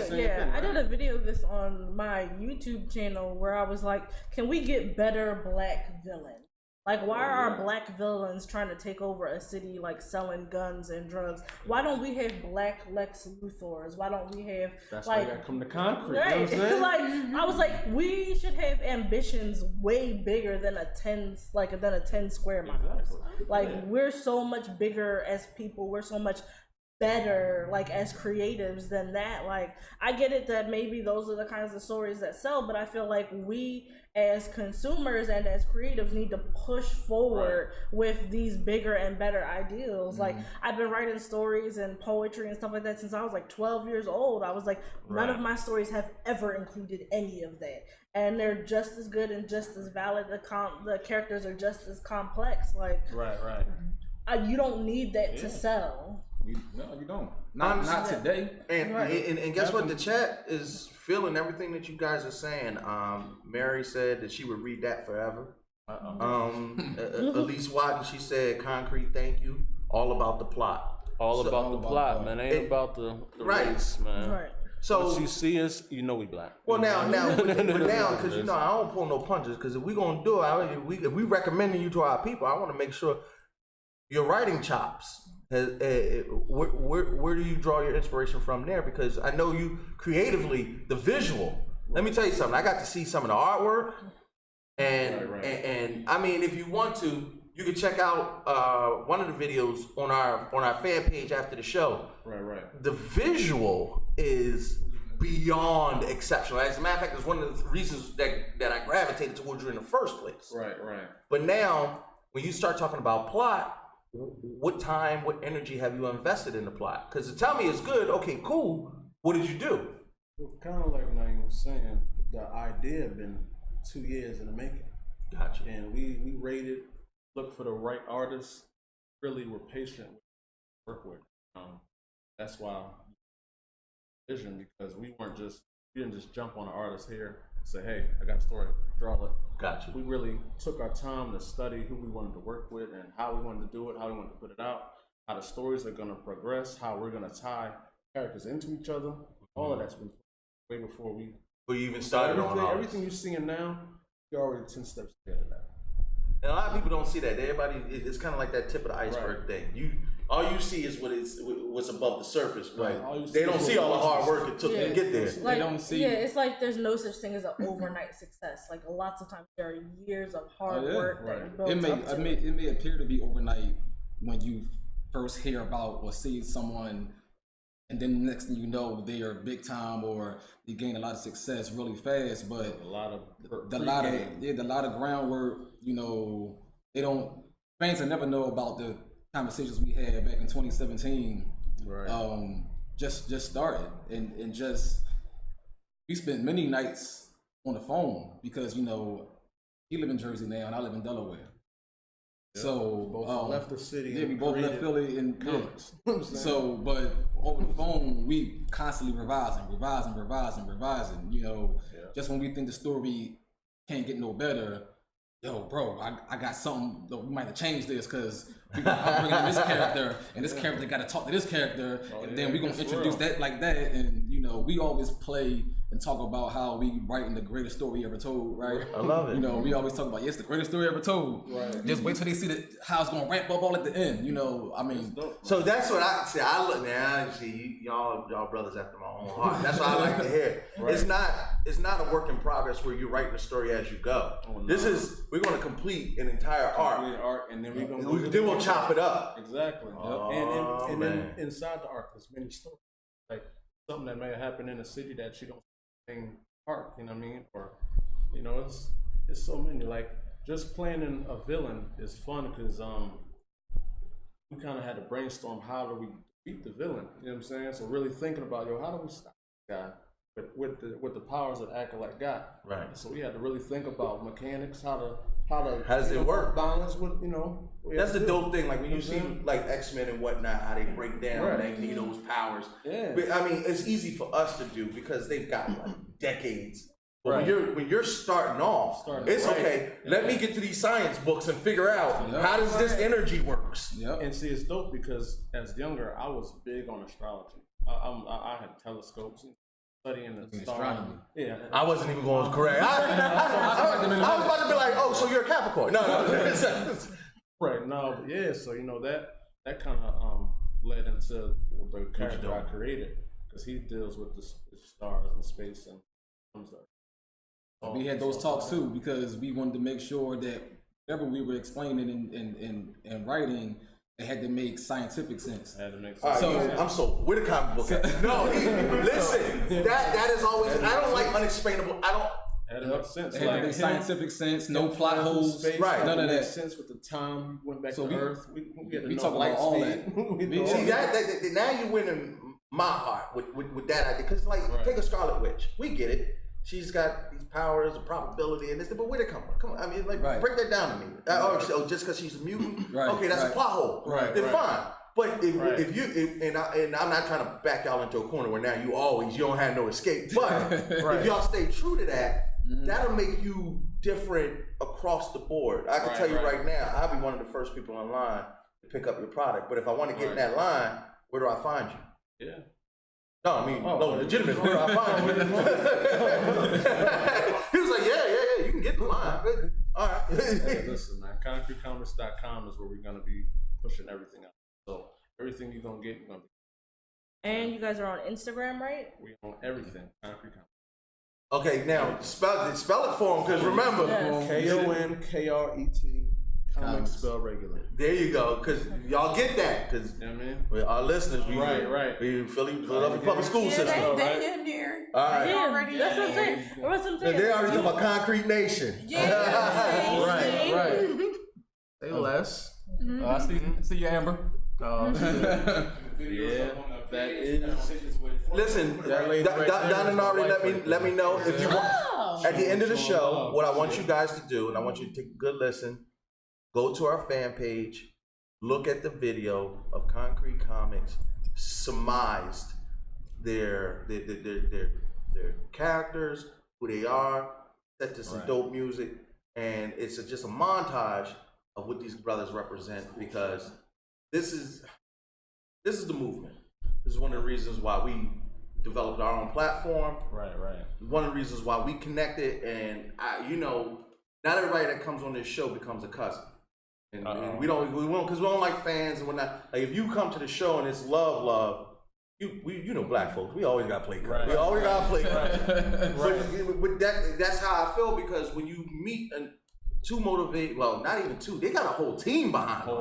I did a video of this on my YouTube channel where I was like, "Can we get better black villains? Like, why are our black villains trying to take over a city, like selling guns and drugs? Why don't we have black Lex Luthors? Why don't we have that's why you gotta come to concrete? Right. You know what I'm saying? I was like, we should have ambitions way bigger than a 10 square miles. Exactly. Like we're so much bigger as people. We're so much better like as creatives than that. Like I get it that maybe those are the kinds of stories that sell, but I feel like we as consumers and as creatives need to push forward with these bigger and better ideals. Like I've been writing stories and poetry and stuff like that since I was like 12 years old. I was like, none of my stories have ever included any of that, and they're just as good and just as valid. The characters are just as complex. Like you don't need that to sell. No, you don't. Not today. And guess what? The chat is feeling everything that you guys are saying. Mary said that she would read that forever. Elise Watton, she said, "Concrete, thank you. All about the plot." All about the plot, man. Ain't about the race, man. Right. So once you see us, you know we black. Well, now, because I don't pull no punches. Because if we gonna do it, if we recommending you to our people, I want to make sure your writing chops. Where do you draw your inspiration from there? Because I know you creatively, the visual. Let me tell you something. I got to see some of the artwork, and I mean, if you want to, you can check out one of the videos on our fan page after the show. Right. The visual is beyond exceptional. As a matter of fact, it's one of the reasons that I gravitated towards you in the first place. Right. But now, when you start talking about plot, what time, what energy have you invested in the plot? Because to tell me it's good, okay, cool. What did you do? Well, kind of like Naeem was saying, the idea had been 2 years in the making. Gotcha. And we rated, looked for the right artists, really were patient with work with. That's why vision, because we didn't just jump on an artist here and say, hey, I got a story, draw it. Gotcha. We really took our time to study who we wanted to work with and how we wanted to do it, how we wanted to put it out, how the stories are going to progress, how we're going to tie characters into each other. All of that's been way before we even started on ours. Everything you're seeing now, you're already 10 steps ahead of that. And a lot of people don't see that. Everybody, it's kind of like that tip of the iceberg thing. All you see is what's above the surface, but they don't see all the hard work it took to get there. Like, they don't see. Yeah, it's like there's no such thing as an overnight success. Like lots of times there are years of hard work that builds up to it. It may appear to be overnight when you first hear about or see someone, and then the next thing you know, they are big time or they gain a lot of success really fast. But a lot of groundwork. Fans will never know about the conversations we had back in 2017. Right. Just started and just we spent many nights on the phone because he live in Jersey now and I live in Delaware. Yeah, so we both left the city. Yeah, we both left Philly and comics. So, but over the phone, we constantly revising. Just when we think the story can't get no better, yo, bro, I got something. We might have to change this because I'm bringing in this character, and this character got to talk to this character, and then we're gonna introduce that like that, and we always play and talk about how we writing the greatest story ever told, right? I love it. We always talk about, yes, the greatest story ever told. Right. Just wait till they see how it's gonna ramp up all at the end. So that's what I say. I look now. See, y'all brothers after my own heart. That's what I like to hear. Right. It's not a work in progress where you're writing the story as you go. Oh, no. We're going to complete an entire arc, and then we're going to then we'll chop it up. Exactly. Oh, and then inside the arc, there's many stories. Like something that may have happened in a city that you don't see in arc. You know what I mean? Or it's so many. Like just planning a villain is fun because we kind of had to brainstorm how do we beat the villain. You know what I'm saying? So really thinking about how do we stop the guy with the powers that Acolyte got. Right. So we had to really think about mechanics, how does it work? Balance with That's the dope thing. Like when you see like X-Men and whatnot, how they break down Magneto's powers. Yeah. But, I mean, it's easy for us to do because they've got like decades. But when you're starting off, it's okay. Let me get to these science books and figure out how does this energy works. Yep. And see, it's dope because as younger, I was big on astrology. I had telescopes and studying the stars. Yeah. I wasn't even going correct. I was about to be like, oh, so you're a Capricorn. No. Right. No. But yeah. So that kind of led into the character I created because he deals with the stars and space and we had those talks too because we wanted to make sure that whatever we were explaining and writing, it had to make scientific sense. It had to make sense. I'm sold. Where the comic book at? No, listen. That is always. I don't like unexplainable. I don't. It had to make sense. It had to make scientific sense. No plot holes. Right. None of that. Sense with the time we went back to Earth. We talk about all that. See that now you're winning my heart with that idea because take a Scarlet Witch. We get it. She's got these powers, a probability, and this. But where they come from? Come on, I mean, break that down to me. Just because she's a mutant, okay, that's a plot hole. Then fine. But if you and I'm not trying to back y'all into a corner where now you don't have no escape. But if y'all stay true to that, that'll make you different across the board. I can tell you right now, I'll be one of the first people online to pick up your product. But if I want to get in that line, where do I find you? Yeah. No, I mean, legitimate. Where do I find you? He was like, yeah, you can get in the line. All right. Hey, listen, man, concretecomics.com is where we're going to be pushing everything out. So everything you're going to get, you're going to be. And you guys are on Instagram, right? We on everything, Concrete Comics. Okay, now spell it for him, because remember. KONKRET Comics spelled regular. There you go, because y'all get that, because with our listeners, we Philadelphia public school system. They in there. All right. Yeah, that's what I'm saying. They already talking about Concrete Nation. Yeah. Right. Say less. I see you, Amber. Yeah, that is. Listen, Don and Ari, let me know if you want. At the end of the show, what I want you guys to do, and I want you to take a good listen. Go to our fan page, look at the video of Concrete Comics, surmised their characters, who they are, set to some dope music, and it's just a montage of what these brothers represent, because this is the movement. This is one of the reasons why we developed our own platform. Right. One of the reasons why we connected, and not everybody that comes on this show becomes a cousin. And we don't because we don't like fans and whatnot. Like if you come to the show and it's love, you know black folks, we always gotta play cousin. We always gotta play cousin. But that's how I feel, because when you meet two motivate, well, not even two, they got a whole team behind them.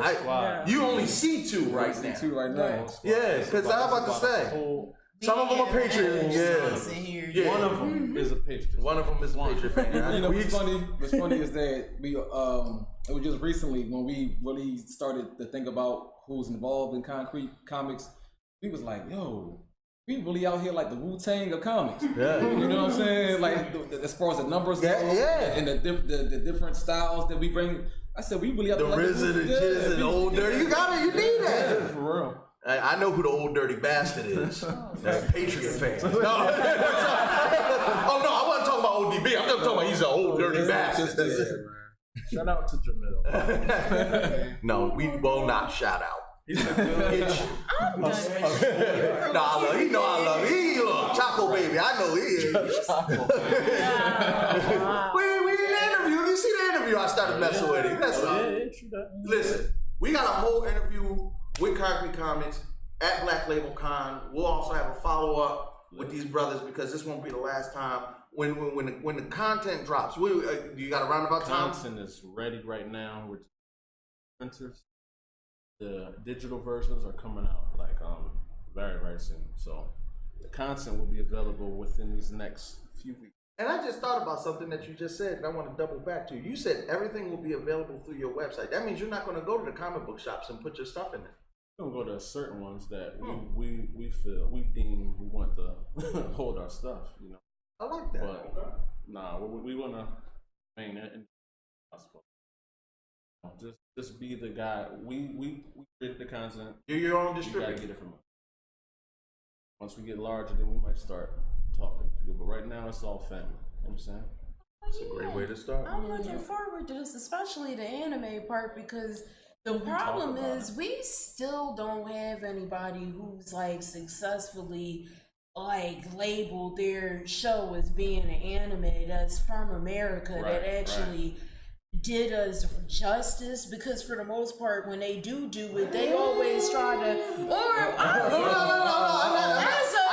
You only see two right now. Yeah, because I'm about to say. Some of them are Patriots. Yeah. One of them is a Patriot. One of them is a Patriot fan. You know what's funny? What's funny is that we it was just recently when we really started to think about who's involved in Concrete Comics. We was like, yo, we really out here like the Wu-Tang of comics. Yeah. You know what I'm saying? Like as far as the numbers go, and the different styles that we bring. I said we really out there. The RZA, the Jizz, and the Old Dirty. You need that. Yeah, for real. I know who the Old Dirty Bastard is. That Patriot fan. No. Oh no, I wasn't talking about ODB. I'm just talking about he's an old dirty bastard. Shout out to Jamil. No, we will not shout out. I'm done with you. No, I love him. He know I love him. He look Choco baby. I know he is. We did the interview. You see the interview? I started messing with him. That's all. Listen, we got a whole interview with Concrete Comics at Black Label Con. We'll also have a follow-up with these brothers, because this won't be the last time. When the content drops, you got a roundabout time? Content is ready right now with printers. The digital versions are coming out very, very soon. So the content will be available within these next few weeks. And I just thought about something that you just said, and I want to double back to. You said everything will be available through your website. That means you're not going to go to the comic book shops and put your stuff in there. We're going to go to certain ones that we feel, we deem we want to hold our stuff, you know. I like that. But nah, we want to remain possible. Just be the guy. We create the content. You're your own distributor. You got to get it from us. Once we get larger, then we might start talking. But right now, it's all family. You know what I'm saying? It's a great way to start. I'm looking forward to this, especially the anime part, because the problem is we still don't have anybody who's like successfully like labeled their show as being an anime that's from America, that actually did us justice, because for the most part when they do it, they always try to, I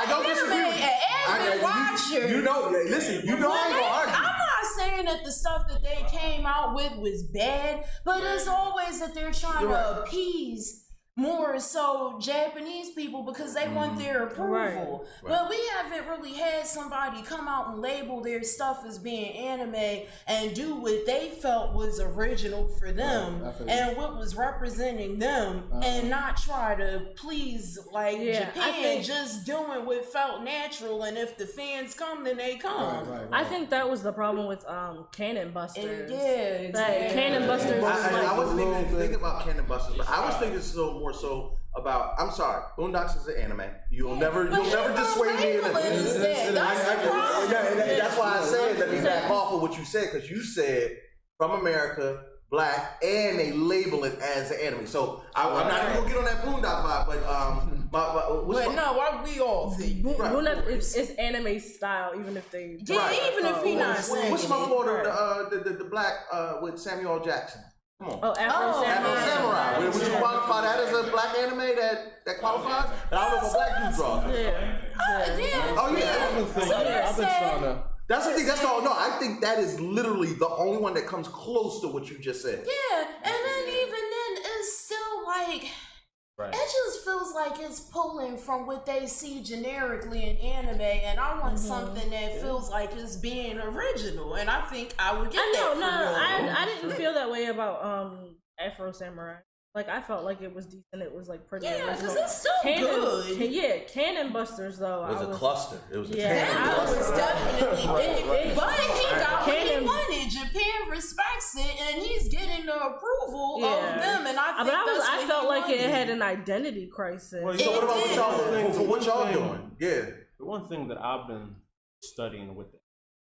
don't disagree with you. Anime watcher, you know, listen, you know I ain't gonna argue. I'm not saying that the stuff that they came out with was bad, but it's always that they're trying to appease more so Japanese people because they want their approval. But we haven't really had somebody come out and label their stuff as being anime and do what they felt was original for them and what was representing them, and not try to please like Japan, just doing what felt natural, and if the fans come, then they come. I think that was the problem with Cannon Busters. Exactly. Like, Cannon Busters I wasn't even thinking about Cannon Busters, but I was thinking more so about, I'm sorry, Boondocks is an anime. You'll never dissuade me in it. That's why I said let me back off of what you said, because you said from America, black, and they label it as an anime. So I'm not even gonna get on that Boondock vibe, but we all think it's anime style, even if they even if he not saying what's my order? The black with Samuel L. Jackson. Come on. Afro Samurai. Would you qualify that as a black anime that qualifies? And I don't know if a black dude draws. I've been trying to. That's the thing. No, I think that is literally the only one that comes close to what you just said. Yeah, and then like, Right. it just feels like it's pulling from what they see generically in anime, and I want something that feels like it's being original, and I think I would get that. I didn't feel that way about Afro Samurai. Like, I felt like it was decent. It was like pretty original. Because it's still good. Yeah, Cannon Busters though. It was a cluster. It was a That was definitely big. But he got what he Cannon. wanted. Japan respects it, and he's getting the approval of them. And I think I felt like it had an identity crisis. Well, So what about what y'all for what y'all doing? Yeah. The one thing that I've been studying with it,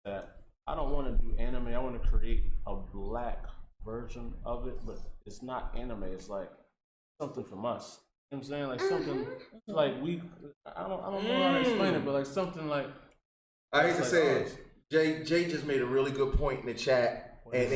that I don't want to do anime. I want to create a black version of it, but it's not anime. It's like something from us. You know what I'm saying? Like something like I don't know how to explain it, but like something like I hate to say it. Jay just made a really good point in the chat, and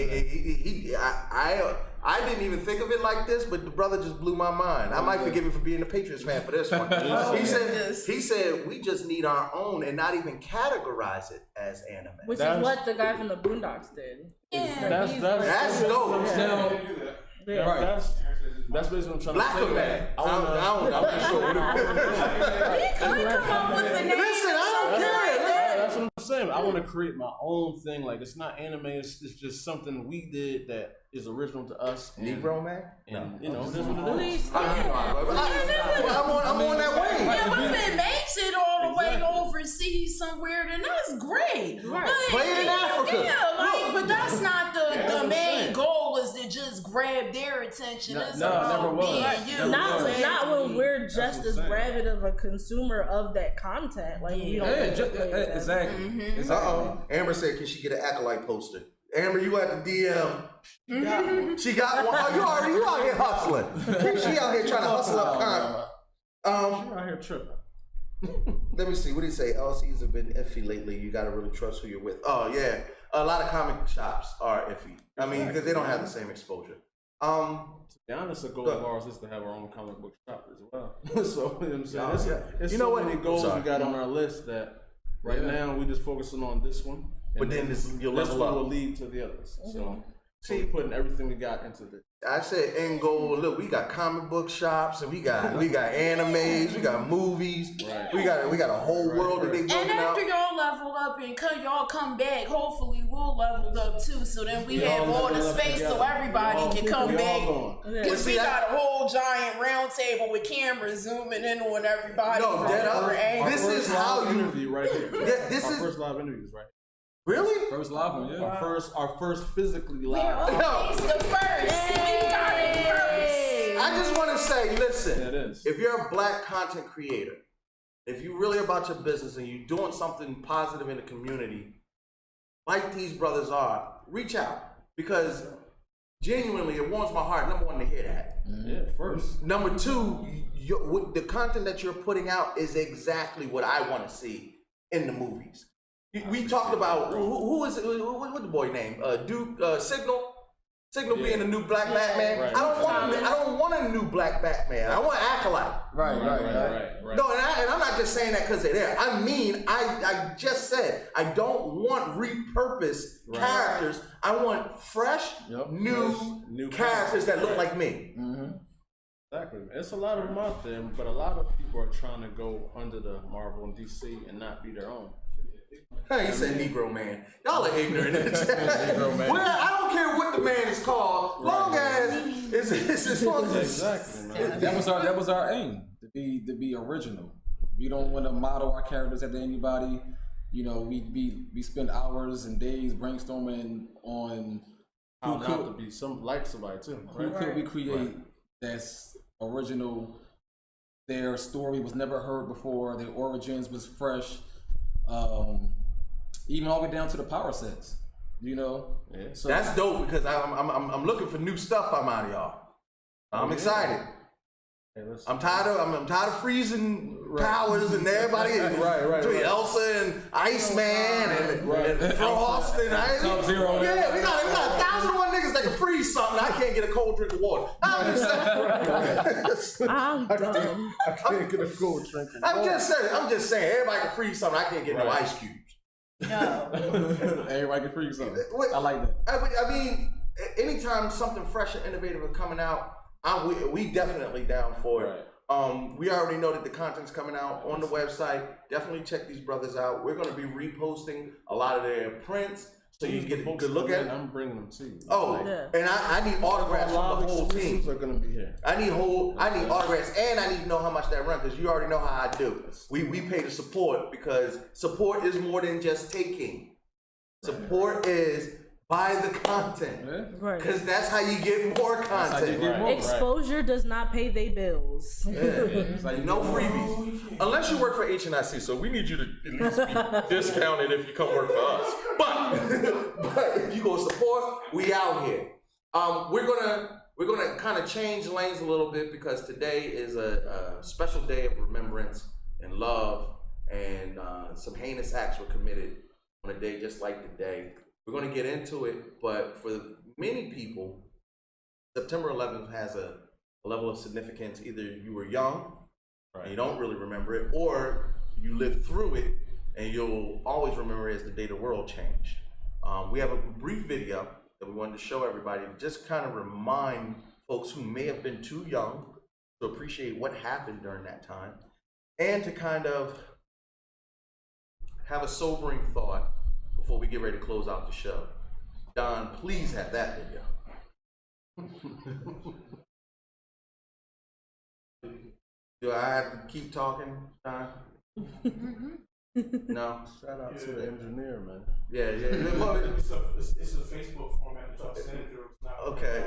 I didn't even think of it like this, but the brother just blew my mind. I might forgive him for being a Patriots fan for this one. He said we just need our own and not even categorize it as anime. Which is what the guy from the Boondocks did. Yeah, that's dope. Yeah. Right. That's basically what I'm trying Black to say. man. I'm not sure. Listen, I don't care. That's what I'm saying. I want to create my own thing. Like, it's not anime. It's just something we did that is original to us. Negro man. And you know, this is what it is. I'm on that way. Yeah, but if it makes it all the way overseas somewhere, then that's great. Right. Play it in Africa. Yeah, but that's not the main goal. Is to just grab their attention. It's never was. Not when we're just as rabid of a consumer of that content. Like, you don't exactly. Uh-oh. Amber said, can she get an Acolyte poster? Amber, you at the DM. She got one. Oh, you out here hustling. She out here trying to hustle up content. She out here tripping. Let me see. What did he say? LCs have been iffy lately. You got to really trust who you're with. Oh, yeah. A lot of comic shops are iffy. I mean, because they don't have the same exposure. To be honest, a goal of ours is to have our own comic book shop as well. So, you know what I'm saying? It's so many goals we got on our list that right now we just focusing on this one. But then this one will lead to the others. So we're putting everything we got into this. I said end goal. Look, we got comic book shops and we got animes, we got movies, we got a whole world that they building And after out. y'all level up and y'all come back, hopefully we'll level up too. So then we have all the space so everybody can come back. Because we got a whole giant round table with cameras zooming in on everybody. No, this is how you interview right here. Yeah, this our is first live interviews right here. Really? First live one, yeah. Our first physically live. We're always the first. We got it first. I just want to say, listen, if you're a black content creator, if you're really about your business and you're doing something positive in the community, like these brothers are, reach out. Because genuinely, it warms my heart, number one, to hear that. Yeah, first. Number two, the content that you're putting out is exactly what I want to see in the movies. We talked about who is it? What the boy name? Signal. Signal being the new black Batman. Right. I don't want a new black Batman. I want an Acolyte. Right. No, and I'm not just saying that because they're there. I mean, I just said I don't want repurposed characters. I want fresh, new characters that look like me. Mm-hmm. Exactly. It's a lot of them out there, but a lot of people are trying to go under the Marvel and DC and not be their own. Hey, he said Negro man. Y'all are ignorant. Negro man. Well, I don't care what the man is called, long as it's long as exactly, man. That was our aim, to be original. We don't want to model our characters after anybody. You know, we spend hours and days brainstorming on how not to be somebody too. Who could we create that's original? Their story was never heard before. Their origins was fresh. Even all the way down to the power sets, you know. Yeah. So that's dope because I'm looking for new stuff from out of y'all. I'm excited. Hey, I'm tired of freezing powers and everybody between Elsa and Iceman and Frost and Sub-Zero. Yeah, we got 1,001 niggas that can freeze something. I can't get a cold drink of water. I'm done. I can't get a cold drink of water. I'm just saying. Everybody can freeze something. I can't get no ice cubes. No. Everybody can freeze something. I like that. I mean, anytime something fresh and innovative is coming out, We definitely down for it. We already know that the content's coming out on the website. Definitely check these brothers out. We're going to be reposting a lot of their prints so you can get a good look at it. I'm bringing them to you. Oh, and I need autographs from the whole team. Are going to be here. I need autographs, and I need to know how much that run, because you already know how I do. We pay to support, because support is more than just taking. Support is buy the content, because that's how you get more content. Exposure does not pay their bills. No freebies, unless you work for HNIC. So we need you to at least be discounted if you come work for us. But if you go support, we out here. We're gonna kind of change lanes a little bit, because today is a special day of remembrance and love, and some heinous acts were committed on a day just like today. We're going to get into it, but for many people, September 11th has a level of significance. Either you were young and you don't really remember it, or you lived through it and you'll always remember it as the day the world changed. We have a brief video that we wanted to show everybody to just kind of remind folks who may have been too young to appreciate what happened during that time, and to kind of have a sobering thought before we get ready to close out the show. Don, please have that video. Do I have to keep talking, Don? No? Shout out to the engineer, man. Yeah. It's a Facebook format. So I'll send it through. Okay.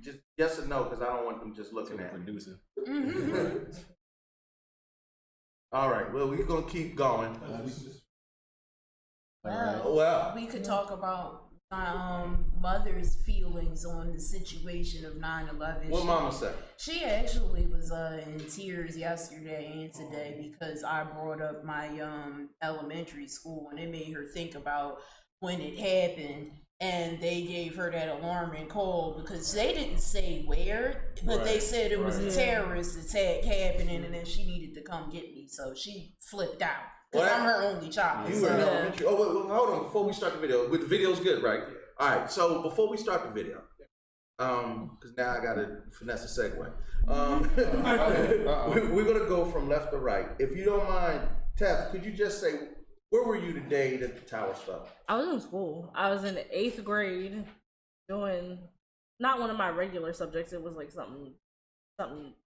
Just yes or no, because I don't want them just looking at me. Producer. All right. Well, we're going to keep going. Well, we could talk about my mother's feelings on the situation of 9/11. What mama said? She actually was in tears yesterday and today, because I brought up my elementary school, and it made her think about when it happened, and they gave her that alarming call, because they didn't say where, but they said it was a terrorist attack happening, and then she needed to come get me, so she flipped out. Because I'm her only child. You were in elementary. Oh, wait, hold on. Before we start the video, the video's good, right? All right. So before we start the video, because now I gotta finesse a segue. We're gonna go from left to right. If you don't mind, Tef, could you just say, where were you the day that the towers fell? I was in school. I was in the 8th grade, doing not one of my regular subjects. It was like something.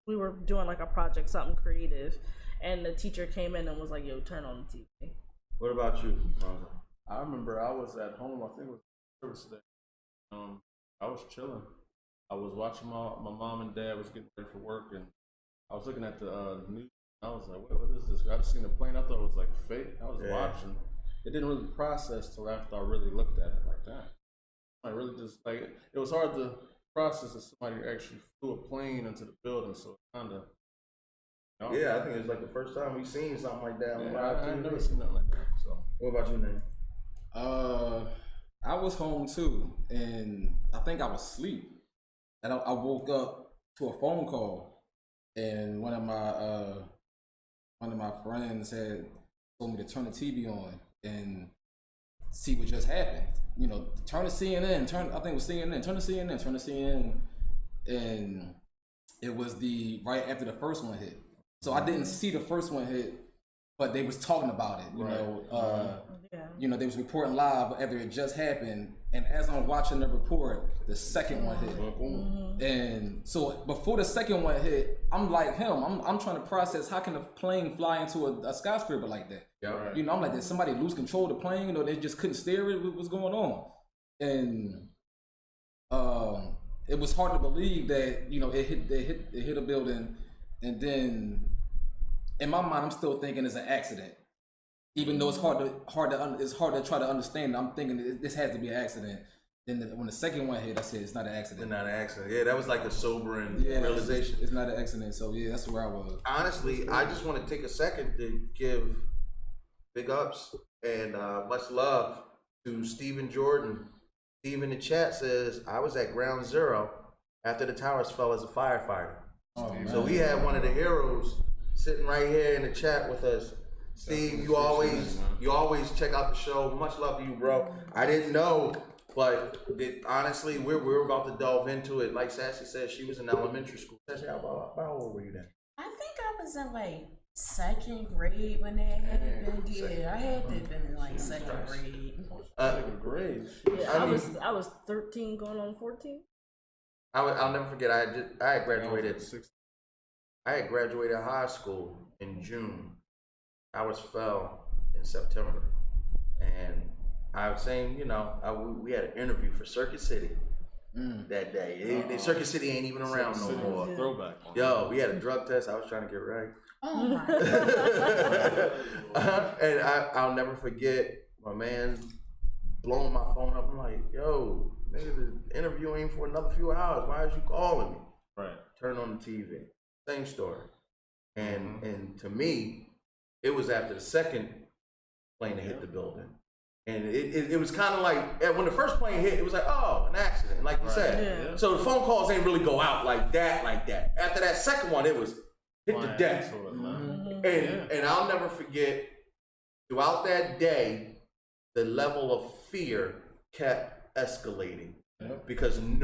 We were doing like a project, something creative. And the teacher came in and was like, "Yo, turn on the TV." What about you, Ronzo? I remember I was at home. I think it was service day. I was chilling. I was watching my mom and dad was getting ready for work, and I was looking at the news. I was like, "What is this?" I just seen the plane. I thought it was like fake. I was watching. It didn't really process till after I really looked at it like that. I really just like it was hard to process that somebody actually flew a plane into the building. So it kind of. Yeah, I think it's like the first time we've seen something like that. I've never seen nothing like that. So, what about you, Nate? I was home too, and I think I was asleep, and I woke up to a phone call, and one of my friends had told me to turn the TV on and see what just happened. You know, turn to CNN. I think it was CNN. Turn to CNN, and it was right after the first one hit. So I didn't see the first one hit, but they was talking about it. You know, they was reporting live after it just happened. And as I'm watching the report, the second one hit. And so before the second one hit, I'm like him. I'm trying to process, how can a plane fly into a skyscraper like that? You know, I'm like, did somebody lose control of the plane? You know, they just couldn't steer it. What was going on? And it was hard to believe that, you know, it hit a building, and then in my mind I'm still thinking it's an accident, even though it's hard to try to understand. I'm thinking this has to be an accident. Then when the second one hit, I said it's not an accident. It's not an accident. Yeah, that was like a sobering realization. It's not an accident. So yeah, that's where I was. Honestly, I just want to take a second to give big ups and much love to Stephen Jordan. Steve in the chat says, I was at ground zero after the towers fell as a firefighter. So we had one of the heroes sitting right here in the chat with us. Steve, you always check out the show. Much love to you, bro. I didn't know But honestly, we're about to delve into it. Like Sassy said, she was in elementary school. Sassy, how old were you then? I think I was in like second grade when that happened. Yeah, I had to have been in like second grade. Second grade. Yeah, I was 13 going on 14. I'll never forget. I had graduated. I had graduated high school in June. Ours fell in September, and I was saying, we had an interview for Circuit City that day. Circuit City ain't even around no more. Throwback. Yo, we had a drug test. I was trying to get right. Oh my God. And I'll never forget my man blowing my phone up. I'm like, yo, nigga, the interview ain't for another few hours. Why is you calling me? Right. Turn on the TV. Same story. And to me, it was after the second plane that hit the building. And it was kind of like, when the first plane hit, it was like, oh, an accident, like you said. Yeah. So the phone calls ain't really go out like that. After that second one, it was hit to death. And I'll never forget, throughout that day, the level of fear kept escalating. Because and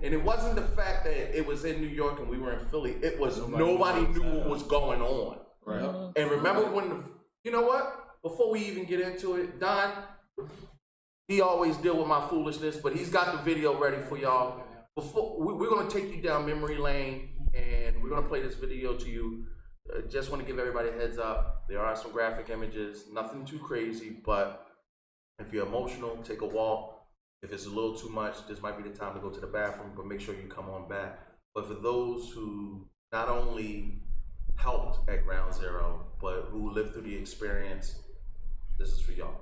it wasn't the fact that it was in New York and we were in Philly, it was nobody knew what was going on. Right. And remember when, you know what? Before we even get into it, Don, he always deal with my foolishness, but he's got the video ready for y'all. We're gonna take you down memory lane, and we're gonna play this video to you. Just want to give everybody a heads up. There are some graphic images, nothing too crazy, but if you're emotional, take a walk. If it's a little too much, this might be the time to go to the bathroom, but make sure you come on back. But for those who not only helped at Ground Zero, but who lived through the experience, this is for y'all.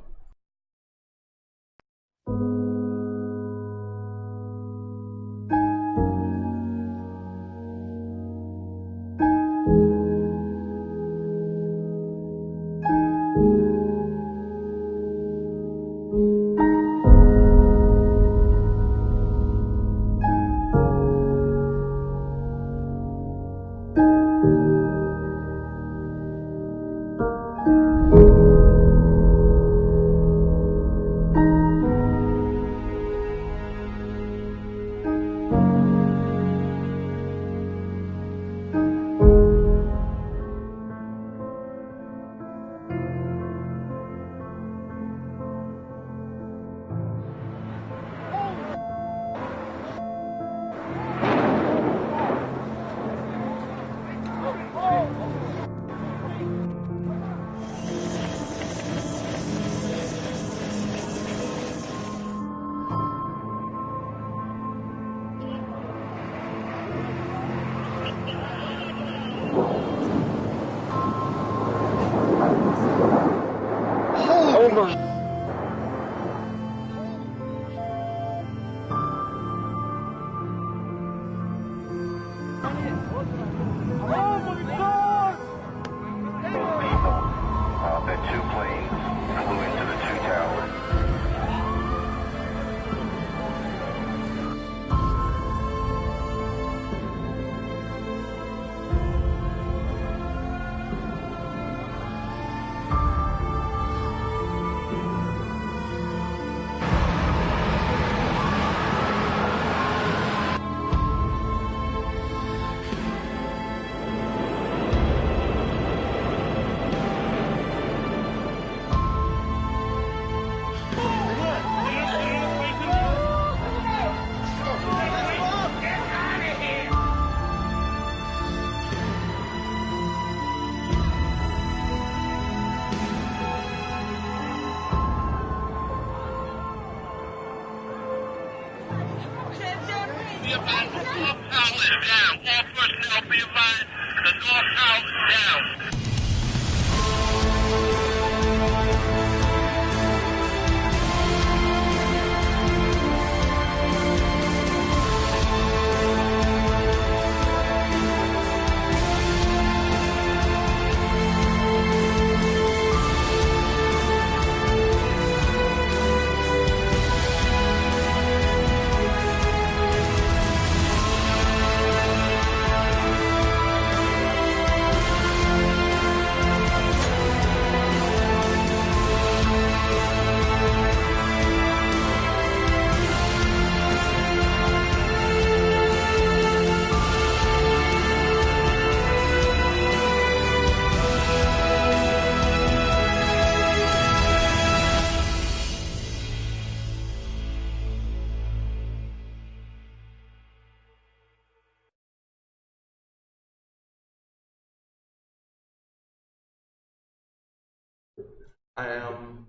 On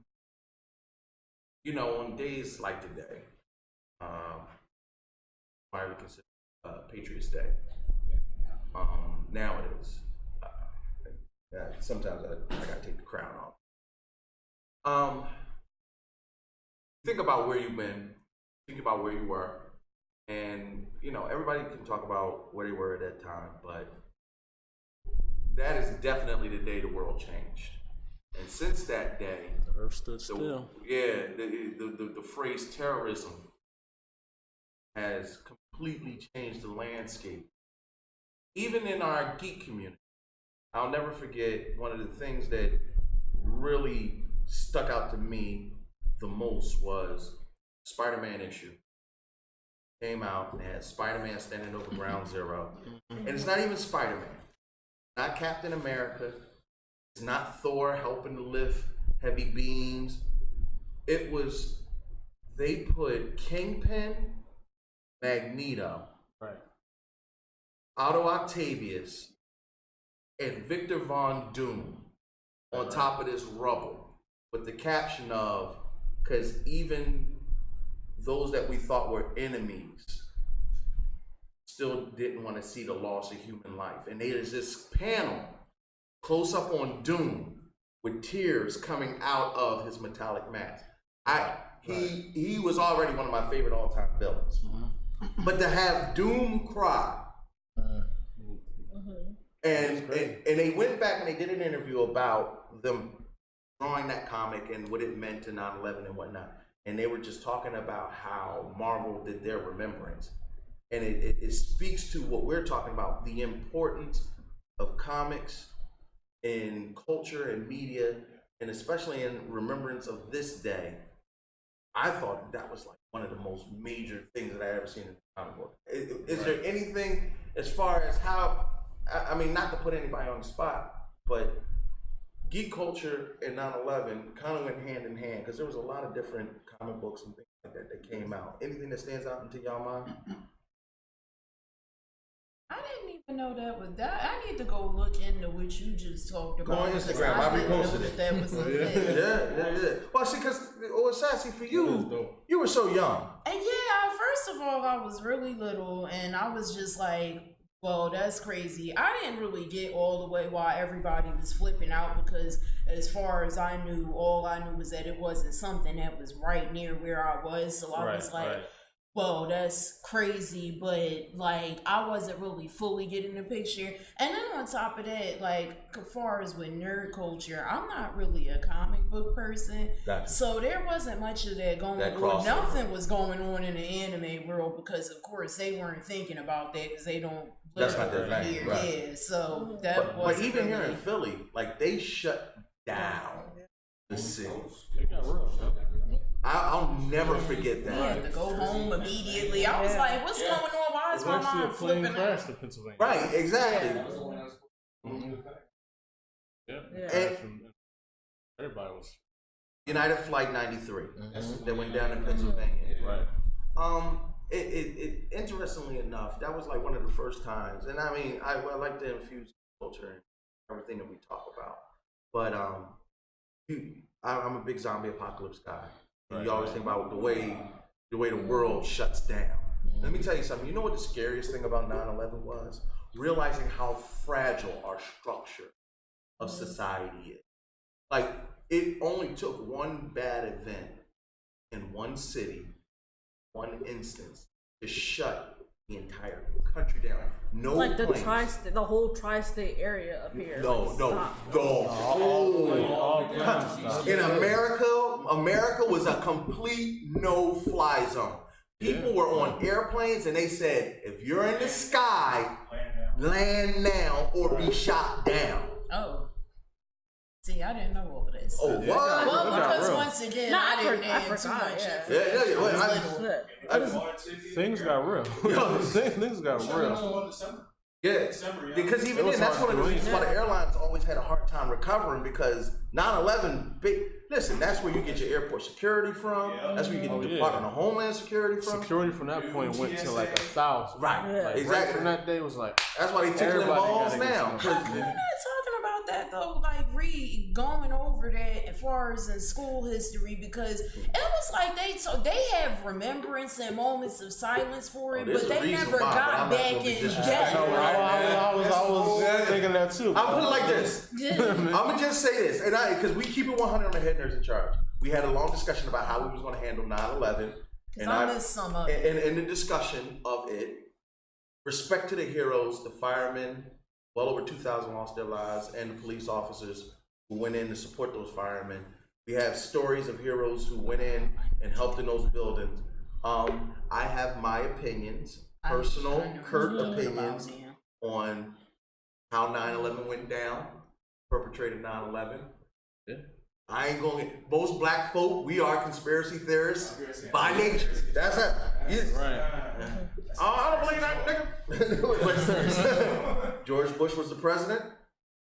days like today, I would consider Patriots Day. Now it is. Sometimes I gotta take the crown off. Think about where you've been. Think about where you were, and everybody can talk about where they were at that time, but that is definitely the day the world changed. And since that day, the earth stood still. The phrase terrorism has completely changed the landscape. Even in our geek community, I'll never forget one of the things that really stuck out to me the most was Spider-Man issue. Came out and had Spider-Man standing over Ground Zero. And it's not even Spider-Man. Not Captain America. It's not Thor helping to lift heavy beams. It was, they put Kingpin, Magneto, Otto Octavius, and Victor Von Doom on top of this rubble with the caption of, because even those that we thought were enemies still didn't want to see the loss of human life. And there's this panel close up on Doom with tears coming out of his metallic mask. He was already one of my favorite all-time villains. But to have Doom cry, and they went back and they did an interview about them drawing that comic and what it meant to 9/11 and whatnot. And they were just talking about how Marvel did their remembrance. And it speaks to what we're talking about, the importance of comics in culture and media, and especially in remembrance of this day. I thought that was like one of the most major things that I ever seen in a comic book. Is there anything as far as how, I mean, not to put anybody on the spot, but geek culture and 9/11 kind of went hand in hand, because there was a lot of different comic books and things like that came out. Anything that stands out into y'all mind? I didn't even know that was that. I need to go look into what you just talked about. Go on Instagram. I reposted it. That was a thing. Yeah. Well, see, because Sassy, for you, you were so young. And yeah, first of all, I was really little, and I was just like, well, that's crazy. I didn't really get all the way why everybody was flipping out, because as far as I knew, all I knew was that it wasn't something that was right near where I was. So I was like, well, that's crazy, but like I wasn't really fully getting the picture. And then on top of that, like as far as with nerd culture, I'm not really a comic book person. Gotcha. So there wasn't much of that going on. Nothing was going on in the anime world, because of course they weren't thinking about that, because they don't live over here. Yeah, so that was. But even here in Philly, like they shut down the city. They got real, huh? I'll never forget that. We had to go home immediately. I was like, what's going on? Why is my mind flipping out? To Pennsylvania. Right, exactly. And everybody was. United Flight 93 that went down in Pennsylvania. Right. It interestingly enough, that was like one of the first times. And I mean, I like to infuse culture and everything that we talk about. But I'm a big zombie apocalypse guy. And you always think about the way the world shuts down. Let me tell you something. You know what the scariest thing about 9/11 was? Realizing how fragile our structure of society is. Like, it only took one bad event in one city, one instance, to shut the entire country down. No, like the whole tri-state area up here. In America was a complete no-fly zone. People were on airplanes and they said, if you're in the sky, land now or be shot down. Oh. See, I didn't know all this. Oh, what? Well, because once again, I didn't have too much. Things got real. Things got real. Yeah, because even then, that's one of the reasons why the airlines always had a hard time recovering, because 9/11, listen, that's where you get your airport security from. That's where you get the Department of Homeland Security from. Security from that point went to like 1,000. Right, like, exactly. From that day was like. That's why they took them balls now. How come you're not talking about about that though, like going over that as far as in school history, because it was like they have remembrance and moments of silence for it, but they never got back in depth. I was thinking that too. I'll put it like this. I'm gonna just say this, and because we keep it 100 on the head nerds in charge. We had a long discussion about how we was going to handle 9/11, and I missed some of it. And in the discussion of it, respect to the heroes, the firemen. Well over 2,000 lost their lives, and the police officers who went in to support those firemen. We have stories of heroes who went in and helped in those buildings. I have my opinions, personal, curt opinions on how 9/11 went down, perpetrated 9/11. Yeah. I ain't going to most black folk, we are conspiracy theorists by nature. That's it. Yes. Right. I don't believe that, nigga. George Bush was the president.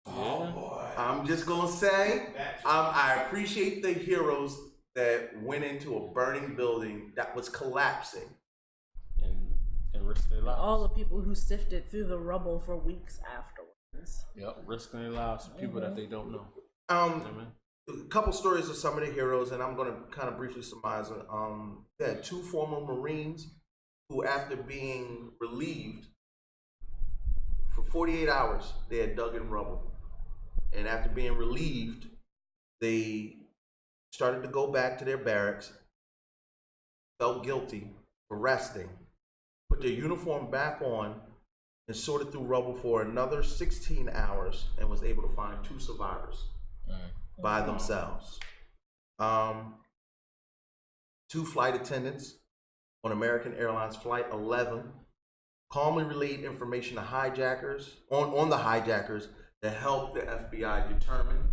Oh, boy. I'm just going to say, I appreciate the heroes that went into a burning building that was collapsing. And risked their lives. All the people who sifted through the rubble for weeks afterwards. Yep, risking their lives for people that they don't know. A couple stories of some of the heroes, and I'm going to kind of briefly surmise it. They had 2 former Marines who, after being relieved for 48 hours, they had dug in rubble. And after being relieved, they started to go back to their barracks, felt guilty for resting, put their uniform back on, and sorted through rubble for another 16 hours and was able to find 2 survivors. By themselves. 2 flight attendants on American Airlines Flight 11 calmly relayed information to hijackers, on the hijackers, that helped the FBI determine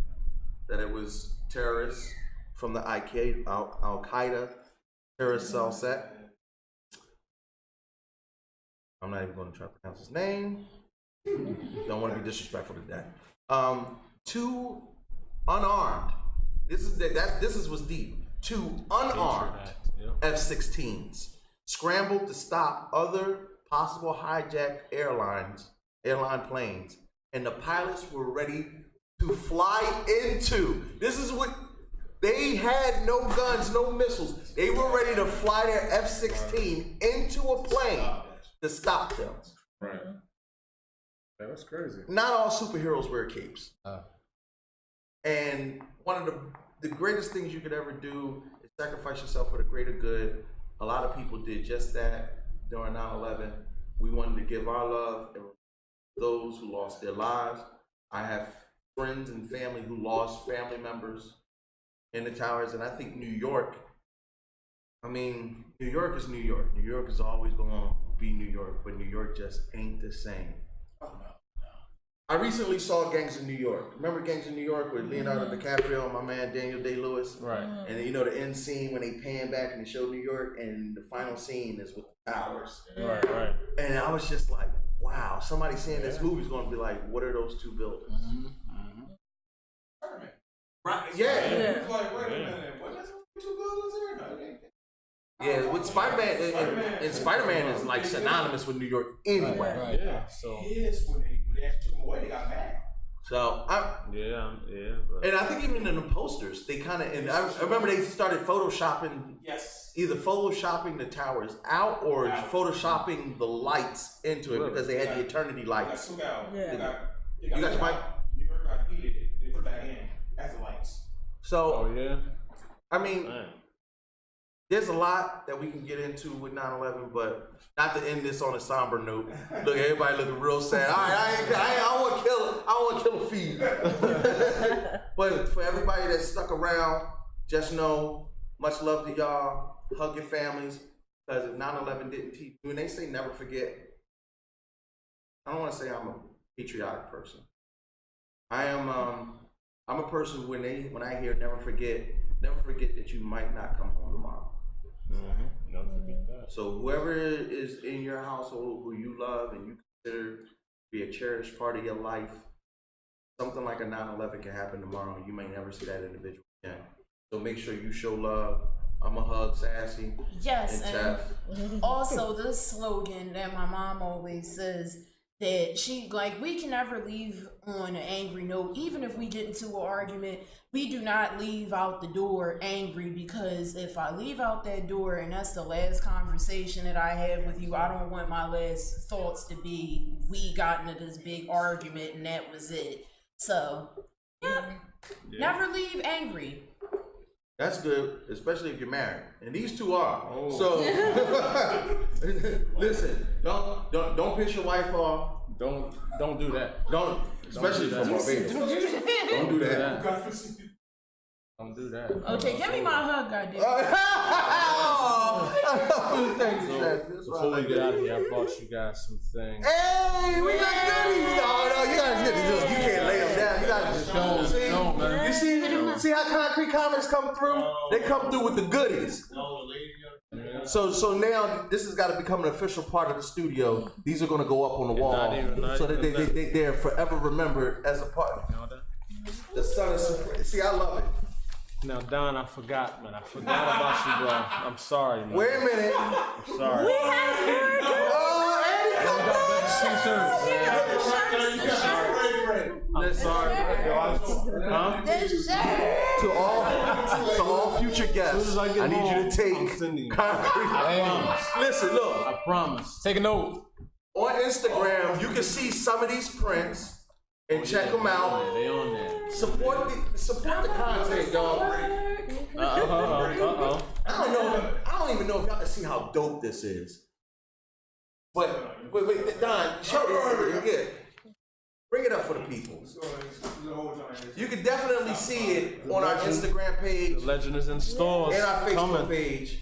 that it was terrorists from the Al-Qaeda terrorist cell set. I'm not even going to try to pronounce his name. Don't want to be disrespectful to that. 2 unarmed. This is what's deep. 2 unarmed F-16s scrambled to stop other possible hijacked airline planes, and the pilots were ready to fly into. This is what they had: no guns, no missiles. They were ready to fly their F-16 into a plane to stop them. Right. That's crazy. Not all superheroes wear capes. And one of the greatest things you could ever do is sacrifice yourself for the greater good. A lot of people did just that during 9/11. We wanted to give our love to those who lost their lives. I have friends and family who lost family members in the towers, and I think New York, New York is New York. New York is always going to be New York, but New York just ain't the same. I recently saw Gangs of New York. Remember Gangs of New York with Leonardo DiCaprio and my man Daniel Day-Lewis? Right. And you know the end scene when they pan back and they show New York, and the final scene is with the towers. Right. And I was just like, wow, somebody seeing this movie is going to be like, what are those 2 buildings? Right, yeah. It's like, wait a minute, what is those 2 buildings? Yeah, with Spider-Man, and Spider-Man is like synonymous with New York anyway. Right. Yeah. So kids, when they actually took them away, they got mad. So but. And I think even in the posters, they kind of, and I remember they started photoshopping. Yes. Either photoshopping the towers out or photoshopping the lights into it because they had the eternity lights. You got your mic? New York got heated. They put that in as the lights. So there's a lot that we can get into with 9/11, but not to end this on a somber note. Look, everybody looking real sad. All right, I want to kill a feed. But for everybody that stuck around, just know, much love to y'all. Hug your families, because if 9/11 didn't teach you, and they say never forget, I don't want to say I'm a patriotic person. I'm a person when I hear never forget that you might not come home tomorrow. Never forget that. So whoever is in your household who you love and you consider to be a cherished part of your life, something like a 9/11 can happen tomorrow and you may never see that individual again. So make sure you show love. I'm a hug Sassy. Yes, and also this slogan that my mom always says, that she, like, we can never leave on an angry note. Even if we get into an argument, we do not leave out the door angry, because if I leave out that door and that's the last conversation that I have with you, I don't want my last thoughts to be, we got into this big argument and that was it. So, never leave angry. That's good, especially if you're married, and these two are. So, listen, don't piss your wife off. Don't do that. Don't, especially from Barbados. Don't do that. Don't do that. Okay, give me my hug, goddamn. Before we get out of here, I brought you guys some things. Hey, we got goodies. No, you guys get to do it. You can't lay them down. You guys just see how Concrete Comics come through? They come through with the goodies. So now this has got to become an official part of the studio. These are going to go up on the wall so that they're forever remembered as a part. The son of Supreme. See, I love it. Now, Don, I forgot, man. I forgot about you, bro. I'm sorry, man. Wait a minute. I'm sorry. We have I'm sorry. Huh? To all future guests, I need you to take Concrete. Listen, look. I promise. Take a note. On Instagram, you can see some of these prints and check them out. They on there. Support the content, dog. I don't even know if y'all can see how dope this is. But wait, Don, show it. Bring it up for the people. You can definitely see it on our Instagram page. The legend is in stores. And our Facebook page.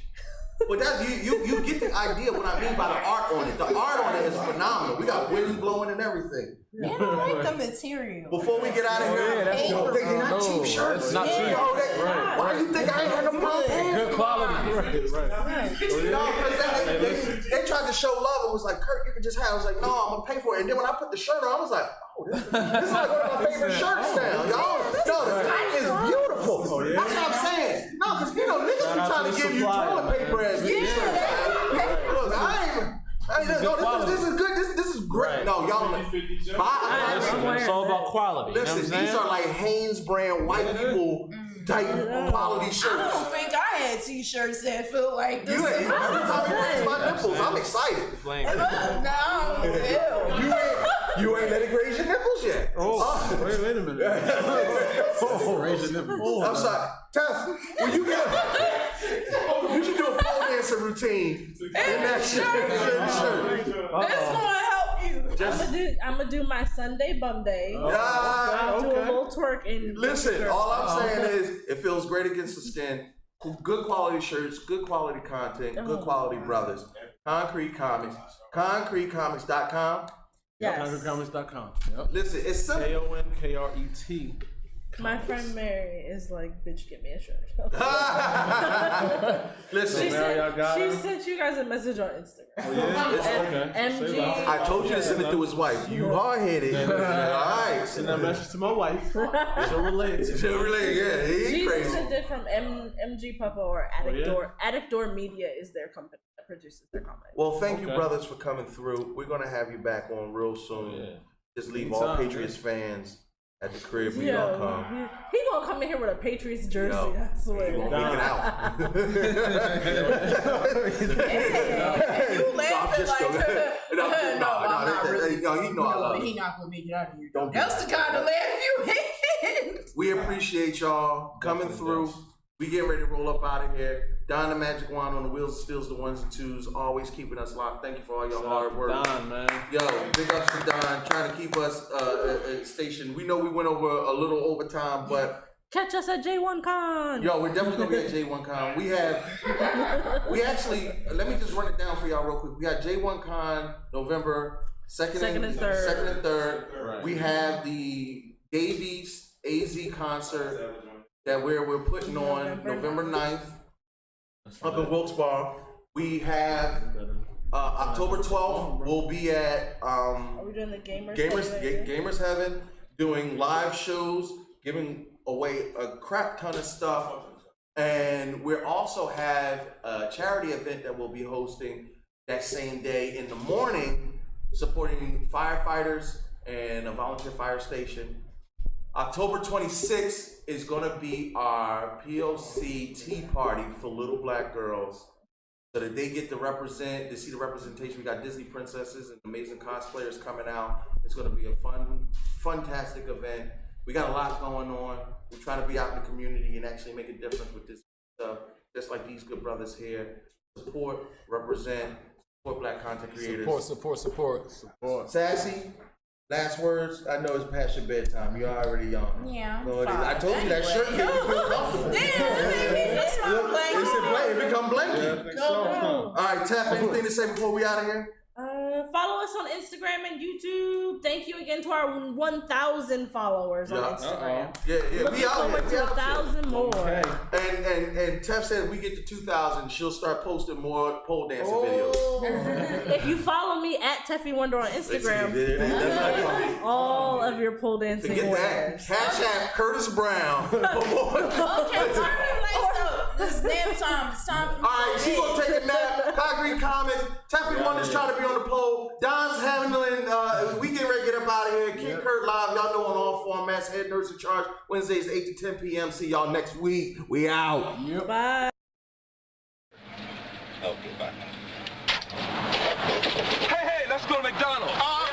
But that you get the idea what I mean by the art on it. The art on it is phenomenal. We got wind blowing and everything. And I like the material. Before we get out of here, they're not cheap shirts. Not cheap. Why do you think I ain't had no problem? Good quality. They tried to show love and was like, Kurt, you can just have. I was like, no, I'm gonna pay for it. And then when I put the shirt on, I was like, oh, this is like one of my favorite shirts now, y'all. No, the fact is beautiful. That's what I'm saying. No, because niggas be trying to give you toilet paper as t-shirts. Look, this is good. This is great. No, y'all buy. It's all about quality. Listen, these are like Hanes brand white people type quality shirts. I don't think I had t-shirts that feel like this. Every time you press my nipples, I'm excited. You ain't let it graze your nipples yet. Wait a minute. Raise your nipples. I'm sorry. Tess, when you get you should do a pole dancing routine in that shirt. That's gonna help you. I'm gonna do my Sunday bum day. I'll do a little twerk and listen. All I'm saying is, it feels great against the skin. Good quality shirts, good quality content, good quality brothers. Concrete Comics, concretecomics.com. Yes. ConcreteComics.com. Yep. Listen, it's simple. KONKRET. My friend Mary is like, bitch, get me a shirt. Listen, she sent you guys a message on Instagram. Oh, yeah? MG. I told you to send it to his wife. You hard-headed. All right. Send that message to my wife. She'll relate. Yeah. He's crazy. She sent it from MG Papa or Addict Door. Addict Door Media is their company that produces their content. Well, thank you, brothers, for coming through. We're gonna have you back on real soon. Just leave all Patriots fans at the crib when y'all come. He gonna come in here with a Patriots jersey. I swear. He gonna make it out. You laughing like no, I'm not really. No, he know I love he not gonna make it out of here. That's the kind of laugh you hit. We appreciate y'all coming through. We getting ready to roll up out of here. Don the Magic Wand on the wheels, steals the ones and twos, always keeping us locked. Thank you for all your hard work. Don, man. Yo, big ups to Don, trying to keep us stationed. We know we went over a little overtime, but catch us at J1Con. Yo, we're definitely gonna be at J1Con. We actually, let me just run it down for y'all real quick. We got J1Con November 2nd and 3rd. Right. We have the Davies AZ concert that we're putting on November 9th up in Wilkes-Barre. We have October 12th. We'll be at are we doing the Gamers Heaven, doing live shows, giving away a crap ton of stuff, and we also have a charity event that we'll be hosting that same day in the morning. supporting firefighters and a volunteer fire station. October 26th is gonna be our POC tea party for little black girls, so that they get to see the representation. We got Disney princesses and amazing cosplayers coming out. It's gonna be a fantastic event. We got a lot going on. We're trying to be out in the community and actually make a difference with this stuff, just like these good brothers here. Support, represent, support black content creators. Support. Sassy, last words. I know it's past your bedtime. You're already young. Yeah. I told you that shirt made you feel comfortable. It become blanket. All right, Tap, anything to say before we out of here? Follow us on Instagram and YouTube. Thank you again to our 1,000 followers on Instagram. Yeah, Looking we out forward here. to 1,000 more. Okay. And Tef said if we get to 2,000, she'll start posting more pole dancing videos. If you follow me at Teffy Wonder on Instagram, all of your pole dancing. Get that. # Curtis Brown. This damn time. It's time for me. All right, she gonna take a nap. Concrete comments. Teffy Wonder's trying to be on the pole. Don's handling. We getting ready to get up out of here. King Kurt live. Y'all know on all formats. Head Nurse in Charge. Wednesdays 8 to 10 p.m. See y'all next week. We out. Bye. Okay, bye. Hey, let's go to McDonald's. Come on,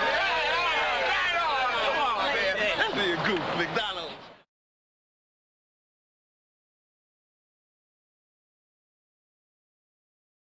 man. That nigga goof, McDonald's.